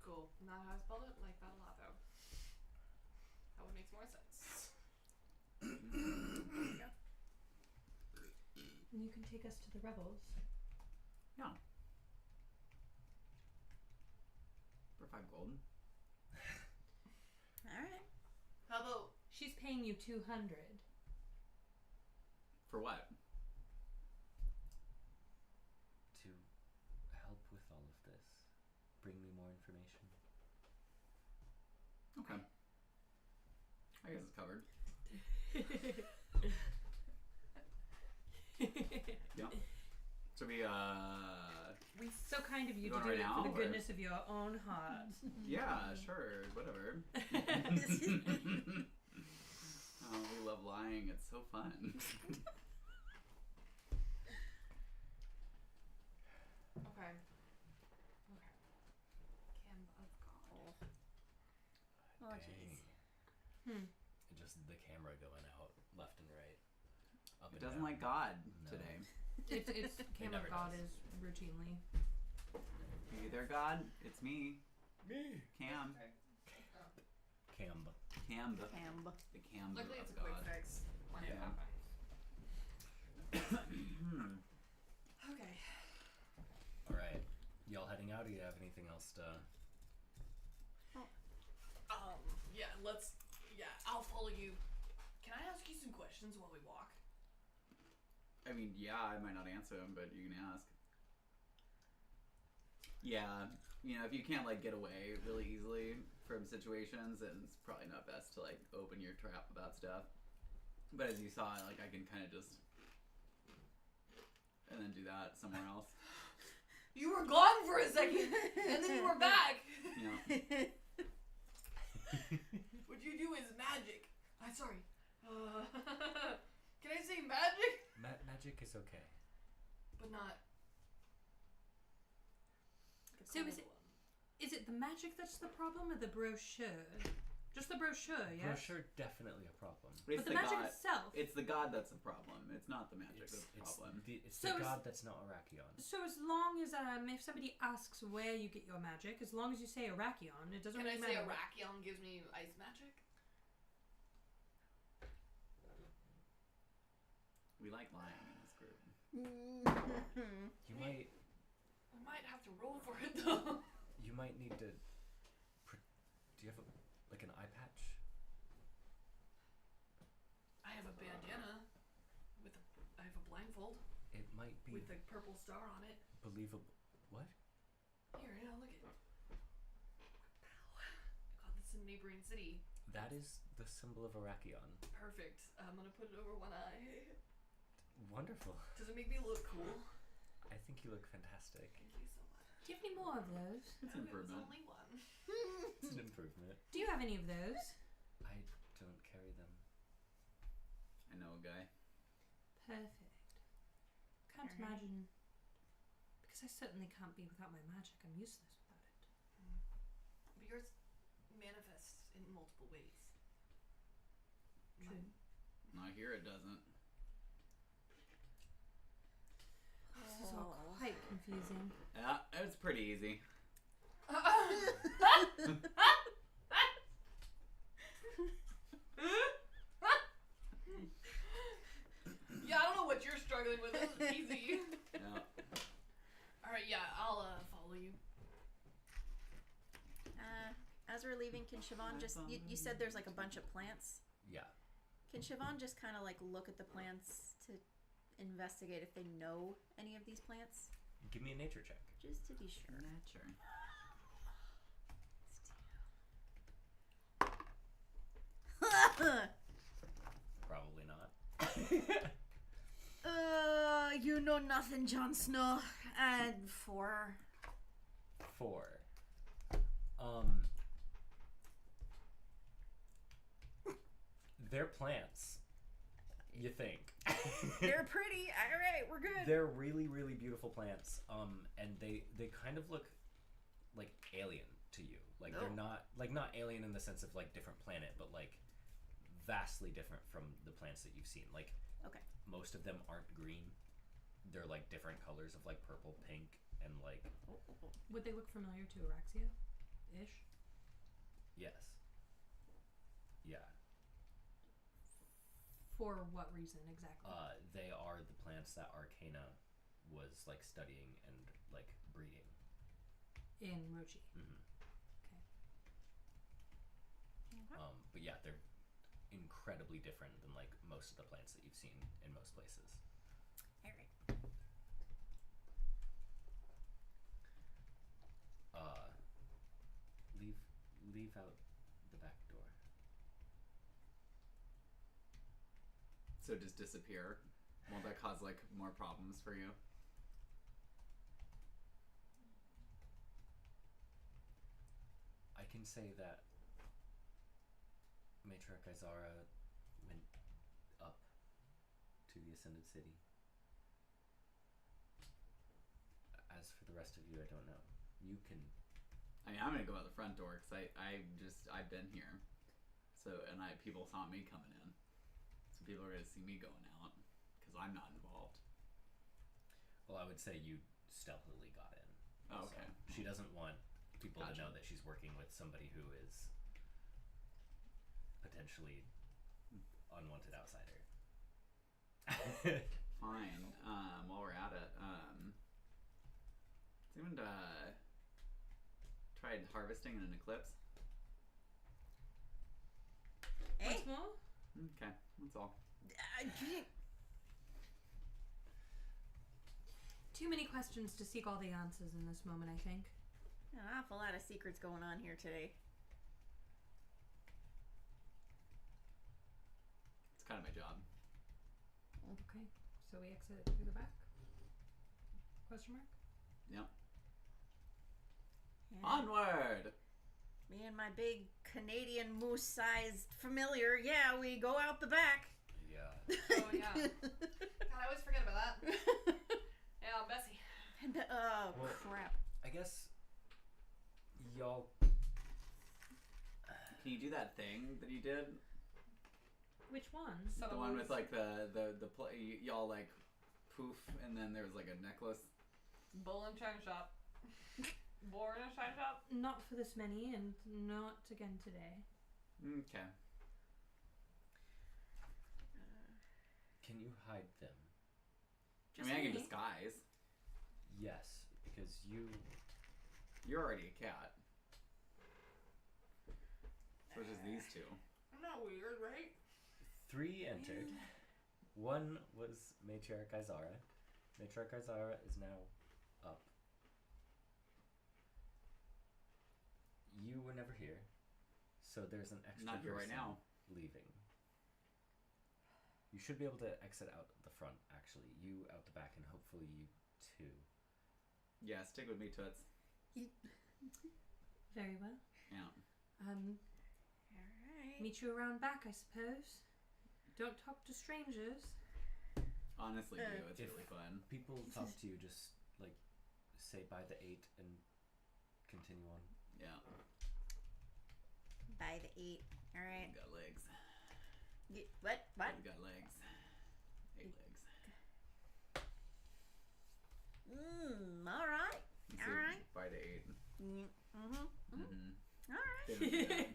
B: Cool. Not how I spelled it. Like that a lot though. That one makes more sense.
G: And you can take us to the rebels.
C: No. For 5 gold.
E: Alright.
B: How about
G: She's paying you 200.
C: For what?
D: To help with all of this. Bring me more information.
C: Okay. I guess it's covered. Yeah. So we
G: So kind of you
C: You
G: to
C: want
G: do
C: right
G: it
C: now,
G: for the
C: or-
G: goodness of your own heart.
C: yeah, sure, whatever. Oh, we love lying. It's so fun.
B: Okay. Camp of God.
E: Oh,
D: Dang.
G: Hmm.
D: Just the camera going out left and right. Up
C: It
D: and
C: doesn't
D: down.
C: like God
D: No.
C: today.
G: It's camera
D: never
G: god
D: does.
G: is routinely.
C: You there, God? It's me,
D: Me.
C: Cam.
D: Camb.
C: Cam. The
E: Camb.
C: Cam
B: Luckily,
C: of
B: it's a quick
C: God.
B: fix when it
C: Yeah.
B: happens. Okay.
D: All right. Y'all heading out? Or you have anything else to?
F: Yeah, I'll follow you. Can I ask you some questions while we walk?
C: I mean, yeah, I might not answer them, but you can ask. Yeah, you know, if you can't like get away really easily from situations, then it's probably not best to like open your trap about stuff. But as you saw, like I can kind of just and then do that somewhere else.
F: You were gone for a second, and then you were back.
C: You know,
F: What you do is magic. I'm sorry. Can I say magic?
D: Magic is okay.
F: But not. the
G: So is
F: cold
G: it-
F: one.
G: Is it the magic that's the problem or the brochure? Just the brochure, yes?
D: Brochure definitely a problem.
C: it's
G: But the magic
C: god.
G: itself.
C: It's the god that's the problem. It's not the magic that's the problem.
D: It's
G: So
D: the
G: is-
D: god that's not Arachion.
G: So as long as if somebody asks where you get your magic, as long as you say Arachion, it doesn't
F: Can I
G: really
F: say
G: matter.
F: Arachion gives me ice magic?
C: We like lying in this group.
D: You might
F: I might have to roll for it though.
D: you might need to. Do you have like an eye patch?
F: I have a bandana I have a blindfold
D: It might be
F: with the purple star on it.
D: believable. What?
F: Here, yeah, look at it. God, this is a neighboring city.
D: That is the symbol of Arachion.
F: Perfect. I'm gonna put it over one eye.
D: Wonderful.
F: Does it make me look cool?
D: I think you look fantastic.
F: Thank you so much.
G: Do you have any more of those?
C: It's
F: No,
C: an
F: it was
C: improvement.
F: only one.
D: It's an improvement.
G: Do you have any of those?
D: I don't carry them.
C: I know a guy.
G: Perfect. Can't imagine. Because I certainly can't be without my magic. I'm useless without it.
F: But yours manifests in multiple ways.
G: True.
C: Not here. It doesn't.
G: This is all quite confusing.
C: Yeah, it's pretty easy.
F: Yeah, I don't know what you're struggling with. This is easy.
C: Yeah.
F: Alright, yeah, I'll follow you.
E: As we're leaving, can Siobhan just... You said there's like a bunch of plants.
D: Yeah.
E: Can Siobhan just kind of like look at the plants to investigate if they know any of these plants?
D: Give me a nature check.
E: Just to be sure.
C: Nature.
D: Probably not.
E: You know nothing, Jon Snow. And 4.
D: 4. They're plants. You think.
E: They're pretty. All right, we're good.
D: They're really, really beautiful plants. And they kind of look like alien to you. Like they're not alien in the sense of like different planet, but like vastly different from the plants that you've seen. Like
E: Okay.
D: most of them aren't green. They're like different colors of like purple, pink, and like
G: Would they look familiar to Araxia? Ish?
D: yes. Yeah.
G: For what reason exactly?
D: They are the plants that Arcana was like studying and like breeding.
G: In Rochi.
D: Mm-hmm.
E: Okay.
D: But yeah, they're incredibly different than like most of the plants that you've seen in most places.
E: All right.
D: Leave out the back door.
C: So just disappear. Won't that cause like more problems for you?
D: I can say that Matriarch Izara went up to the Ascended City. As for the rest of you, I don't know. You can...
C: I mean, I'm gonna go out the front door because I've been here. So, and people saw me coming in. So people are gonna see me going out because I'm not involved.
D: Well, I would say you stealthily got in.
C: Oh, okay.
D: So she doesn't want people to know that she's working with somebody who is potentially unwanted outsider.
C: Fine. While we're at it, has anyone tried harvesting in an eclipse?
E: Hey.
G: Once more?
C: Okay, that's all.
G: Too many questions to seek all the answers in this moment, I think.
E: An awful lot of secrets going on here today.
C: It's kind of my job.
G: Okay, so we exit through the back? Question mark?
C: Yep.
E: Yeah.
C: Onward!
E: Me and my big Canadian moose-sized familiar, yeah, we go out the back.
D: Yeah.
A: Oh, yeah. God, I always forget about that. Yeah, Bessie.
E: Oh,
D: Well,
E: crap.
D: I guess y'all...
C: Can you do that thing that you did?
G: Which one?
A: So
C: The one with like y'all like poof, and then there was like a necklace.
A: Bull in china shop. Boar in a china shop.
G: Not for this many, and not again today.
C: Okay.
D: Can you hide them?
C: I mean, I can
G: me?
C: disguise.
D: Yes, because
C: You're already a cat. So it's just these two.
F: I'm not weird, right?
D: 3 entered. 1 was Matriarch Izara. Matriarch Izara is now up. You were never here, so there's an extra
C: Not here right
D: person
C: now.
D: leaving. You should be able to exit out the front, actually. You out the back, and hopefully you too.
C: Yeah, stick with me, Toots.
G: Very well.
C: Yeah.
E: Alright.
G: Meet you around back, I suppose. Don't talk to strangers.
C: Honestly, do. It's
D: If-
C: really fun.
D: People talk to you, just like say by the 8 and continue on.
C: Yeah.
E: By the 8. Alright.
C: You got legs.
E: What? What?
C: You got legs. 8 legs.
E: Alright.
C: You say
E: Alright.
C: By the 8.
E: Mm-hmm.
C: Mm-hmm.
E: Alright.
C: They don't do that.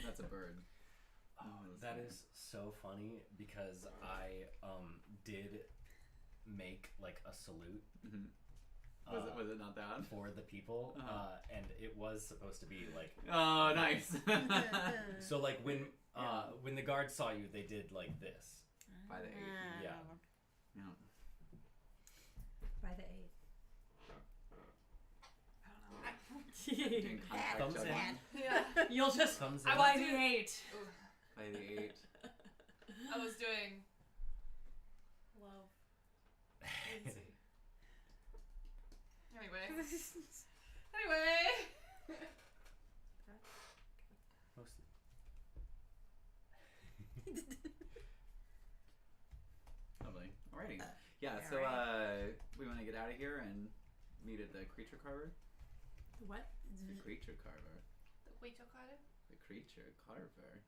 C: That's a bird.
D: Oh, that is so funny because I did make like a salute.
C: Mm-hmm. Was it not that?
D: For the people, and it was supposed to be like.
C: Oh, nice.
D: So like when the guards saw you, they did like this.
C: By the 8.
D: Yeah.
C: Yeah.
G: By the 8.
C: Doing contact
D: Thumbs
C: juggling.
D: in.
A: Yeah.
G: You'll just.
D: Thumbs
A: I
D: in.
A: was
G: By the
A: doing-
G: 8.
C: By the 8.
A: I was doing.
F: Love.
A: Anyway.
D: Mostly.
C: Lovely. Alrighty. Yeah, so we want to get out of here and meet at the creature carver.
G: The what?
C: The creature carver.
A: The Huito Carver?
C: The creature carver.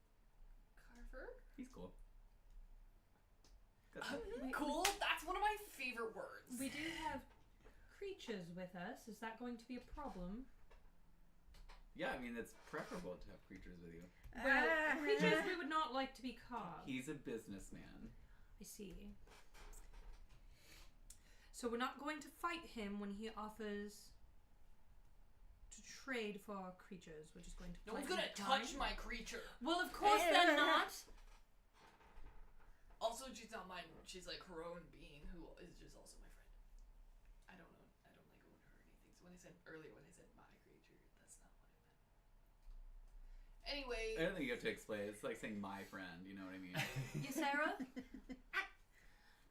A: Carver?
C: He's cool. Good.
A: Cool? That's one of my favorite words.
G: We do have creatures with us. Is that going to be a problem?
C: Yeah, I mean, it's preferable to have creatures with you.
G: Well, creatures we would not like to be carved.
C: He's a businessman.
G: I see. So we're not going to fight him when he offers to trade for our creatures. We're just going to.
A: No one's
G: politely
A: gonna touch
G: decline.
A: my creature.
G: Well, of course they're not.
A: Also, she's not mine. She's like her own being who is just also my friend. I don't know. I don't like own her or anything. So when I said earlier, when I said my creature, that's not what I meant. Anyway.
C: I don't think you have to explain. It's like saying my friend, you know what I mean?
G: You, Sarah?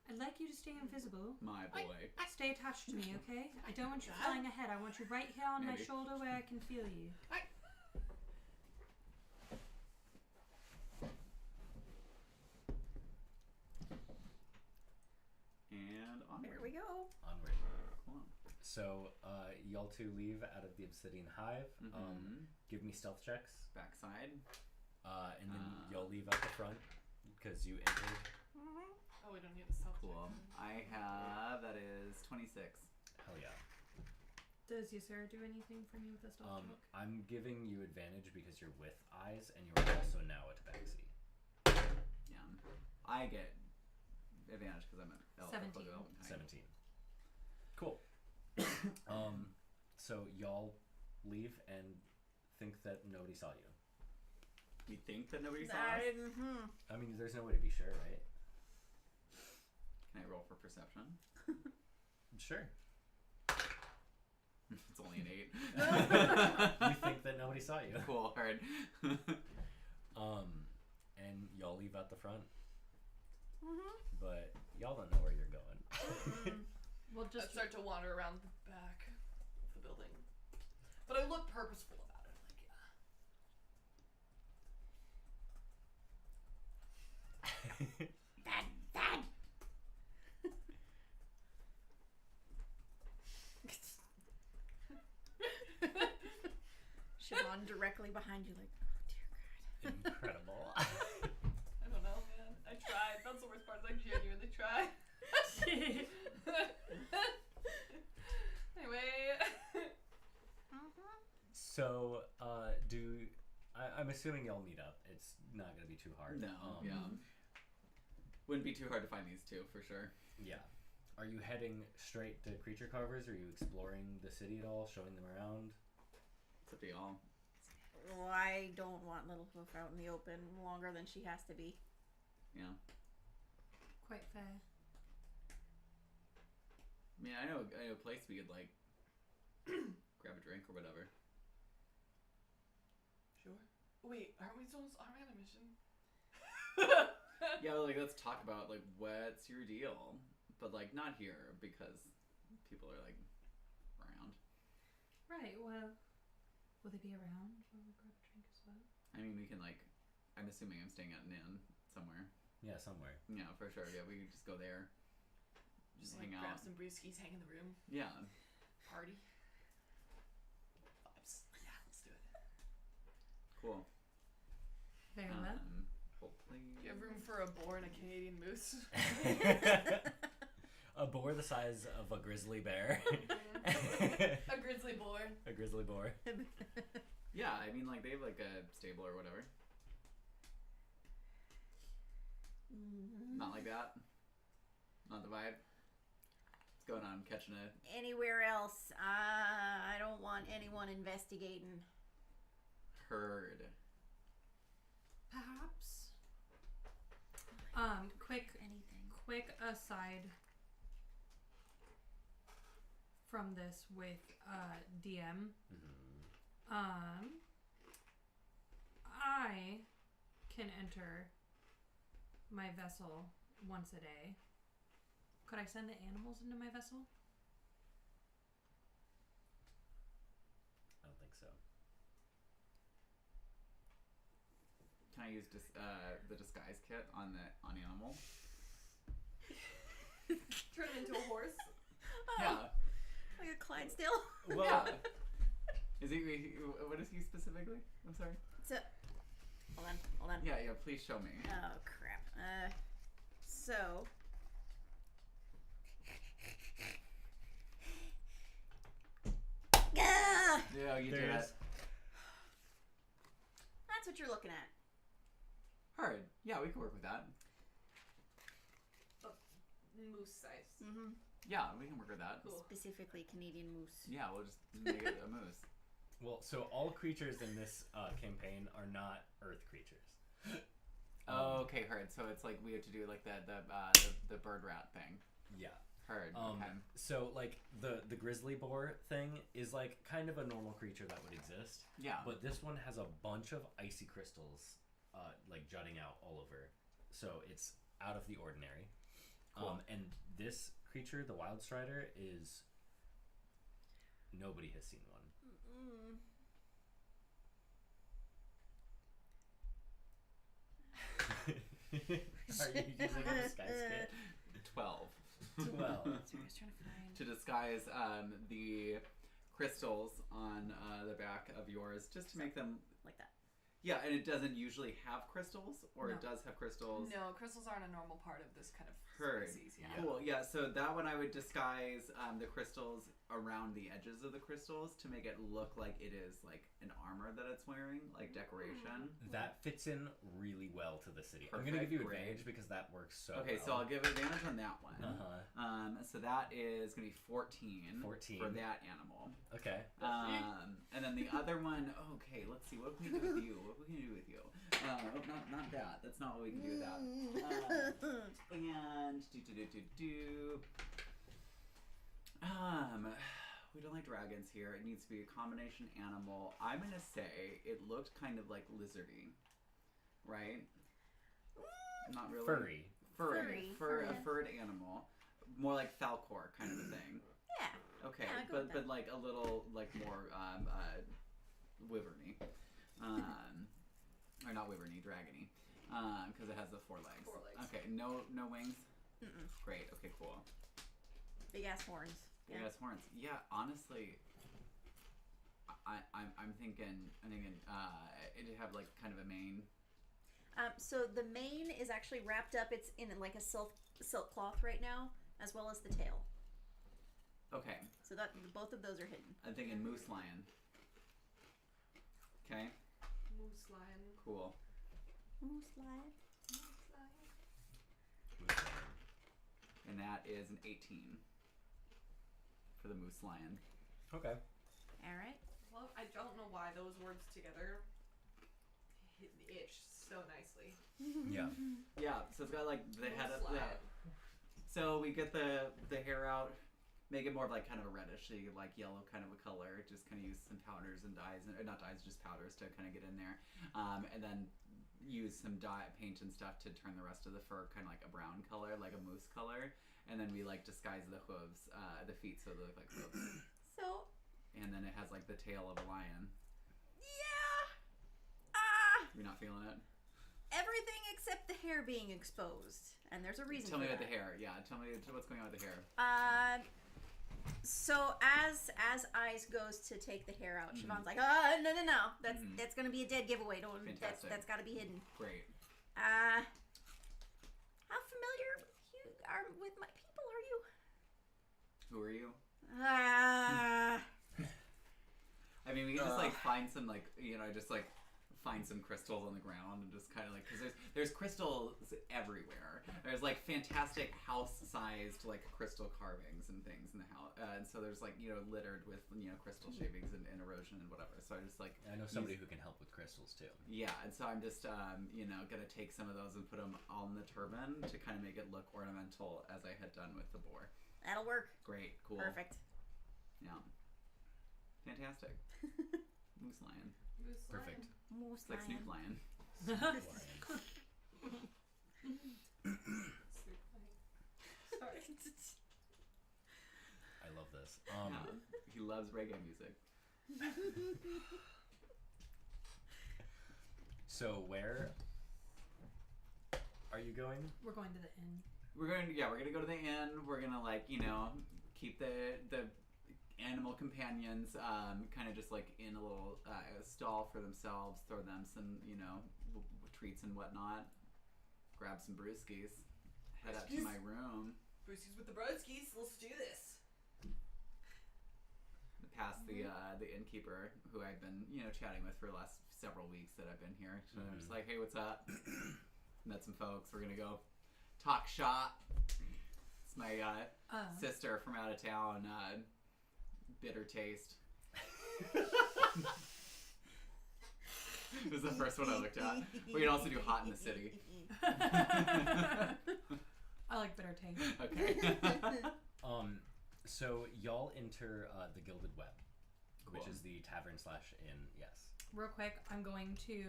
G: I'd like you to stay invisible.
C: My boy.
G: Stay attached to me, okay? I don't want you flying ahead. I want you right here on my
C: Maybe.
G: shoulder where I can feel you.
C: And onward.
E: Here we go.
D: Onward.
C: Cool.
D: So, y'all two leave out of the Obsidian Hive. Give me stealth checks.
C: Backside.
D: And then y'all leave out the front because you entered.
F: Oh, we don't need a stealth
C: Cool.
F: check.
C: I have, that is 26.
D: Hell yeah.
G: Does Ysera do anything for me with this stealth check?
D: I'm giving you advantage because you're with eyes and you're also now at Tabaxi.
C: Yeah. I get advantage because I'm an elf.
G: 17.
D: 17. Cool. So y'all leave and think that nobody saw you.
C: We think that nobody saw us?
D: I mean, there's no way to be sure, right?
C: Can I roll for perception?
D: Sure.
C: It's only an 8.
D: You think that nobody saw you.
C: Cool, hard.
D: And y'all leave out the front. But y'all don't know where you're going.
G: We'll
F: I
G: just
F: start to wander around the back of the building. But I look purposeful about it. Like,
E: Dad. Siobhan directly behind you, like, oh dear God.
D: Incredible.
F: I don't know, man. I tried. That's the worst part. Is I genuinely tried. Anyway.
D: So, I'm assuming y'all meet up. It's not gonna be too hard.
C: No, yeah. Wouldn't be too hard to find these two, for sure.
D: Yeah. Are you heading straight to Creature Carvers? Are you exploring the city at all, showing them around?
C: It's up to y'all.
E: Well, I don't want Little Hoof out in the open longer than she has to be.
C: Yeah.
G: quite fair.
C: I mean, I know a place we could, like, grab a drink or whatever.
F: Sure. Wait, aren't we on a mission?
C: Yeah, like, let's talk about, like, what's your deal? But, like, not here, because people are, like, around.
G: Right, well, will they be around while we grab a drink as well?
C: I mean, we can, like, I'm assuming I'm staying at an inn somewhere.
D: Yeah, somewhere.
C: Yeah, for sure. Yeah, we could just go there.
F: Just
C: hang
F: like
C: out.
F: grab some brewskis, hang in the room,
C: Yeah.
F: party. Vibes. Yeah, let's do it.
C: Cool.
G: Very well.
C: Hopefully.
F: Do you have room for a boar and a Canadian moose?
D: A boar the size of a grizzly bear.
F: A grizzly boar.
D: A grizzly boar.
C: Yeah, I mean, like, they have, like, a stable or whatever. Not like that. Not the vibe. What's going on? I'm catching a...
E: Anywhere else, I don't want anyone investigating.
C: Heard.
G: Perhaps. Quick aside from this with DM. I can enter my vessel once a day. Could I send the animals into my vessel?
D: I don't think so.
C: Can I use the disguise kit on animal?
F: Turn it into a horse.
C: Yeah.
E: Like a Clydesdale?
D: Well,
C: Yeah. Is he? What is he specifically? I'm sorry.
E: Hold on.
C: Yeah, please show me.
E: Oh, crap. So... Gah!
C: Yeah, you did
D: There's-
C: it.
E: That's what you're looking at.
C: Heard. Yeah, we can work with that.
F: Moose size.
E: Mm-hmm.
C: Yeah, we can work with that.
F: Cool.
E: Specifically Canadian moose.
C: Yeah, we'll just make it a moose.
D: well, so all creatures in this campaign are not Earth creatures.
C: Oh, okay, heard. So it's like we have to do like the bird rat thing.
D: Yeah.
C: Heard. Okay.
D: So like the grizzly boar thing is like kind of a normal creature that would exist,
C: Yeah.
D: but this one has a bunch of icy crystals, like jutting out all over. So it's out of the ordinary.
C: Cool.
D: And this creature, the Wild Strider, is nobody has seen one. Are you using a disguise kit?
C: 12.
D: 12.
E: That's what I was trying to find.
C: To disguise the crystals on the back of yours, just to make them...
E: Like that.
C: Yeah, and it doesn't usually have crystals, or it
G: No.
C: does have crystals.
A: No, crystals aren't a normal part of this kind of
C: Heard.
A: species. Yeah.
C: Cool. Yeah, so that one I would disguise the crystals around the edges of the crystals to make it look like it is like an armor that it's wearing, like decoration.
D: That fits in really well to the city. I'm
C: Perfect,
D: going to give you
C: great.
D: advantage because that works so
C: Okay, so
D: well.
C: I'll give advantage on that one.
D: Uh-huh.
C: So that is going to be 14.
D: 14.
C: For that animal.
D: Okay.
C: And then the other one, okay, let's see, what can we do with you? What can we do with you? Not that. That's not what we can do with that. And we don't like dragons here. It needs to be a combination animal. I'm gonna say it looked kind of like lizardy, right? Not really.
D: Furry.
E: Furry,
C: A
E: yeah.
C: furred animal, more like falcor kind of a thing.
E: Yeah.
C: Okay,
E: Yeah, I go with
C: but like a little like more wyverny, or not wyverny, dragony, because it has the 4 legs.
A: 4 legs.
C: Okay, no wings.
E: Mm-mm.
C: Great. Okay, cool.
E: Big ass horns.
C: Big ass horns. Yeah, honestly, I'm thinking it'd have like kind of a mane.
E: So the mane is actually wrapped up. It's in like a silk cloth right now, as well as the tail.
C: Okay,
E: So that both of those are hidden.
C: I'm thinking moose lion. Okay,
A: Moose lion.
C: cool.
E: Moose lion.
A: Moose lion.
C: And that is an 18 for the moose lion.
D: Okay.
E: All right.
A: Well, I don't know why those words together hit the itch so nicely.
D: Yeah.
C: Yeah, so it's got like the head
A: Moose
C: up. Yeah.
A: lion.
C: So we get the hair out, make it more of like kind of a reddish, like yellow kind of a color. Just kind of use some powders and dyes, or not dyes, just powders to kind of get in there, and then use some dye, paint and stuff to turn the rest of the fur kind of like a brown color, like a moose color. And then we like disguise the hooves, the feet, so they look like hooves.
E: So
C: And then it has like the tail of a lion.
E: yeah.
C: You're not feeling it?
E: Everything except the hair being exposed, and there's a reason.
C: Tell me
E: for
C: about the
E: that.
C: hair. Yeah, tell me what's going on with the hair.
E: So as Eyes goes to take the hair out, Siobhan's like, no, that's gonna be a dead giveaway. Don't
C: Fantastic.
E: that's got to be hidden.
C: Great.
E: How familiar you are with my people? Are you?
C: Who are you?
E: Ah.
C: I mean, we can just like find some like just like find some crystals on the ground and just kind of like, because there's crystals everywhere. There's like fantastic house-sized like crystal carvings and things in the house, and so there's like littered with crystal shavings and erosion and whatever. So I just like
D: I know somebody who can help with crystals too.
C: yeah, and so I'm just gonna take some of those and put them on the turban to kind of make it look ornamental as I had done with the boar.
E: That'll work.
C: Great, cool,
E: Perfect.
C: yeah, fantastic. Moose lion.
A: Moose
D: Perfect.
E: Moose
C: It's like
E: lion.
C: Snoop lion.
A: lion. Snoop lion. Sorry.
D: I love this.
C: Yeah, he loves reggae music.
D: So where are you going?
G: We're going to the inn.
C: We're gonna go to the inn. We're gonna keep the animal companions kind of just like in a little stall for themselves. Throw them some treats and whatnot. Grab some brewskis. Head up to my room.
F: Brewskis with the broskies. Let's do this.
C: Past the innkeeper who I've been chatting with for the last several weeks that I've been here. So I'm just like, hey, what's up? Met some folks. We're gonna go talk shop. It's my sister from out of town. Bitter taste. It was the first one I looked at. We can also do hot in the city.
G: I like bitter taste.
C: Okay.
D: So y'all enter the Gilded Web, which
C: Cool.
D: is the tavern / inn. Yes.
G: Real quick, I'm going to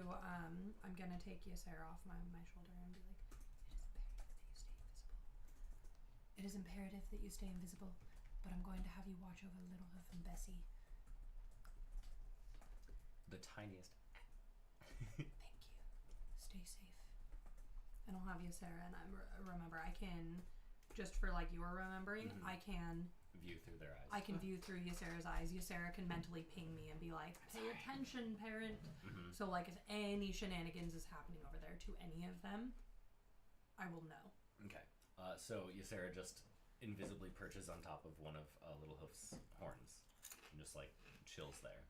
G: I'm gonna take Ysera off my shoulder and be like, it is imperative that you stay invisible. It is imperative that you stay invisible, but I'm going to have you watch over Little Hoof and Bessie.
D: The tiniest.
G: Thank you. Stay safe. And I'll have you, Sarah, and remember, I can, just for like your remembering, I can
D: view through their eyes.
G: I can view through Ysera's eyes. Ysera can mentally ping me and be like, pay attention, parent. So like if any shenanigans is happening over there to any of them, I will know.
D: Okay. So Ysera just invisibly perches on top of one of Little Hoof's horns and just like chills there.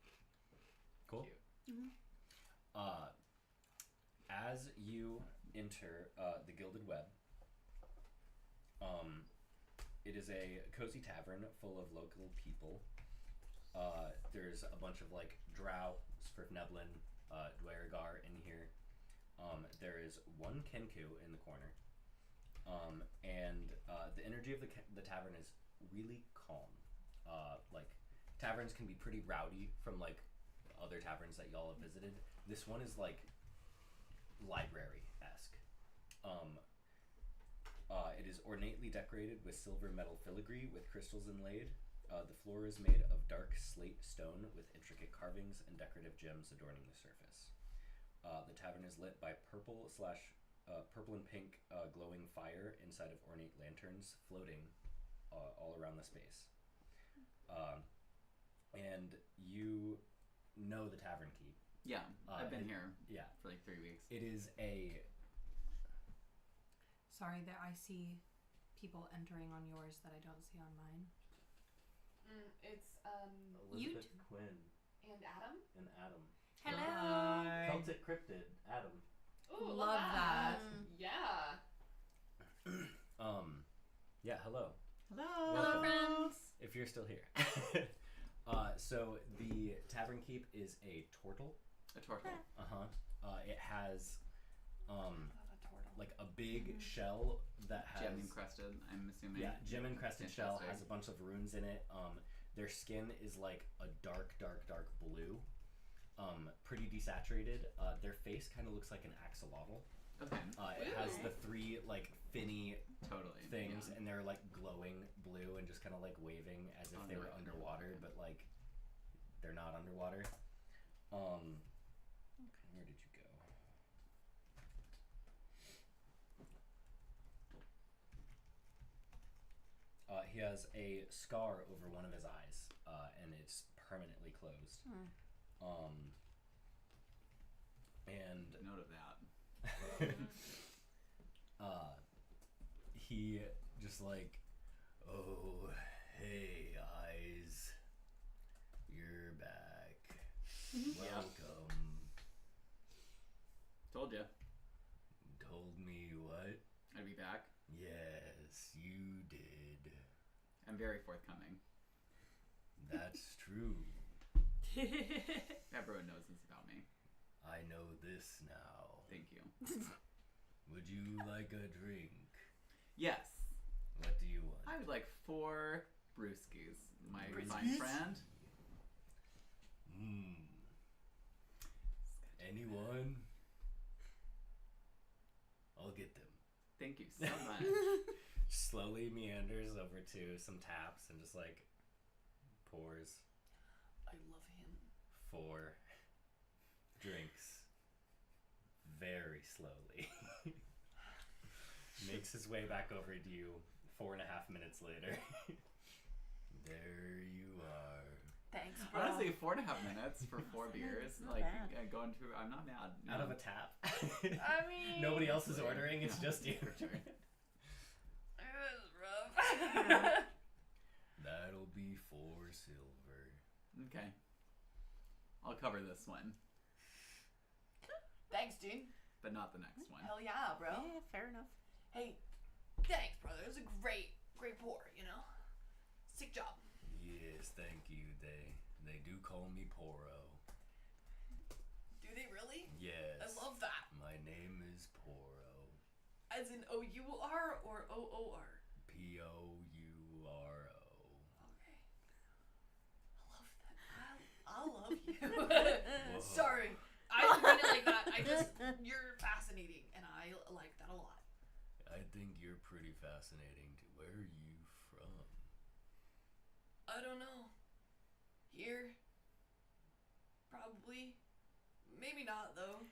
D: Cool. As you enter the Gilded Web, it is a cozy tavern full of local people. There's a bunch of like Drow, Svirfneblin, Dwergar in here. There is one Kenku in the corner. And the energy of the tavern is really calm. Like taverns can be pretty rowdy from like other taverns that y'all have visited. This one is like library-esque. It is ornately decorated with silver metal filigree with crystals inlaid. The floor is made of dark slate stone with intricate carvings and decorative gems adorning the surface. The tavern is lit by purple and pink glowing fire inside of ornate lanterns floating all around the space. And you know the Tavern Keep.
C: Yeah, I've been here
D: Yeah.
C: for like 3 weeks.
D: It is a...
G: Sorry that I see people entering on yours that I don't see on mine.
A: It's
D: Elizabeth Quinn
A: and Adam.
D: and Adam.
G: Hello.
D: Celtic Cryptid, Adam.
A: Ooh,
G: Love that.
A: Yeah.
D: Yeah, hello.
G: Hello, friends.
D: If you're still here. So the Tavern Keep is a tortle.
C: A tortle.
D: It has
A: I love a turtle.
D: like a big shell that has
C: Gem encrusted, I'm assuming.
D: Yeah, gem encrusted shell
C: Fantastic.
D: has a bunch of runes in it. Their skin is like a dark blue. Pretty desaturated. Their face kind of looks like an axolotl.
C: Okay.
D: It has the three like finny
C: Totally.
D: things,
C: Yeah.
D: and they're like glowing blue and just kind of like waving as if they were underwater, but like they're not underwater. Where did you go? He has a scar over one of his eyes, and it's permanently closed. And
C: Note of that.
D: he just like, oh, hey, eyes, you're back. Welcome.
C: Told you.
D: Told me what?
C: I'd be back.
D: Yes, you did.
C: I'm very forthcoming.
D: That's true.
C: Everyone knows this about me.
D: I know this now.
C: Thank you.
D: Would you like a drink?
C: Yes.
D: What do you want?
C: I would like 4 brewskis, my
D: Brewskis?
C: fine friend.
D: Anyone? I'll get them.
C: Thank you so much.
D: Slowly meanders over to some taps and just like pours
F: I love him.
D: 4 drinks very slowly. Makes his way back over to you 4.5 minutes later. There you are.
F: Thanks, bro.
C: Honestly, 4.5 minutes for 4 beers.
E: Not
C: Like,
E: bad.
C: going through, I'm not mad. No.
D: Out of a tap.
F: I mean,
D: Nobody else is ordering, it's
C: Yeah,
D: just you.
C: for sure.
F: it was rough.
D: That'll be 4 silver.
C: Okay. I'll cover this one,
F: Thanks, dude.
C: but not the next one.
F: Hell yeah, bro.
E: Yeah, fair enough.
F: Hey, thanks, brother. It was a great pour, you know? Sick job.
D: Yes, thank you. They do call me Poro.
F: Do they really?
D: Yes.
F: I love that.
D: My name is Poro.
F: As in O-U-R or O-O-R?
D: P-O-U-R-O.
F: Okay. I love that. I love you. Sorry. I didn't mean it like that. You're fascinating, and I like that a lot.
D: I think you're pretty fascinating too. Where are you
F: I don't know. Here? Probably. Maybe not, though.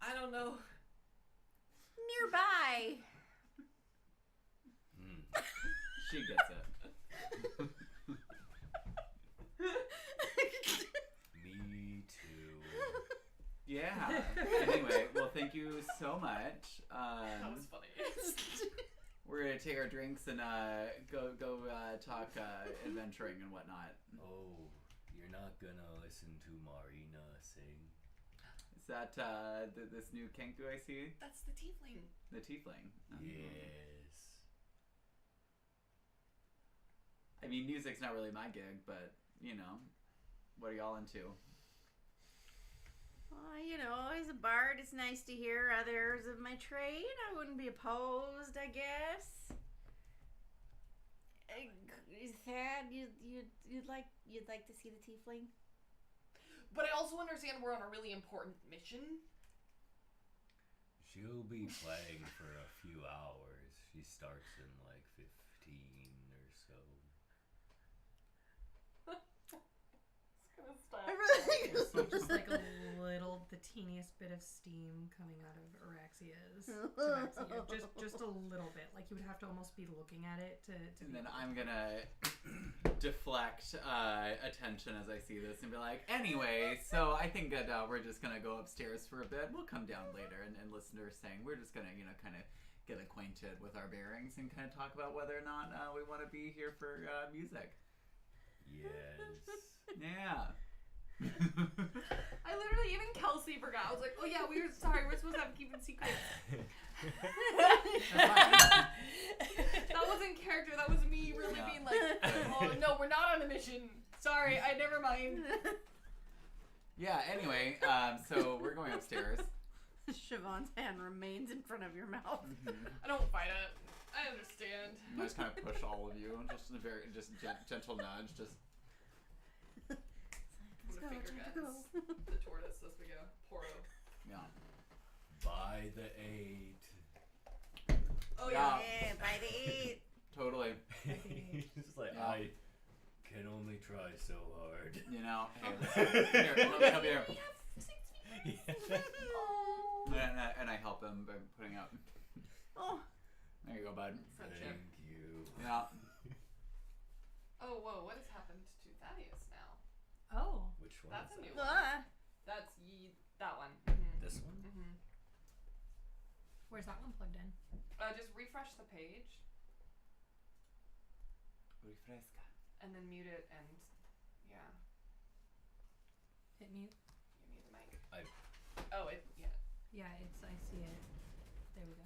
F: I don't know.
E: Nearby.
C: She gets it.
D: Me too.
C: Yeah. Anyway, well, thank you so much.
F: That was funny.
C: We're gonna take our drinks and go talk adventuring and whatnot.
D: Oh, you're not gonna listen to Marina sing?
C: Is that this new Kenku I see?
F: That's the tiefling.
C: The tiefling. Oh.
D: Yes.
C: I mean, music's not really my gig, but you know, what are y'all into?
E: You know, as a bard, it's nice to hear others of my trade. I wouldn't be opposed, I guess. Is that you'd like to see the tiefling?
F: But I also understand we're on a really important mission.
D: She'll be playing for a few hours. She starts in like 15 or so.
E: I really think
G: You see just like a little, the teeniest bit of steam coming out of Araxia's tabaxia. Just a little bit. Like you would have to almost be looking at it to
C: And
G: be
C: then
G: able
C: I'm gonna deflect attention as I see this and be like, anyway, so I think that we're just gonna go upstairs for a bit. We'll come down later and listen to her sing. We're just gonna, you know, kind of get acquainted with our bearings and kind of talk about whether or not we want to be here for music.
D: Yes.
C: Yeah.
B: I literally, even Kelsey forgot. I was like, oh yeah, we're supposed to have keeping secrets. That wasn't character, that was me really
C: Yeah.
B: being like, oh no, we're not on a mission. Sorry, I never mind.
C: Yeah, anyway, so we're going upstairs.
E: Siobhan's hand remains in front of your mouth.
B: I don't fight it. I understand.
C: I just kind of push all of you, just a very gentle nudge, just.
E: Let's go,
B: Finger
E: time to go.
B: guns. The tortoise as we go. Poro.
C: Yeah.
D: By the 8.
B: Oh
C: Yeah.
E: Yeah, by the 8.
C: Totally.
D: Just like,
C: Yeah.
D: I can only try so hard.
C: You know, hey, listen, here, let me help you here.
B: Oh.
C: And I help him by putting out.
E: Oh,
C: There you go, bud.
B: Friendship.
D: Thank you.
C: Yeah.
B: Oh, whoa, what has happened to Thaddeus now?
G: Oh.
D: Which one
B: That's
D: is
B: a new
D: that?
B: one. That's that one. Mm-hmm.
D: This one?
B: Mm-hmm.
G: Where's that one plugged in?
B: Just refresh the page
C: Refresca.
B: and then mute it and yeah,
G: Hit mute.
B: you mute the mic.
D: I-
B: Oh, yeah.
G: Yeah, I see it. There we go.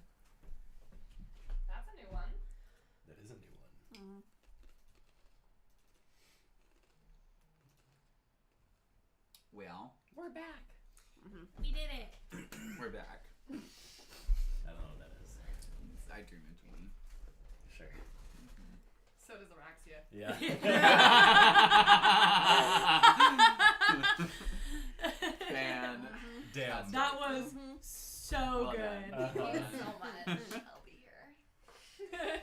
B: That's a new one.
D: That is a new one.
C: Well,
B: We're back.
G: We did it.
C: we're back.
D: I don't know what that is.
C: I dream a genie.
D: Sure.
B: So does Araxia.
D: Yeah.
C: And
D: Damn.
G: That was so
C: Well
G: good.
C: done.
F: Thank you so much. I'll be here.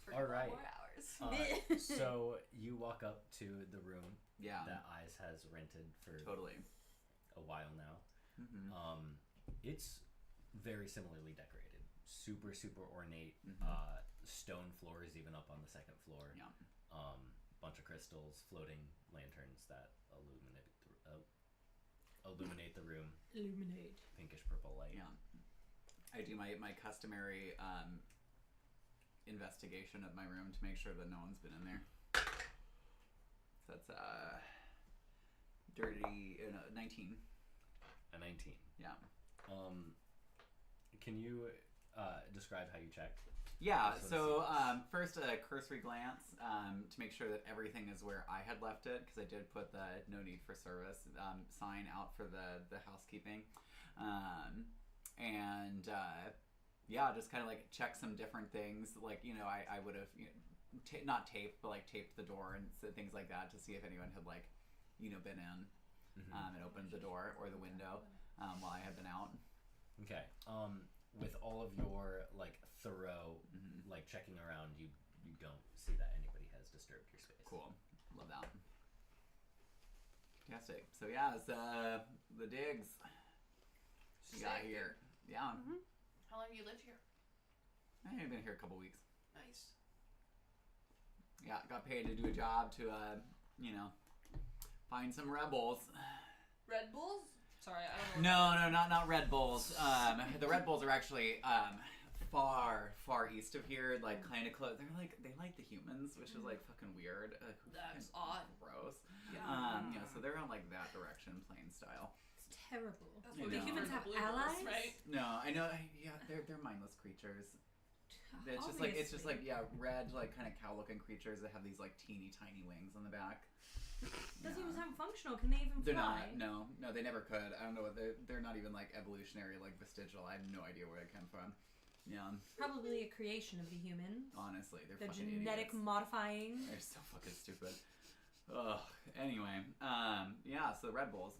F: For
D: All right.
F: 4 hours.
D: So you walk up to the room
C: yeah,
D: that Eyes has rented for
C: totally.
D: a while now.
C: Mm-hmm.
D: It's very similarly decorated. Super, super ornate.
C: Mhm.
D: Stone floors even up on the second floor.
C: Yeah.
D: Bunch of crystals, floating lanterns that illuminate the room.
G: Illuminate.
D: Pinkish purple light.
C: Yeah. I do my customary investigation of my room to make sure that no one's been in there. So that's dirty 19.
D: A 19.
C: Yeah.
D: Can you describe how you check?
C: Yeah,
D: Just
C: so
D: wanna
C: first a cursory glance to make sure that everything is where I had left it, because I did put the no need for service sign out for the housekeeping. Yeah, just kind of like check some different things. Like, you know, I would have, you know, not taped, but like taped the door and things like that to see if anyone had like, you know, been in and opened the door or the window while I had been out.
D: Okay. With all of your like thorough like checking around, you don't see that anybody has disturbed your space.
C: Cool. Love that. Fantastic. So yeah, it's the digs you got
F: Sick.
C: here. Yeah.
F: How long have you lived here?
C: I've been here a couple weeks.
F: Nice.
C: Yeah, got paid to do a job to, find some rebels.
F: Red Bulls?
A: Sorry, I don't know.
C: No, not Red Bulls. The Red Bulls are actually far east of here, like kind of close. They like the humans, which is like fucking weird.
F: That's odd.
C: Gross.
F: Yeah.
C: So they're on like that direction, plain style.
G: It's terrible.
F: That's
C: You
F: what
C: know.
F: the
G: Humans have
F: Blue Bulls,
G: allies?
F: right?
C: No, I know. Yeah, they're mindless creatures. It's just like red, like kind of cow-looking creatures that have these like teeny tiny wings on the back.
G: Doesn't
C: Yeah.
G: even sound functional. Can they even
C: They're
G: fly?
C: not. No, they never could. I don't know what they're not even like evolutionary, like vestigial. I have no idea where they came from. Yeah,
G: Probably a creation of the humans.
C: honestly, they're
G: They're
C: fucking
G: genetic
C: idiots.
G: modifying.
C: They're so fucking stupid. Ugh. Anyway, yeah. So the Red Bulls,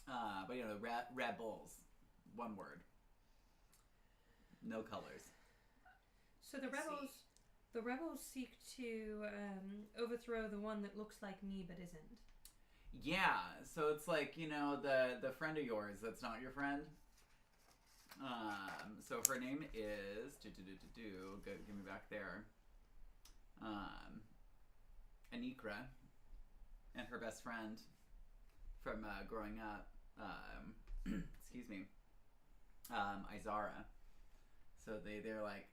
C: but the Red Bulls, one word, no colors.
G: So the rebels seek to overthrow the one that looks like me but isn't.
C: Yeah, so it's like, the friend of yours that's not your friend. So her name is give me back there. Anikra, and her best friend from growing up, excuse me, Izara. So they're like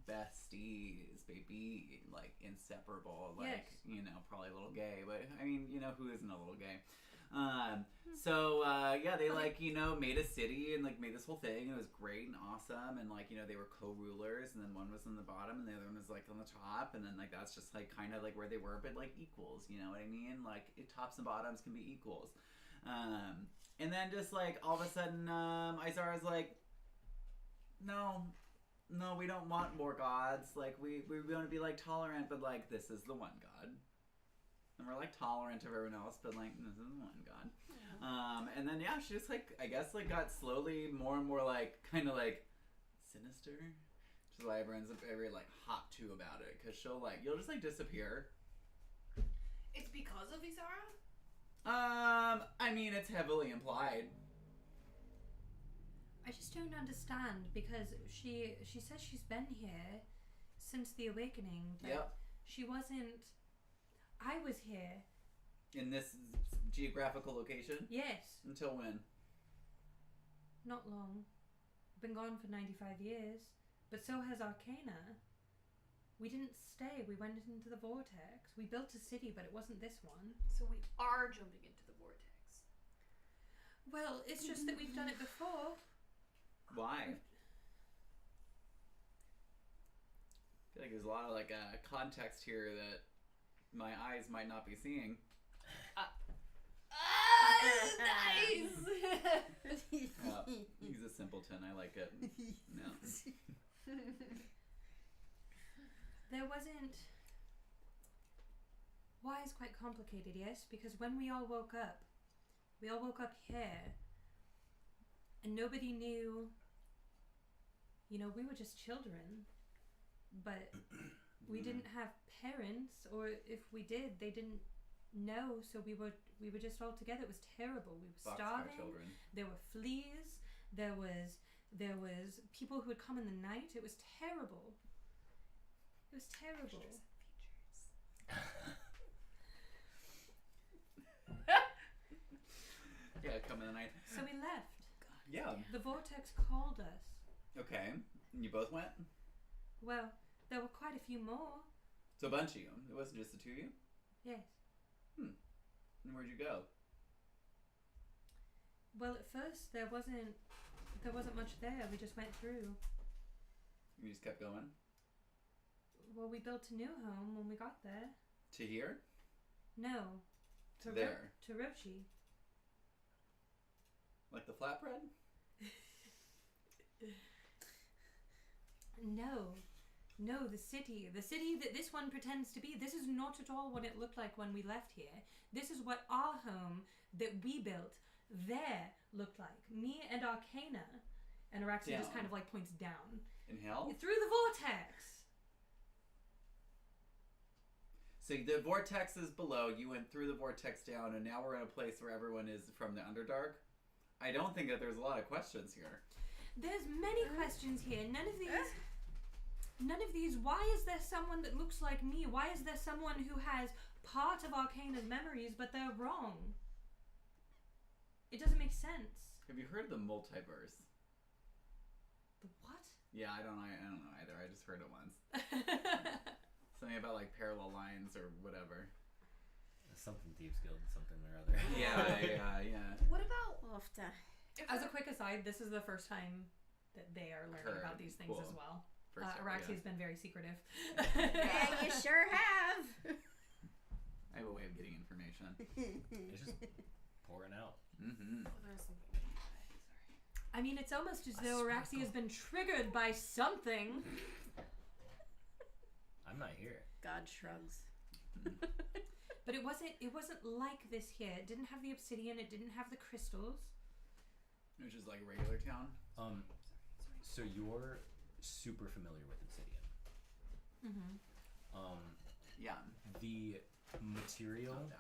C: besties, baby, like inseparable, like,
G: Yes.
C: Probably a little gay, but I mean, who isn't a little gay? So they like, made a city and like made this whole thing, and it was great and awesome, and like, they were co-rulers, and then one was in the bottom and the other one was like on the top, and then like that's just like kind of like where they were, but like equals, you know what I mean? Like tops and bottoms can be equals. And then just like all of a sudden, Izara's like, no, we don't want more gods. Like, we want to be, like, tolerant, but, like, this is the one God. And we're, like, tolerant of everyone else, but, like, this is the one God. And then, yeah, she just, like, I guess, like, got slowly more and more, like, kind of, like, sinister. Which is why everyone's very, like, hot, too, about it. Because she'll, like, you'll just, like, disappear.
F: It's because of Izara?
C: I mean, it's heavily implied.
G: I just don't understand because she says she's been here since the awakening, but
C: Yep.
G: she wasn't. I was here.
C: In this geographical location?
G: Yes,
C: Until when?
G: not long. Been gone for 95 years, but so has Arcana. We didn't stay. We went into the vortex. We built a city, but it wasn't this one.
F: So we are jumping into the vortex.
G: Well, it's just that we've done it before.
C: Why? I feel like there's a lot of like context here that my eyes might not be seeing.
F: Nice!
C: He's a simpleton. I like it. No.
G: There wasn't. Why is quite complicated, yes? Because when we all woke up here, and nobody knew. We were just children, but we didn't have parents, or if we did, they didn't know. So we were just all together. It was terrible. We were
C: Boxcar
G: starving.
C: children.
G: There were fleas. There was people who would come in the night. It was terrible. It was terrible.
C: Yeah, come in the night.
G: So we left.
C: Yeah.
G: The vortex called us.
C: Okay. And you both went?
G: Well, there were quite a few more.
C: So a bunch of you. It wasn't just the two of you?
G: Yes.
C: And where'd you go?
G: Well, at first there wasn't much there. We just went through.
C: You just kept going?
G: Well, we built a new home when we got there.
C: To here?
G: No.
C: To there?
G: To Roshi.
C: Like the flatbread?
G: No, the city that this one pretends to be. This is not at all what it looked like when we left here. This is what our home that we built there looked like. Me and Arcana. And Araxia just
C: Down.
G: kind of like points down.
C: In hell?
G: Through the vortex.
C: So the vortex is below. You went through the vortex down, and now we're in a place where everyone is from the Underdark. I don't think that there's a lot of questions here.
G: There's many questions here. None of these. Why is there someone that looks like me? Why is there someone who has part of Arcana's memories, but they're wrong? It doesn't make sense.
C: Have you heard of the multiverse?
G: The what?
C: Yeah, I don't know either. I just heard it once. Something about like parallel lines or whatever.
D: Something Thieves Guild, something or other.
C: Yeah.
F: What about
G: As a quick aside, this is the first time that they are learning about these things as well. Araxia's been very secretive.
E: Yeah, you sure have.
C: I have a way of getting information.
D: It's just pouring out.
C: Mm-hmm.
F: there's something. Sorry.
G: I mean, it's almost as though Araxia has been triggered by something.
D: I'm not here.
E: God shrugs.
G: But it wasn't like this here. It didn't have the obsidian. It didn't have the crystals.
C: Which is like a regular town.
D: So you're super familiar with obsidian.
G: Mm-hmm.
C: Yeah.
D: The material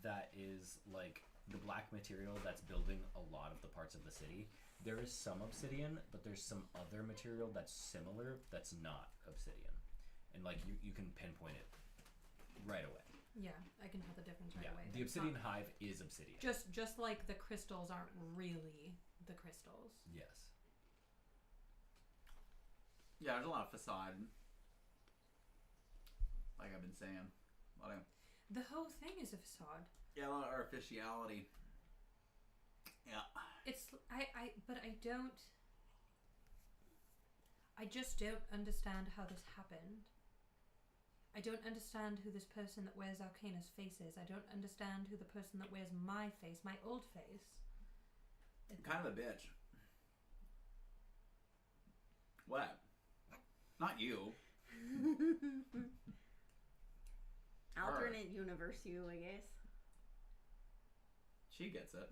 D: that is like the black material that's building a lot of the parts of the city. There is some obsidian, but there's some other material that's similar that's not obsidian. And like you can pinpoint it right away.
G: Yeah, I can tell the difference right away.
D: The obsidian hive is obsidian.
G: Just like the crystals aren't really the crystals.
D: Yes.
C: Yeah, there's a lot of facade. Like I've been saying.
G: The whole thing is a facade.
C: Yeah, a lot of artificiality. Yeah.
G: It's but I just don't understand how this happened. I don't understand who this person that wears Arcana's face is. I don't understand who the person that wears my face, my old face.
C: Kind of a bitch. What? Not you.
E: Alternate universe you, I guess.
C: She gets it.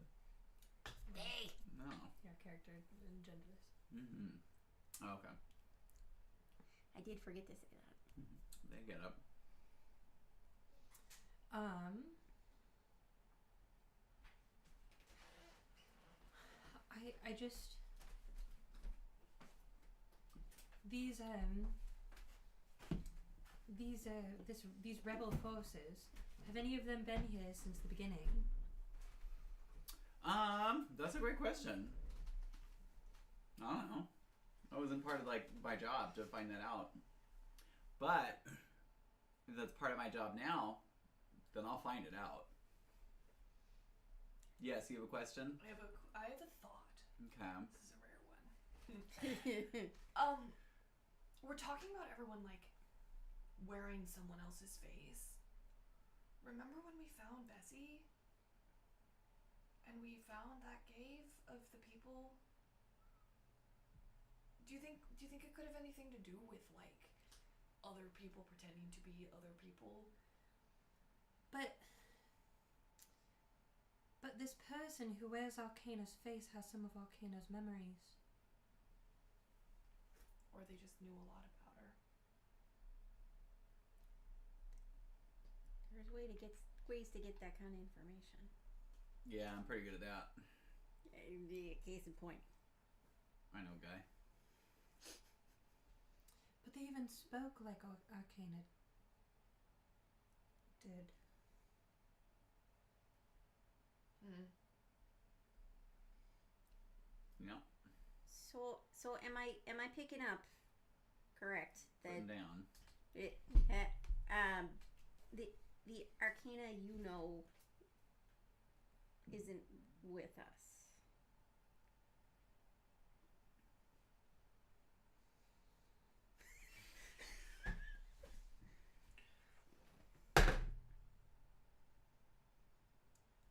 E: Hey.
C: No.
G: Your character engenders.
C: Mm-hmm. Oh, okay.
E: I did forget to say that.
C: They get up.
G: I just these rebel forces, have any of them been here since the beginning?
C: That's a great question. I don't know. That wasn't part of like my job to find that out. But if that's part of my job now, then I'll find it out. Yes, you have a question?
F: I have a thought.
C: Okay.
F: This is a rare one. We're talking about everyone like wearing someone else's face. Remember when we found Bessie? And we found that cave of the people? Do you think it could have anything to do with like other people pretending to be other people?
G: But this person who wears Arcana's face has some of Arcana's memories.
F: Or they just knew a lot about her.
E: There's ways to get that kind of information.
C: Yeah, I'm pretty good at that.
E: Case in point.
C: I know, guy.
G: But they even spoke like Arcana did.
C: Yeah.
E: So am I picking up correct
C: Put
E: that
C: him down.
E: the Arcana isn't with us?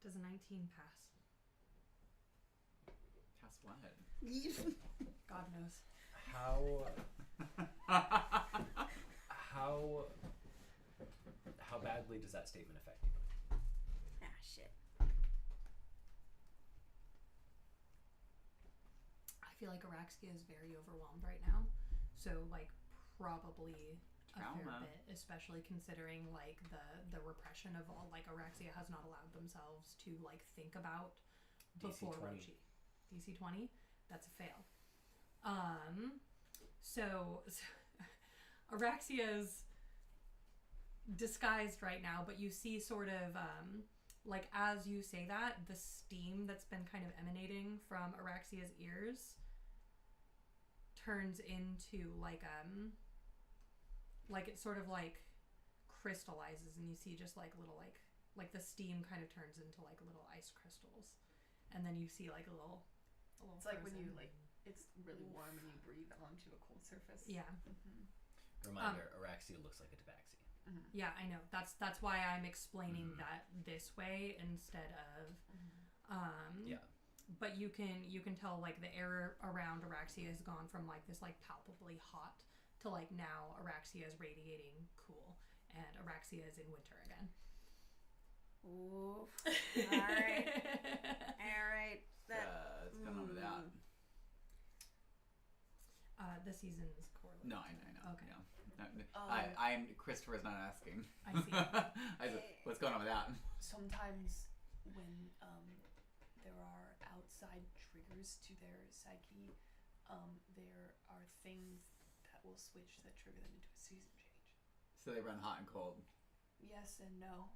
G: Does a 19 pass?
C: Pass what?
G: God knows.
D: How badly does that statement affect you?
E: Ah, shit.
G: I feel like Araxia is very overwhelmed right now. So, like, probably a fair
C: Trauma.
G: bit, especially considering like the repression of all, like Araxia has not allowed themselves to like think about before
D: DC 20.
G: Rochi. DC 20, that's a fail. So Araxia's disguised right now, but you see sort of like as you say that, the steam that's been kind of emanating from Araxia's ears turns into like it sort of like crystallizes, and you see just like little like the steam kind of turns into like little ice crystals, and then you see like a little
F: It's like when you
G: frozen.
F: like it's really warm and you breathe onto a cold surface.
G: Yeah.
D: Reminder: Araxia looks like a tabaxi.
G: Yeah, I know. That's why I'm explaining that this way instead of
D: Yeah.
G: But you can tell like the air around Araxia has gone from like this like palpably hot to like now Araxia is radiating cool, and Araxia is in winter again.
E: Ooh. Alright. Alright.
C: What's going on with that?
G: The season's correlated.
C: No, I know.
G: Okay.
C: No. I'm Christopher's not asking.
G: I see.
C: I said, what's going on with that?
F: Sometimes when there are outside triggers to their psyche, there are things that will switch that trigger them into a season change.
C: So they run hot and cold.
F: Yes and no.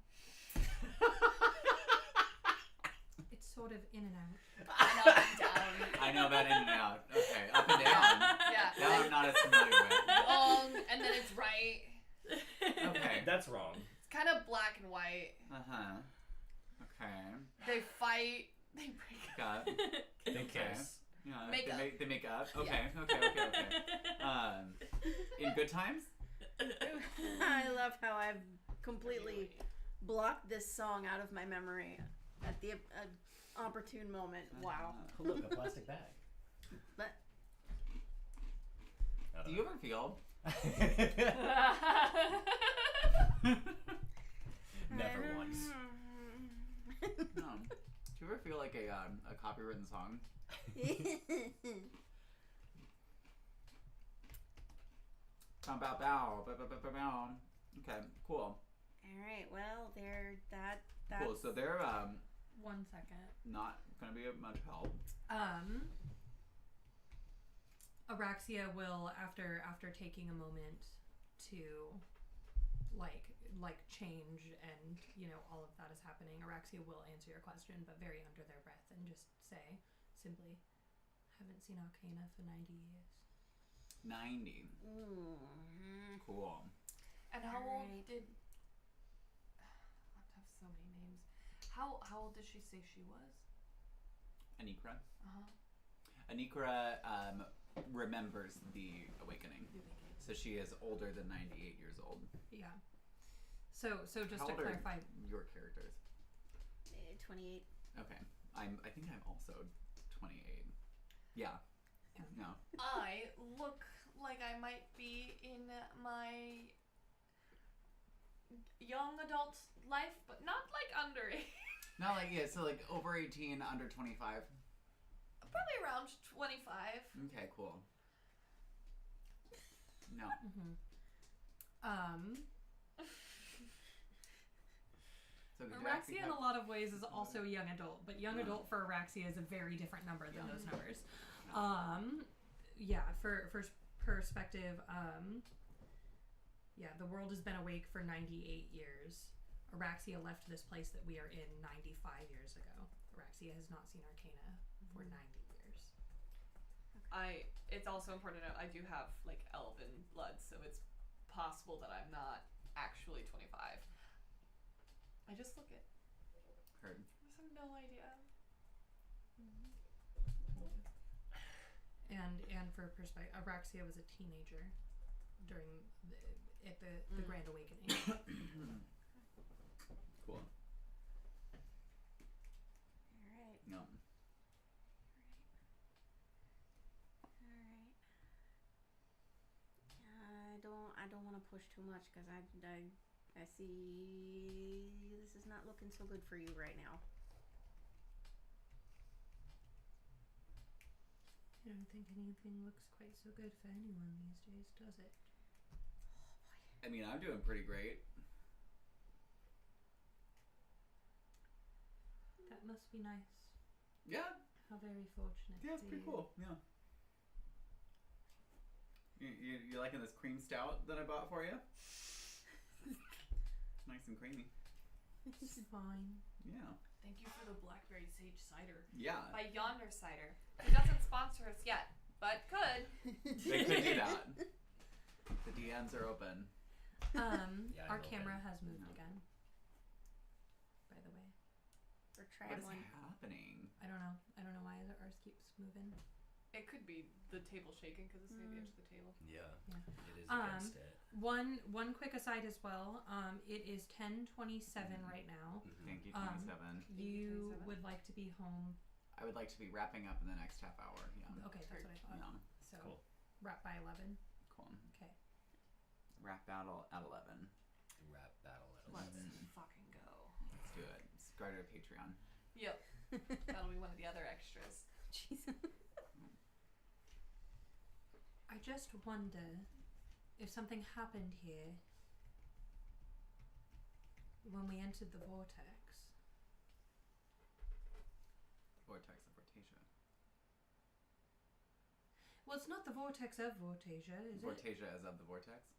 G: It's sort of in and out.
F: And up and down.
C: I know about in and out. Okay, up and down.
F: Yeah.
C: That I'm not as familiar with.
F: Wrong, and then it's right.
C: Okay.
D: That's wrong.
F: It's kind of black and white.
C: Uh-huh. Okay.
F: They fight. They break up.
C: Got it.
D: They
C: Okay.
D: kiss.
C: Yeah,
F: Make up.
C: They make up. Okay, okay. In good times?
E: I love how I've completely blocked this song out of my memory at the opportune moment. Wow.
D: Look, a plastic bag.
E: But
C: Do you ever feel?
D: Never once.
C: No. Do you ever feel like a copywritten song? Bow, bow, bow, bow, bow, bow, bow. Okay, cool.
E: Alright, well, that's
C: Cool. So they're
G: 1 second.
C: not gonna be of much help.
G: Araxia will after taking a moment to like change, and you know all of that is happening, Araxia will answer your question, but very under their breath, and just say simply, haven't seen Arcana for 90 years.
C: 90. Cool.
F: And how old
E: Alright.
F: did? I have so many names. How old did she say she was?
C: Anikra.
F: Uh-huh.
C: Anikra remembers the awakening. So she is older than 98 years old.
G: Yeah. So just
C: How
G: to
C: old are
G: clarify,
C: your characters?
E: 28.
C: Okay. I think I'm also 28. Yeah. No.
F: I look like I might be in my young adult life, but not like underage.
C: Not like, yeah, so like over 18, under 25.
F: Probably around 25.
C: Okay, cool. No. So did you actually
G: Araxia in
C: have-
G: a lot of ways is also young adult, but young adult for Araxia is a very different number than those numbers. Yeah, for perspective, yeah, the world has been awake for 98 years. Araxia left this place that we are in 95 years ago. Araxia has not seen Arcana for 90 years.
A: It's also important to note I do have like elven blood, so it's possible that I'm not actually 25. I just look at.
C: Heard.
A: I just have no idea.
G: And for perspective, Araxia was a teenager during the Grand Awakening.
C: Cool.
E: Alright.
C: No.
E: Alright. I don't want to push too much because I see this is not looking so good for you right now.
G: I don't think anything looks quite so good for anyone these days, does it?
E: Oh boy.
C: I mean, I'm doing pretty great.
G: That must be nice.
C: Yeah.
G: How very fortunate.
C: Yeah, it's
G: for
C: pretty
G: you.
C: cool. Yeah. You liking this cream stout that I bought for you? It's nice and creamy.
G: It's fine.
C: Yeah.
F: Thank you for the blackberry sage cider.
C: Yeah.
A: By Yonder Cider. Who doesn't sponsor us yet, but could.
C: They could do that. The DMs are open.
D: Yeah,
G: Our
D: I'm
G: camera
D: open.
G: has moved
C: No.
G: again. By the way,
E: We're
C: What is
E: traveling.
C: happening?
G: I don't know. I don't know why ours keeps moving.
A: It could be the table shaking because it's near the edge of the table.
D: Yeah,
G: Yeah.
D: it is against it.
G: One quick aside as well. It is 10:27 right now.
C: Thank you,
G: Um,
C: 27.
G: You
A: 27?
G: would like to be home.
C: I would like to be wrapping up in the next half hour. Yeah.
G: Okay, that's what I thought.
C: Yeah.
G: So
D: Cool.
G: wrap by 11.
C: Cool.
G: Okay.
C: Rap battle at 11.
D: Rap battle at
A: Let's
D: 11.
A: fucking go.
C: Let's do it. Subscribe to our Patreon.
A: Yep. That'll be one of the other extras.
E: Jeez.
G: I just wonder if something happened here when we entered the vortex.
C: Vortex of Vortasia.
G: Well, it's not the vortex of Vortasia, is it?
C: Vortasia as of the vortex.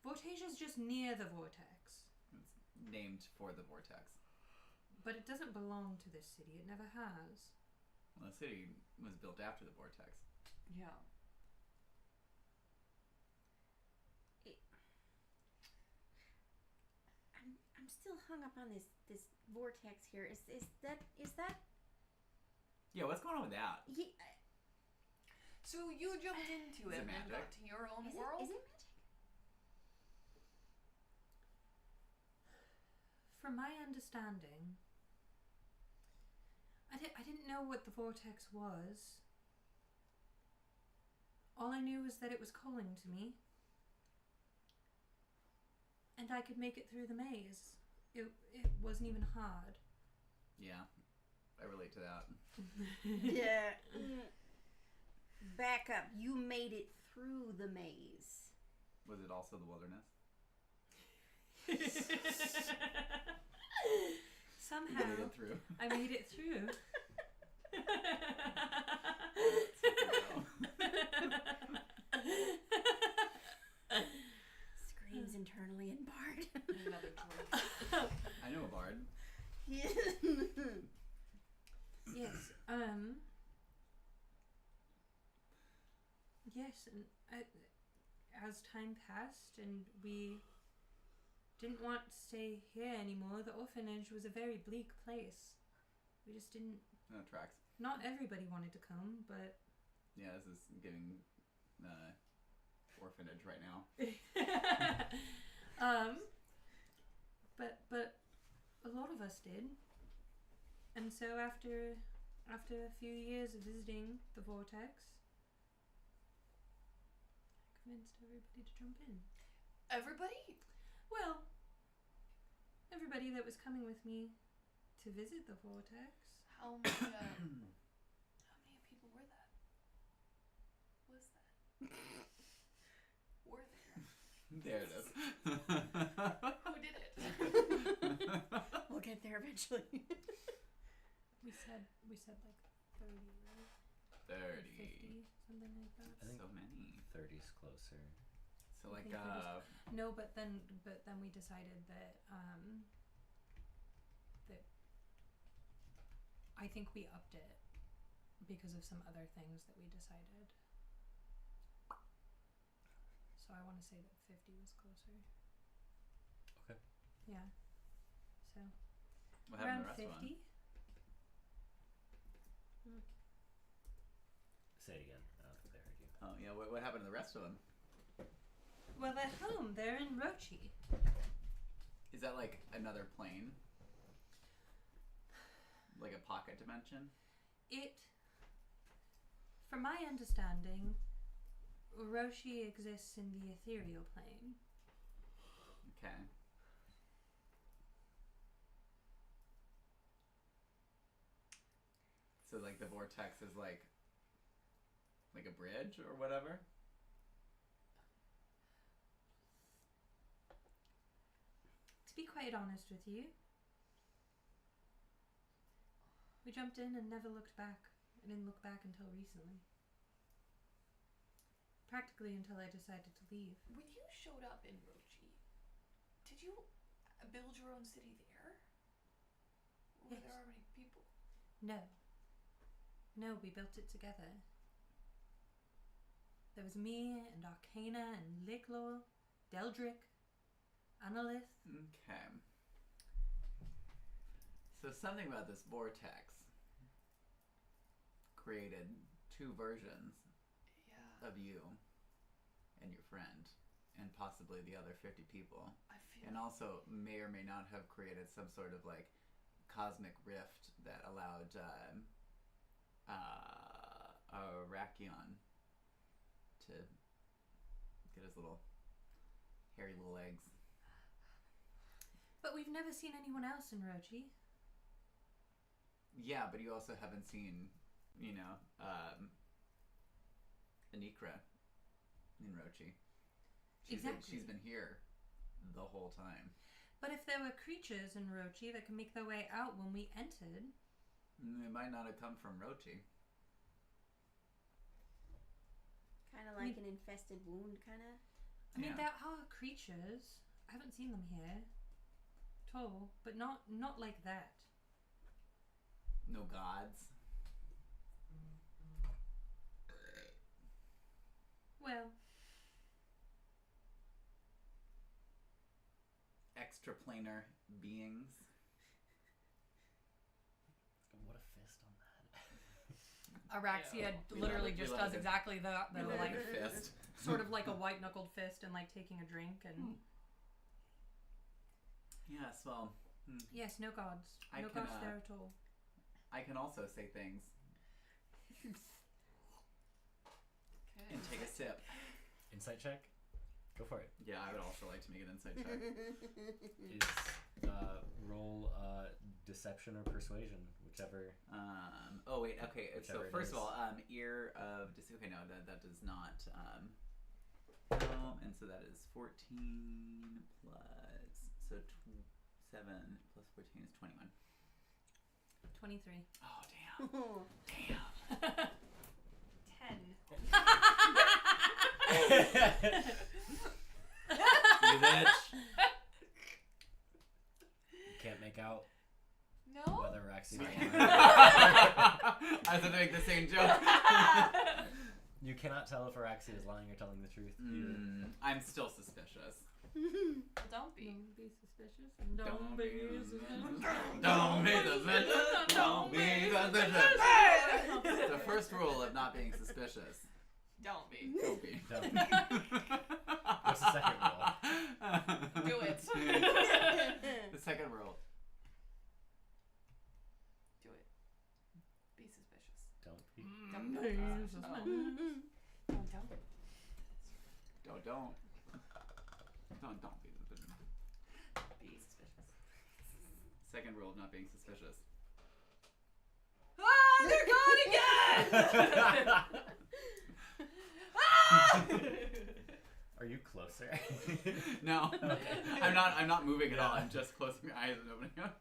G: Vortasia's just near the vortex.
C: It's named for the vortex.
G: But it doesn't belong to this city. It never has.
C: Well, the city was built after the vortex.
A: Yeah.
E: I'm still hung up on this vortex here. Is that?
C: Yeah, what's going on with that?
A: So you jumped into
C: Is
A: it
C: it
A: and
C: magic?
A: got to your own
E: Is
A: world?
E: it magic?
G: From my understanding, I didn't know what the vortex was. All I knew was that it was calling to me. And I could make it through the maze. It wasn't even hard.
C: Yeah, I relate to that.
E: Yeah. Back up. You made it through the maze.
C: Was it also the wilderness?
G: Somehow,
C: Made it through.
G: I made it through.
E: Screams internally in Bard.
A: Another drink.
C: I know a bard.
E: Yeah.
G: Yes. Yes, and as time passed and we didn't want to stay here anymore, the orphanage was a very bleak place. We just didn't.
C: No tracks.
G: Not everybody wanted to come, but.
C: Yeah, this is giving orphanage right now.
G: But a lot of us did, and so after a few years of visiting the vortex, I convinced everybody to jump in.
A: Everybody?
G: Well, everybody that was coming with me to visit the vortex.
A: How many people were that? Was that? Were there?
C: There it is.
A: Who did it?
E: We'll get there eventually.
G: We said like 30, right?
C: 30.
G: 50, something like that.
D: I think
C: So many.
D: 30's closer.
C: So
G: I
C: like
G: think No, but then we decided that that I think we upped it because of some other things that we decided. So I want to say that 50 was closer.
D: Okay.
G: Yeah. So
C: what happened
G: around
C: to the rest
G: 50.
C: of them?
D: Say it again. I don't think they heard you.
C: Oh yeah, what happened to the rest of them?
G: Well, they're home. They're in Rochi.
C: Is that like another plane? Like a pocket dimension?
G: From my understanding, Roshi exists in the ethereal plane.
C: Okay. So like the vortex is like a bridge or whatever?
G: To be quite honest with you, we jumped in and never looked back. I didn't look back until recently. Practically until I decided to leave.
F: When you showed up in Rochi, did you build your own city there? Or were
G: Yes.
F: there already people?
G: No. No, we built it together. There was me and Arcana and Liglor, Deldrick, Annalith.
C: Okay. So something about this vortex created two versions
F: Yeah.
C: of you and your friend, and possibly the other 50 people.
F: I feel
C: And also may or may not have created some sort of like cosmic rift that allowed Rakion to get his little hairy little legs.
G: But we've never seen anyone else in Rochi.
C: Yeah, but you also haven't seen, Anikra in Rochi.
G: Exactly.
C: She's been here the whole time.
G: But if there were creatures in Rochi that could make their way out when we entered...
C: They might not have come from Rochi.
E: Kind of like an infested wound, kind of.
G: I mean,
C: Yeah.
G: there are creatures. I haven't seen them here. At all. But not like that.
C: No gods.
G: Well,
C: Extraplanar beings.
D: What a fist on that.
G: Araxia
C: We
G: literally
C: love it.
G: just
C: We love
G: does
C: it.
G: exactly that.
C: We
G: Though,
C: love
G: like,
C: a fist.
G: sort of like a white-knuckled fist and, like, taking a drink. And
C: Yes, well,
G: yes, no gods.
C: I
G: No
C: can,
G: gods there at all.
C: I can also say things
A: Okay.
C: and take a sip.
D: Insight check? Go for it.
C: Yeah, I would also like to make an insight check.
D: Is roll deception or persuasion, whichever.
C: Oh wait, okay. So
D: Whichever it
C: first of
D: is.
C: all, ear of okay, no, that does not. And so that is 14 plus 7 plus 14 is 21.
G: 23.
C: Oh damn! Damn.
A: 10.
C: You bitch.
D: You can't make out
A: No?
D: whether Raxi
C: I was going to make the same joke.
D: You cannot tell if Araxia is lying or telling the truth.
C: I'm still suspicious.
A: Well, don't be.
G: Don't be suspicious. Don't be suspicious.
C: Don't be suspicious. Don't be suspicious. The first rule of not being suspicious.
A: Don't be.
C: Don't be.
D: Don't. What's the second rule?
A: Do it.
C: The second rule.
A: Do it. Be suspicious.
D: Don't be.
A: Don't.
G: Be
A: Don't.
G: suspicious.
A: Don't. Don't.
C: Don't be suspicious.
A: Be suspicious.
C: Second rule of not being suspicious.
A: Ah, they're gone again! Ah!
D: Are you closer?
C: No.
D: Okay.
C: I'm not moving at all. I'm just closing my eyes and opening up.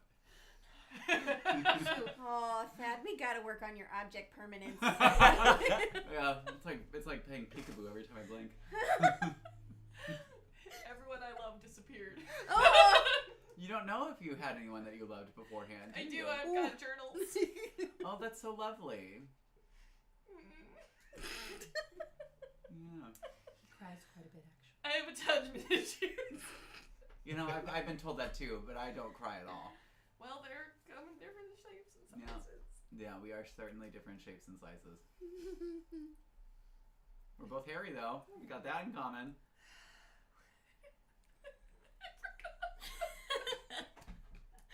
E: Oh, Thad, we gotta work on your object permanence.
C: Yeah, it's like playing peekaboo every time I blink.
A: Everyone I love disappeared.
E: Oh!
C: You don't know if you had anyone that you loved beforehand.
A: I do.
C: you?
A: I've got journals.
C: Oh, that's so lovely. Yeah.
G: He cries quite a bit, actually.
A: I have attachment issues.
C: You know, I've been told that too, but I don't cry at all.
A: Well, they're coming different shapes and
C: Yeah.
A: sizes.
C: Yeah, we are certainly different shapes and sizes. We're both hairy though. We got that in common.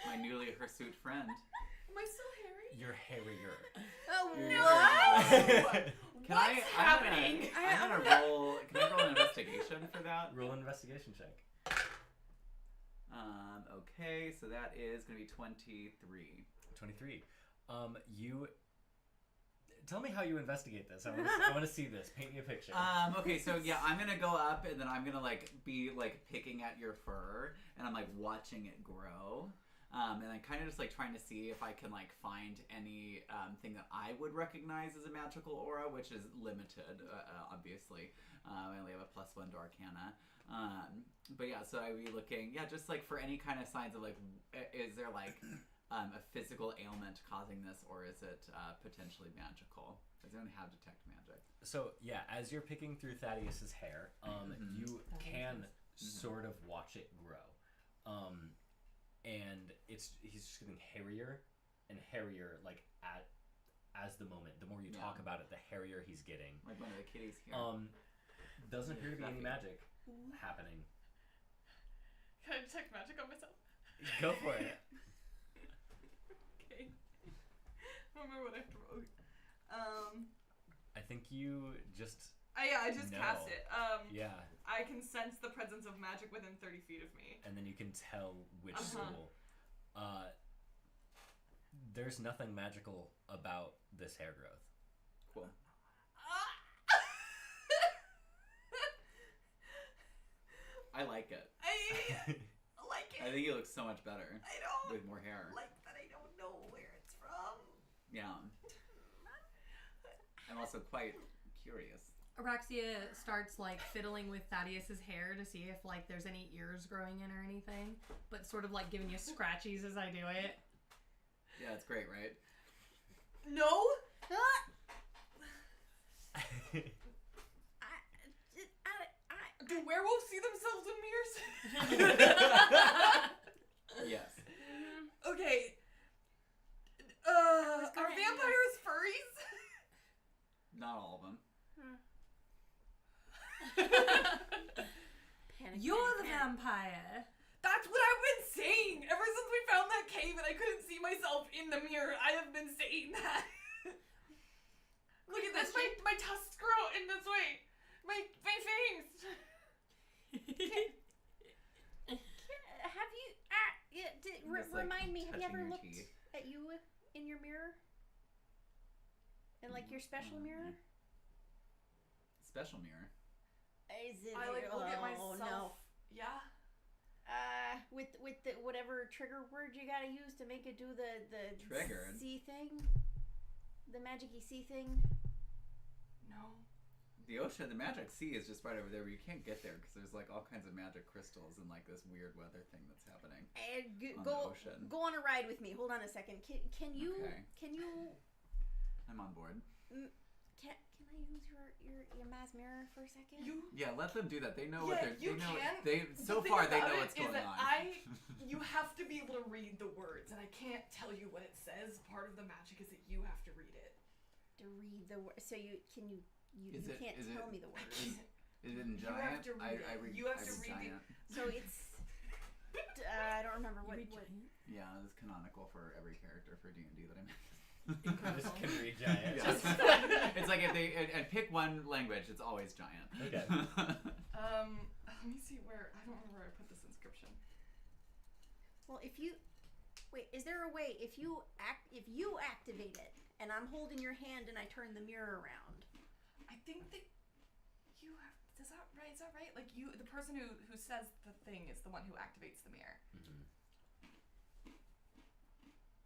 C: My newly hirsute friend.
A: Am I still hairy?
D: You're hairier.
E: Oh,
C: You're-
E: what?
C: Can
A: What's happening?
C: I'm gonna roll. Can I roll an investigation for that?
D: Roll an investigation check.
C: Okay, so that is gonna be 23.
D: 23. You Tell me how you investigate this. I want to see this. Paint me a picture.
C: Okay, so yeah, I'm gonna go up and then I'm gonna like be like picking at your fur and I'm like watching it grow. And I'm kind of just like trying to see if I can like find any thing that I would recognize as a magical aura, which is limited, obviously. I only have a +1 to Arcana. But yeah, so I'd be looking, just like for any kind of signs of like, is there like a physical ailment causing this, or is it potentially magical? Does anyone have detect magic?
D: So yeah, as you're picking through Thaddeus's hair, you can sort of watch it grow. And he's just getting hairier and hairier, like as the moment. The more you talk about it, the hairier he's getting.
C: Like one of the kitties here.
D: Doesn't appear to be any magic happening.
F: Can I detect magic on myself?
D: Go for it.
F: Okay. I don't remember what I have to roll.
D: I think you just.
A: I just cast it.
D: Yeah.
A: I can sense the presence of magic within 30 feet of me.
D: And then you can tell which school. There's nothing magical about this hair growth.
C: Cool. I like it.
A: I like it.
C: I think you look so much better.
A: I don't
C: with more hair.
A: like that. I don't know where it's from.
C: Yeah. I'm also quite curious.
G: Araxia starts like fiddling with Thaddeus's hair to see if like there's any ears growing in or anything, but sort of like giving you scratchies as I do it.
C: Yeah, it's great, right?
F: No? Do werewolves see themselves in mirrors?
C: Yes.
F: Okay. Are vampires furries?
C: Not all of them.
G: You're the vampire.
F: That's what I've been saying. Ever since we found that cave and I couldn't see myself in the mirror, I have been saying that. Look at this. My tusks grow in this way. My fangs.
E: Have you? Remind me. Have you ever looked at you in your mirror? In like your special mirror?
C: Special mirror.
E: Is it?
F: I like look at myself.
E: No.
F: Yeah.
E: With the whatever trigger word you gotta use to make it do the
C: Triggered.
E: C thing, the magic-y C thing.
F: No.
C: The ocean, the magic sea is just right over there, but you can't get there because there's like all kinds of magic crystals and like this weird weather thing that's happening on the ocean.
E: Go on a ride with me. Hold on a second. Can you?
C: Okay.
E: Can you?
C: I'm on board.
E: Can I use your mass mirror for a second?
C: Yeah, let them do that. They know
F: Yeah,
C: what they're.
F: you
C: They know.
F: can.
C: They
F: The
C: so
F: thing
C: far they
F: about
C: know
F: it
C: what's
F: is
C: going
F: that
C: on.
F: you have to be able to read the words, and I can't tell you what it says. Part of the magic is that you have to read it.
E: To read the word. So you can't
C: Is
E: tell
C: it-
E: me the words.
C: Is it in
F: You have
C: giant?
F: to read
C: I
F: it.
C: read.
F: You have
C: I
F: to read
C: giant.
E: So it's. I don't remember what.
C: Yeah, it's canonical for every character for D&D that I'm in.
D: Chris can read giant.
C: Yes. It's like if they and pick one language, it's always giant.
D: Okay.
F: Let me see where. I don't remember where I put this inscription.
E: Well, if you wait, is there a way if you activate it and I'm holding your hand and I turn the mirror around?
F: I think that you have. Is that right? Is that right? Like the person who says the thing is the one who activates the mirror.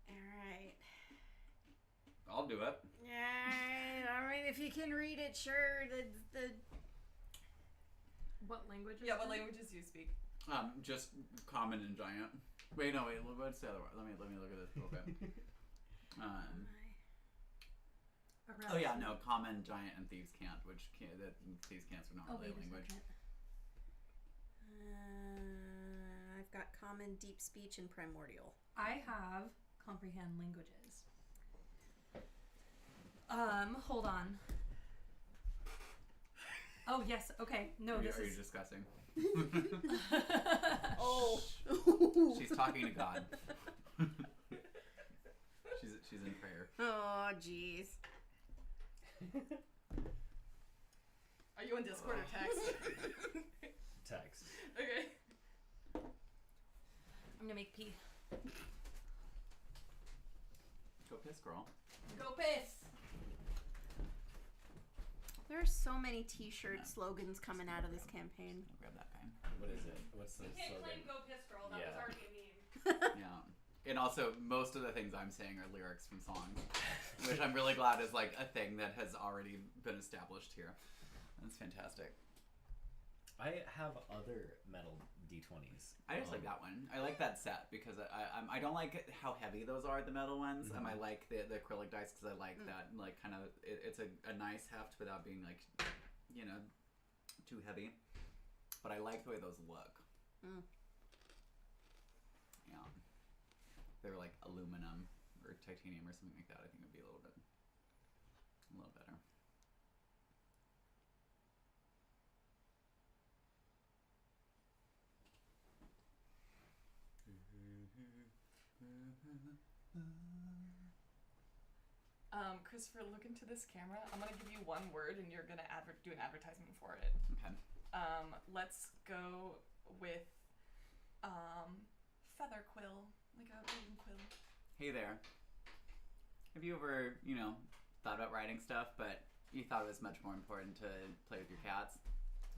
E: All right.
C: I'll do it.
E: All right. If you can read it, sure. The
G: What language is
F: Yeah, what
G: it?
F: languages do you speak?
C: Just common and giant. Wait, no, wait. What's the other one? Let me look at this real quick. Oh yeah, no, common, giant, and thieves can't. Thieves can't are not
E: Oh,
C: really
E: wait
C: a language.
E: a second. I've got common, deep speech, and primordial.
G: I have comprehend languages. Hold on. Oh yes, okay. No,
C: Are
G: this
C: you
G: is
C: discussing?
E: Oh.
C: She's talking to God. She's in prayer.
E: Oh, jeez.
F: Are you on Discord or text?
D: Text.
F: Okay.
G: I'm gonna make pee.
C: Go piss, girl.
F: Go piss.
E: There are so many T-shirt slogans coming out of this campaign.
C: I'll grab that guy.
D: What is it? What's the
B: You can't
D: slogan?
B: claim Go Piss Girl. That
D: Yeah.
B: was already a meme.
C: Yeah. And also, most of the things I'm saying are lyrics from songs, which I'm really glad is like a thing that has already been established here. That's fantastic.
D: I have other metal D20s.
C: I just like that one. I like that set because I don't like how heavy those are, the metal ones.
D: Mhm.
C: I like the acrylic dice because I like that, like, kind of, it's a nice heft without being, like, you know, too heavy. But I like the way those look.
E: Mm.
C: Yeah. If they were like aluminum or titanium or something like that, I think it would be a little better.
A: Christopher, look into this camera. I'm gonna give you one word, and you're gonna do an advertisement for it.
C: Okay.
A: Let's go with feather quill, like a wooden quill.
C: Hey there. Have you ever, you know, thought about writing stuff, but you thought it was much more important to play with your cats?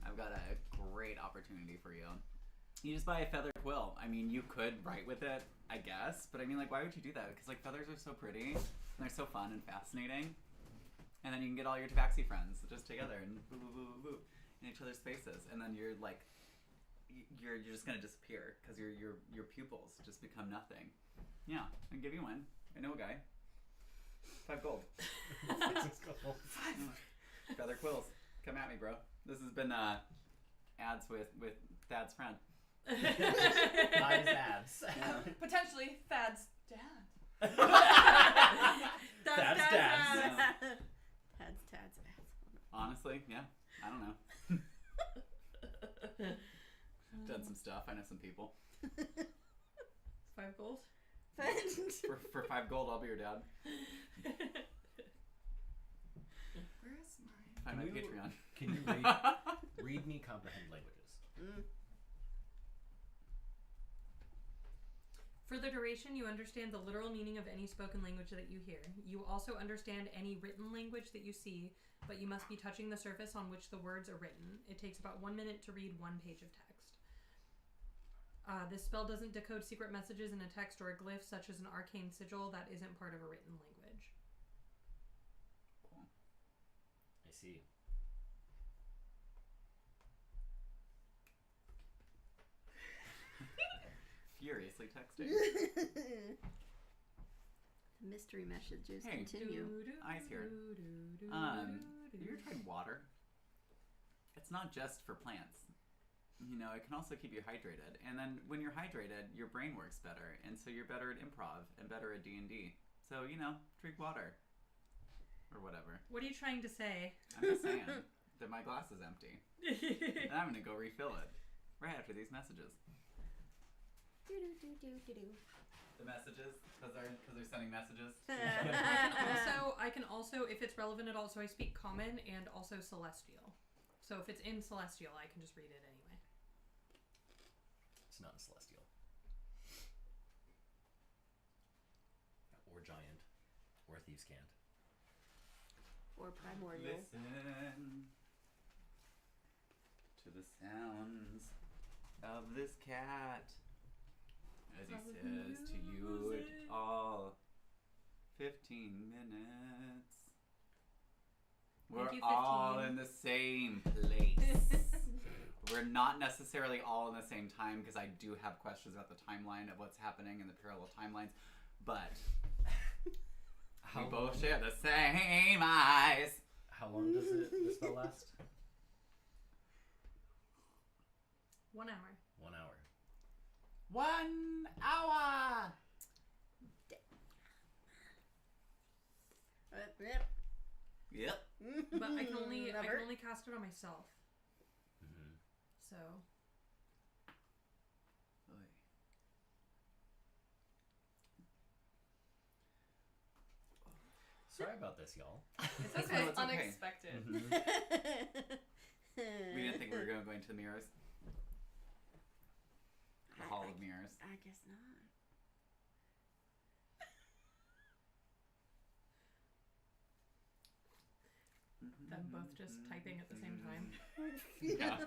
C: I've got a great opportunity for you. You just buy a feather quill. I mean, you could write with it, I guess, but I mean, like, why would you do that? Because, like, feathers are so pretty, and they're so fun and fascinating. And then you can get all your tabaxi friends just together and boo boo boo boo boo in each other's faces, and then you're like, you're just gonna disappear because your pupils just become nothing. Yeah, I can give you one. I know a guy. 5 gold. Feather quills. Come at me, bro. This has been ads with Thad's friend.
D: Not his abs.
A: Potentially Thad's dad.
D: That's dad's.
E: Tad's ass.
C: Honestly, yeah. I don't know. I've done some stuff. I know some people.
G: 5 gold.
C: For 5 gold, I'll be your dad.
A: Where's mine?
C: Find my
D: Can you-
C: Patreon.
D: Can you read me comprehend languages?
G: For the duration, you understand the literal meaning of any spoken language that you hear. You also understand any written language that you see, but you must be touching the surface on which the words are written. It takes about 1 minute to read 1 page of text. This spell doesn't decode secret messages in a text or a glyph, such as an arcane sigil that isn't part of a written language.
C: Cool.
D: I see.
C: Furiously texting.
E: Mystery messages
C: Hey.
E: continue.
C: Eyes here. Have you ever tried water? It's not just for plants. You know, it can also keep you hydrated. And then when you're hydrated, your brain works better. And so you're better at improv and better at D&D. So, you know, drink water. Or whatever.
G: What are you trying to say?
C: I'm just saying that my glass is empty. And I'm going to go refill it right after these messages. The messages? Because they're sending messages?
G: I can also, if it's relevant at all, so I speak Common and also Celestial. So if it's in Celestial, I can just read it anyway.
D: It's not celestial. Or giant. Or thieves' cant.
E: Or primordial.
C: Listen to the sounds of this cat as he says to you it all 15 minutes. We're
G: Thank you,
C: all
G: 15.
C: in the same place. We're not necessarily all in the same time because I do have questions about the timeline of what's happening in the parallel timelines, but we both share the same eyes.
D: How long does the spell last?
G: 1 hour.
D: 1 hour.
C: 1 hour.
E: Yep.
C: Yep.
G: But I can only
E: Never.
G: cast it on myself.
D: Mm-hmm.
G: So
D: Sorry about this, y'all.
A: It's
C: No,
A: okay.
C: it's okay.
A: Unexpected.
D: Mm-hmm.
C: We didn't think we were going to the mirrors. The Hall of Mirrors.
E: I guess not.
G: them both just typing at the same time.
C: Yeah.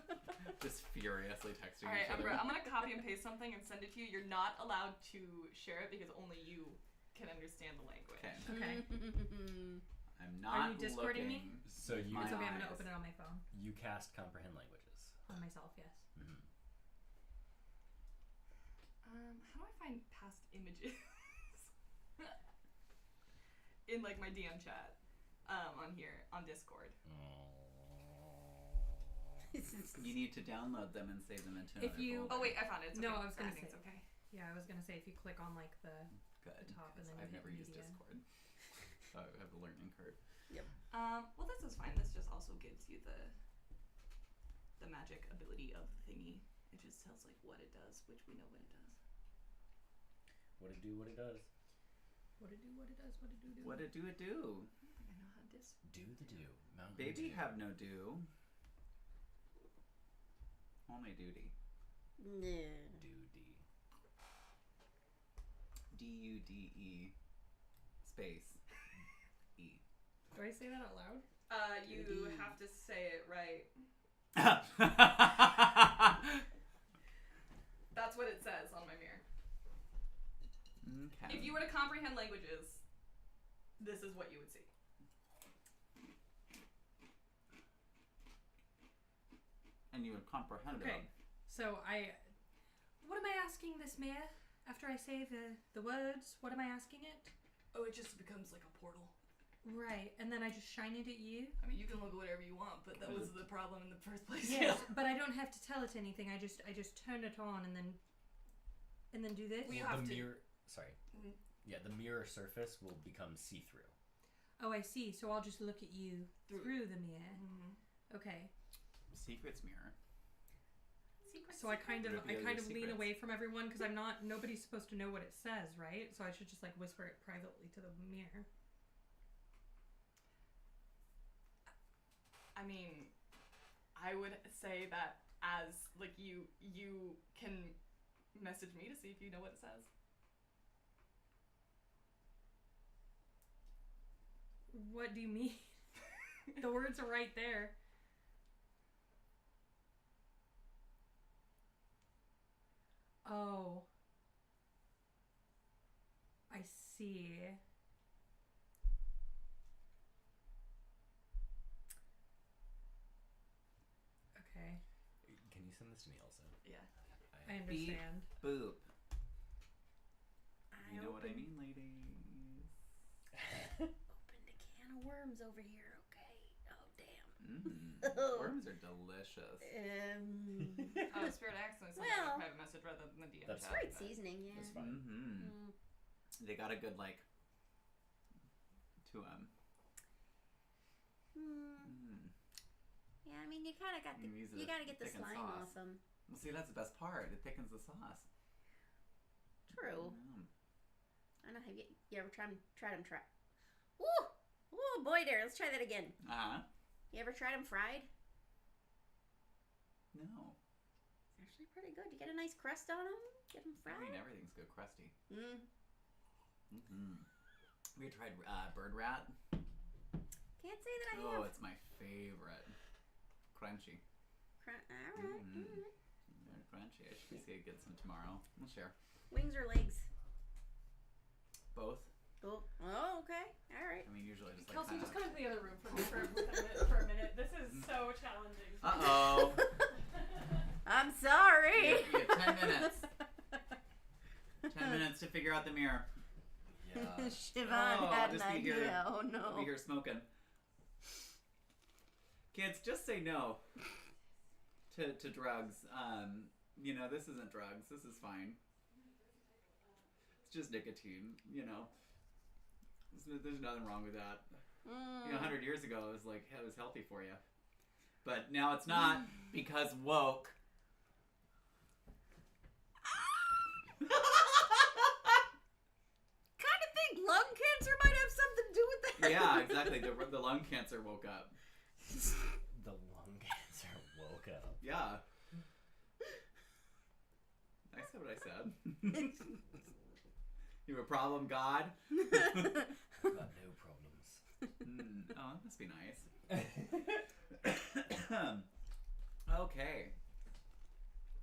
C: Just furiously texting
A: All right,
C: each other.
A: Ember, I'm gonna copy and paste something and send it to you. You're not allowed to share it because only you can understand the language.
C: Okay.
G: Okay.
C: I'm not
G: you Discording me?
C: looking
D: So you
C: my
G: It's okay, I'm
C: eyes.
G: gonna open it on my phone.
D: you cast comprehend languages.
G: On myself, yes.
A: How do I find past images? In like my DM chat, on here on Discord.
C: You need to download them and save them into
G: If
C: another
G: you-
C: folder.
A: Oh wait, I found it. It's
G: No,
A: okay.
G: I was gonna
A: Everything's
G: say-
A: okay.
G: Yeah, I was gonna say if you click on like the
C: Good.
G: top and
C: 'cause
G: then you
C: I've
G: hit
C: never used
G: media.
C: Discord. So I have a learning curve.
A: Well, this is fine. This just also gives you the magic ability of the thingy. It just tells like what it does, which we know what it does.
D: What it do, what it does.
G: What it do, what it does, what it do.
C: What it do it do?
A: I don't think I know how this.
D: Do the do. Mountain
C: Baby
D: dew.
C: have no do. Only duty.
E: Yeah.
D: Duty.
C: D-U-D-E space E.
G: Do I say that out loud?
A: You
C: Duty.
A: have to say it right. That's what it says on my mirror.
C: Okay.
A: If you were to comprehend languages, this is what you would see.
C: And you would comprehend
G: Okay.
C: them.
G: So what am I asking this mayor? After I say the words, what am I asking it?
A: Oh, it just becomes like a portal.
G: Right, and then I just shine it at you?
A: I mean, you can look whatever you want, but that was the problem in the first place.
G: Yes, but I don't have to tell it anything. I just turn it on and then do this.
A: We
D: Well,
A: have
D: the
A: to-
D: mirror. Sorry.
A: Mhm.
D: Yeah, the mirror surface will become see-through.
G: Oh, I see. So I'll just look at you through the mirror. Okay.
C: Secrets mirror.
G: So I kind of
C: Reveal your
G: lean
C: secrets.
G: away from everyone because nobody's supposed to know what it says, right? So I should just like whisper it privately to the mirror.
A: I mean, I would say that as like you can message me to see if you know what it says.
G: What do you mean? The words are right there. Oh. I see. Okay.
D: Can you send this to me also?
A: Yeah.
G: I understand.
C: Boop.
E: I
C: You know what I
E: opened-
C: mean, ladies?
E: Opened a can of worms over here, okay? Oh, damn.
C: Worms are delicious.
A: Oh, Spirit accidentally sent
E: Well,
A: a private message rather than the DM
D: that's
A: chat.
E: Great
A: but-
E: seasoning, yeah.
D: That's fine.
C: Mm-hmm. They got a good to
E: Yeah, I mean, you kind of got
C: You use it
E: you
C: to
E: got to get the
C: thicken
E: slime
C: sauce.
E: off them.
C: Well, see, that's the best part. It thickens the sauce.
E: True.
C: Mm.
E: I know. Have you ever tried them? Ooh, ooh, boy, there. Let's try that again. You ever tried them fried?
C: No.
E: It's actually pretty good. You get a nice crust on them. Get them
C: I
E: fried.
C: mean, everything's good crusty.
E: Mm.
C: We tried bird rat.
E: Can't say that I
C: Oh,
E: have.
C: it's my favorite. Crunchy.
E: All right.
C: They're crunchy. I should see it get some tomorrow. We'll share.
E: Wings or legs?
C: Both.
E: Oh, okay. All right.
C: I mean, usually just like
A: Kelsey,
C: kind
A: just
C: of.
A: come into the other room for a minute. This is so challenging.
C: Uh-oh.
E: I'm sorry.
C: You have 10 minutes. 10 minutes to figure out the mirror.
D: Yeah.
E: Siobhan
C: Oh, I'll
E: had an
C: just be
E: idea.
C: here.
E: Oh no.
C: I'll be here smoking. Kids, just say no to drugs. This isn't drugs. This is fine. It's just nicotine, There's nothing wrong with that. 100 years ago, it was healthy for you. But now it's not because woke.
E: Kind of think lung cancer might have something to do with that.
C: Yeah, exactly. The lung cancer woke up.
D: The lung cancer woke up.
C: Yeah. I said what I said. You have a problem, God?
D: Got no problems.
C: Oh, that must be nice. Okay.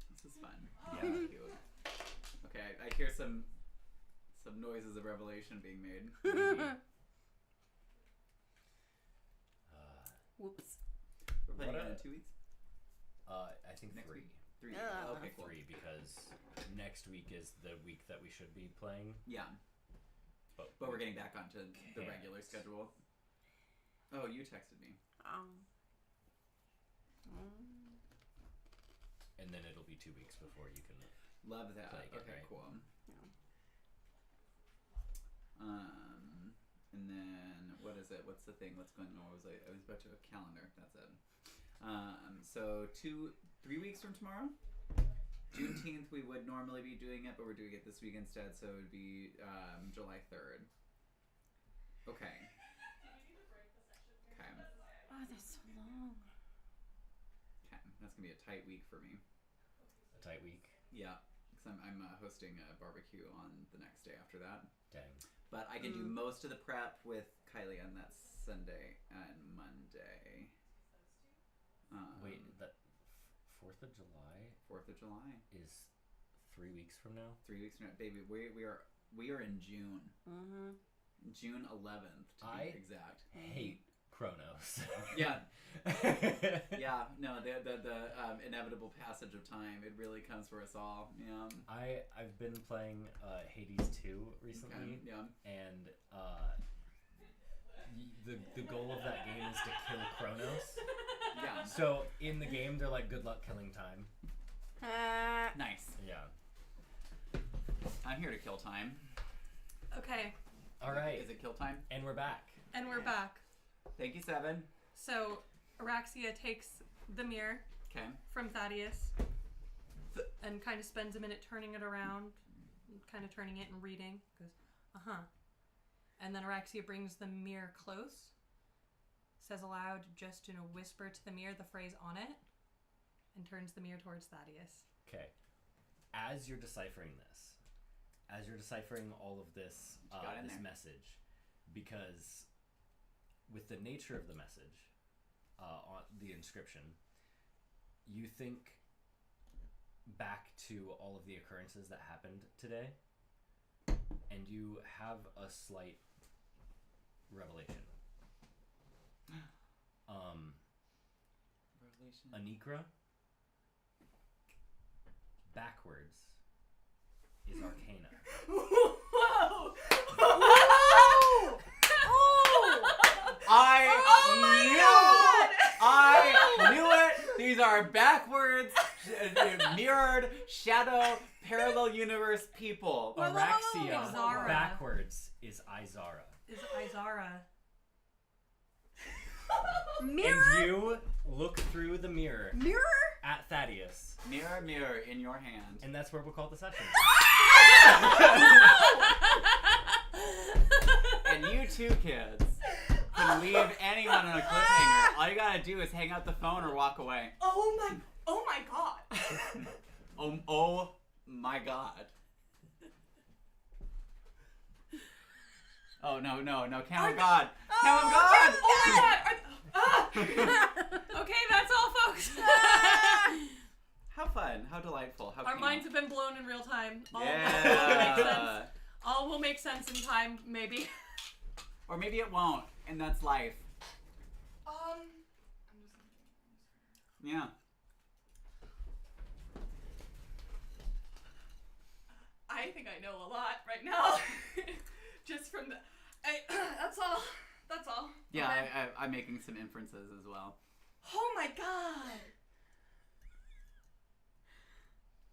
C: This is fun.
D: Yeah.
C: Cute. Okay, I hear some noises of revelation being made.
E: Whoops.
C: We're playing
D: What
C: again
D: a-
C: in 2 weeks?
D: I think
C: Next
D: 3.
C: week? 3. Okay, cool.
D: 3 because next week is the week that we should be playing.
C: Yeah,
D: But
C: but we're getting back onto the
D: Can't.
C: regular schedule. Oh, you texted me.
D: And then it'll be 2 weeks before you can.
C: Love that.
D: Play again,
C: Okay,
D: right?
C: cool.
E: Yeah.
C: And then what is it? What's the thing? What's going on? I was about to a calendar. That's it. So 3 weeks from tomorrow, Juneteenth, we would normally be doing it, but we're doing it this week instead. So it would be July 3rd. Okay. Okay.
E: Oh, that's so long.
C: Okay. That's gonna be a tight week for me.
D: A tight week.
C: Yeah, because I'm hosting a barbecue on the next day after that.
D: Dang.
C: But I can do most of the prep with Kylie on that Sunday and Monday.
D: Wait, that 4th of July
C: 4th of July
D: is 3 weeks from now?
C: 3 weeks from now, baby. We are in June.
E: Mm-hmm.
C: June 11th to be exact.
D: Hate Chronos.
C: Yeah. Yeah. No, the inevitable passage of time. It really comes for us all. Yeah.
D: I've been playing Hades 2 recently.
C: Okay. Yeah.
D: And the goal of that game is to kill Chronos.
C: Yeah.
D: So in the game, they're like, good luck killing time.
C: Nice.
D: Yeah.
C: I'm here to kill time.
A: Okay,
D: All right.
C: Is it kill time?
D: And we're back.
A: and we're back.
C: Thank you, Seven.
A: So Araxia takes the mirror
C: Okay.
A: from Thaddeus and kind of spends a minute turning it around, kind of turning it and reading. Goes, uh-huh. And then Araxia brings the mirror close, says aloud, just in a whisper to the mirror, the phrase on it, and turns the mirror towards Thaddeus.
D: Okay. As you're deciphering this, as you're deciphering all of this, this message, because with the nature of the message, on the inscription, you think back to all of the occurrences that happened today, and you have a slight revelation.
C: Revelation.
D: Anikra backwards is Arcana.
F: Whoa!
C: I knew it. These are backwards, mirrored, shadow, parallel universe people.
D: Araxia
A: Izara.
D: backwards is Izara.
A: Is Izara.
E: Mirror?
D: And you look through the mirror
E: Mirror?
D: at Thaddeus,
C: Mirror, mirror in your hand.
D: and that's where we'll call the session.
C: And you two kids can leave anyone on a cliffhanger. All you gotta do is hang up the phone or walk away.
F: Oh my god.
C: Oh my god. Oh no, count of God. Count of God!
F: Oh my god.
A: Okay, that's all, folks.
C: How fun, how delightful, how
A: Our
C: cute.
A: minds have been blown in real time. All will make
C: Yeah.
A: sense. All will make sense in time, maybe.
C: Or maybe it won't, and that's life. Yeah.
F: I think I know a lot right now. Just from the. That's all. That's all.
C: Yeah,
F: Okay.
C: I'm making some inferences as well.
F: Oh my god.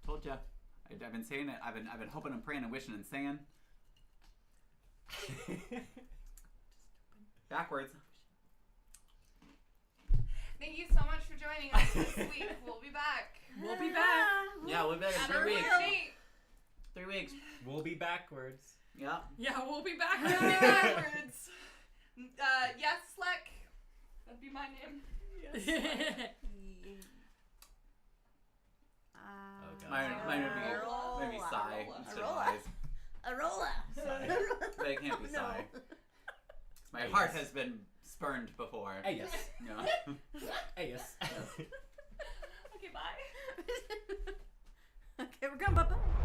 C: Told ya. I've been saying it. I've been hoping and praying and wishing and saying. Backwards.
F: Thank you so much for joining us this week. We'll be back.
A: We'll be back.
C: Yeah, we'll be back in
F: At
C: 3
F: our
C: weeks.
F: retreat.
C: 3 weeks.
D: We'll be backwards.
C: Yeah.
A: Yeah, we'll be back.
F: We'll be backwards. Yes, Sleck. That'd be my name.
D: Oh, God.
C: Mine would be Psy instead of
E: Arola.
C: Eyes.
E: Arola.
C: But it can't be
E: No.
C: Psy. My heart has been burned before.
D: Yes.
C: Yeah.
D: Yes.
B: Okay, bye.
E: Okay, we're going. Bye bye.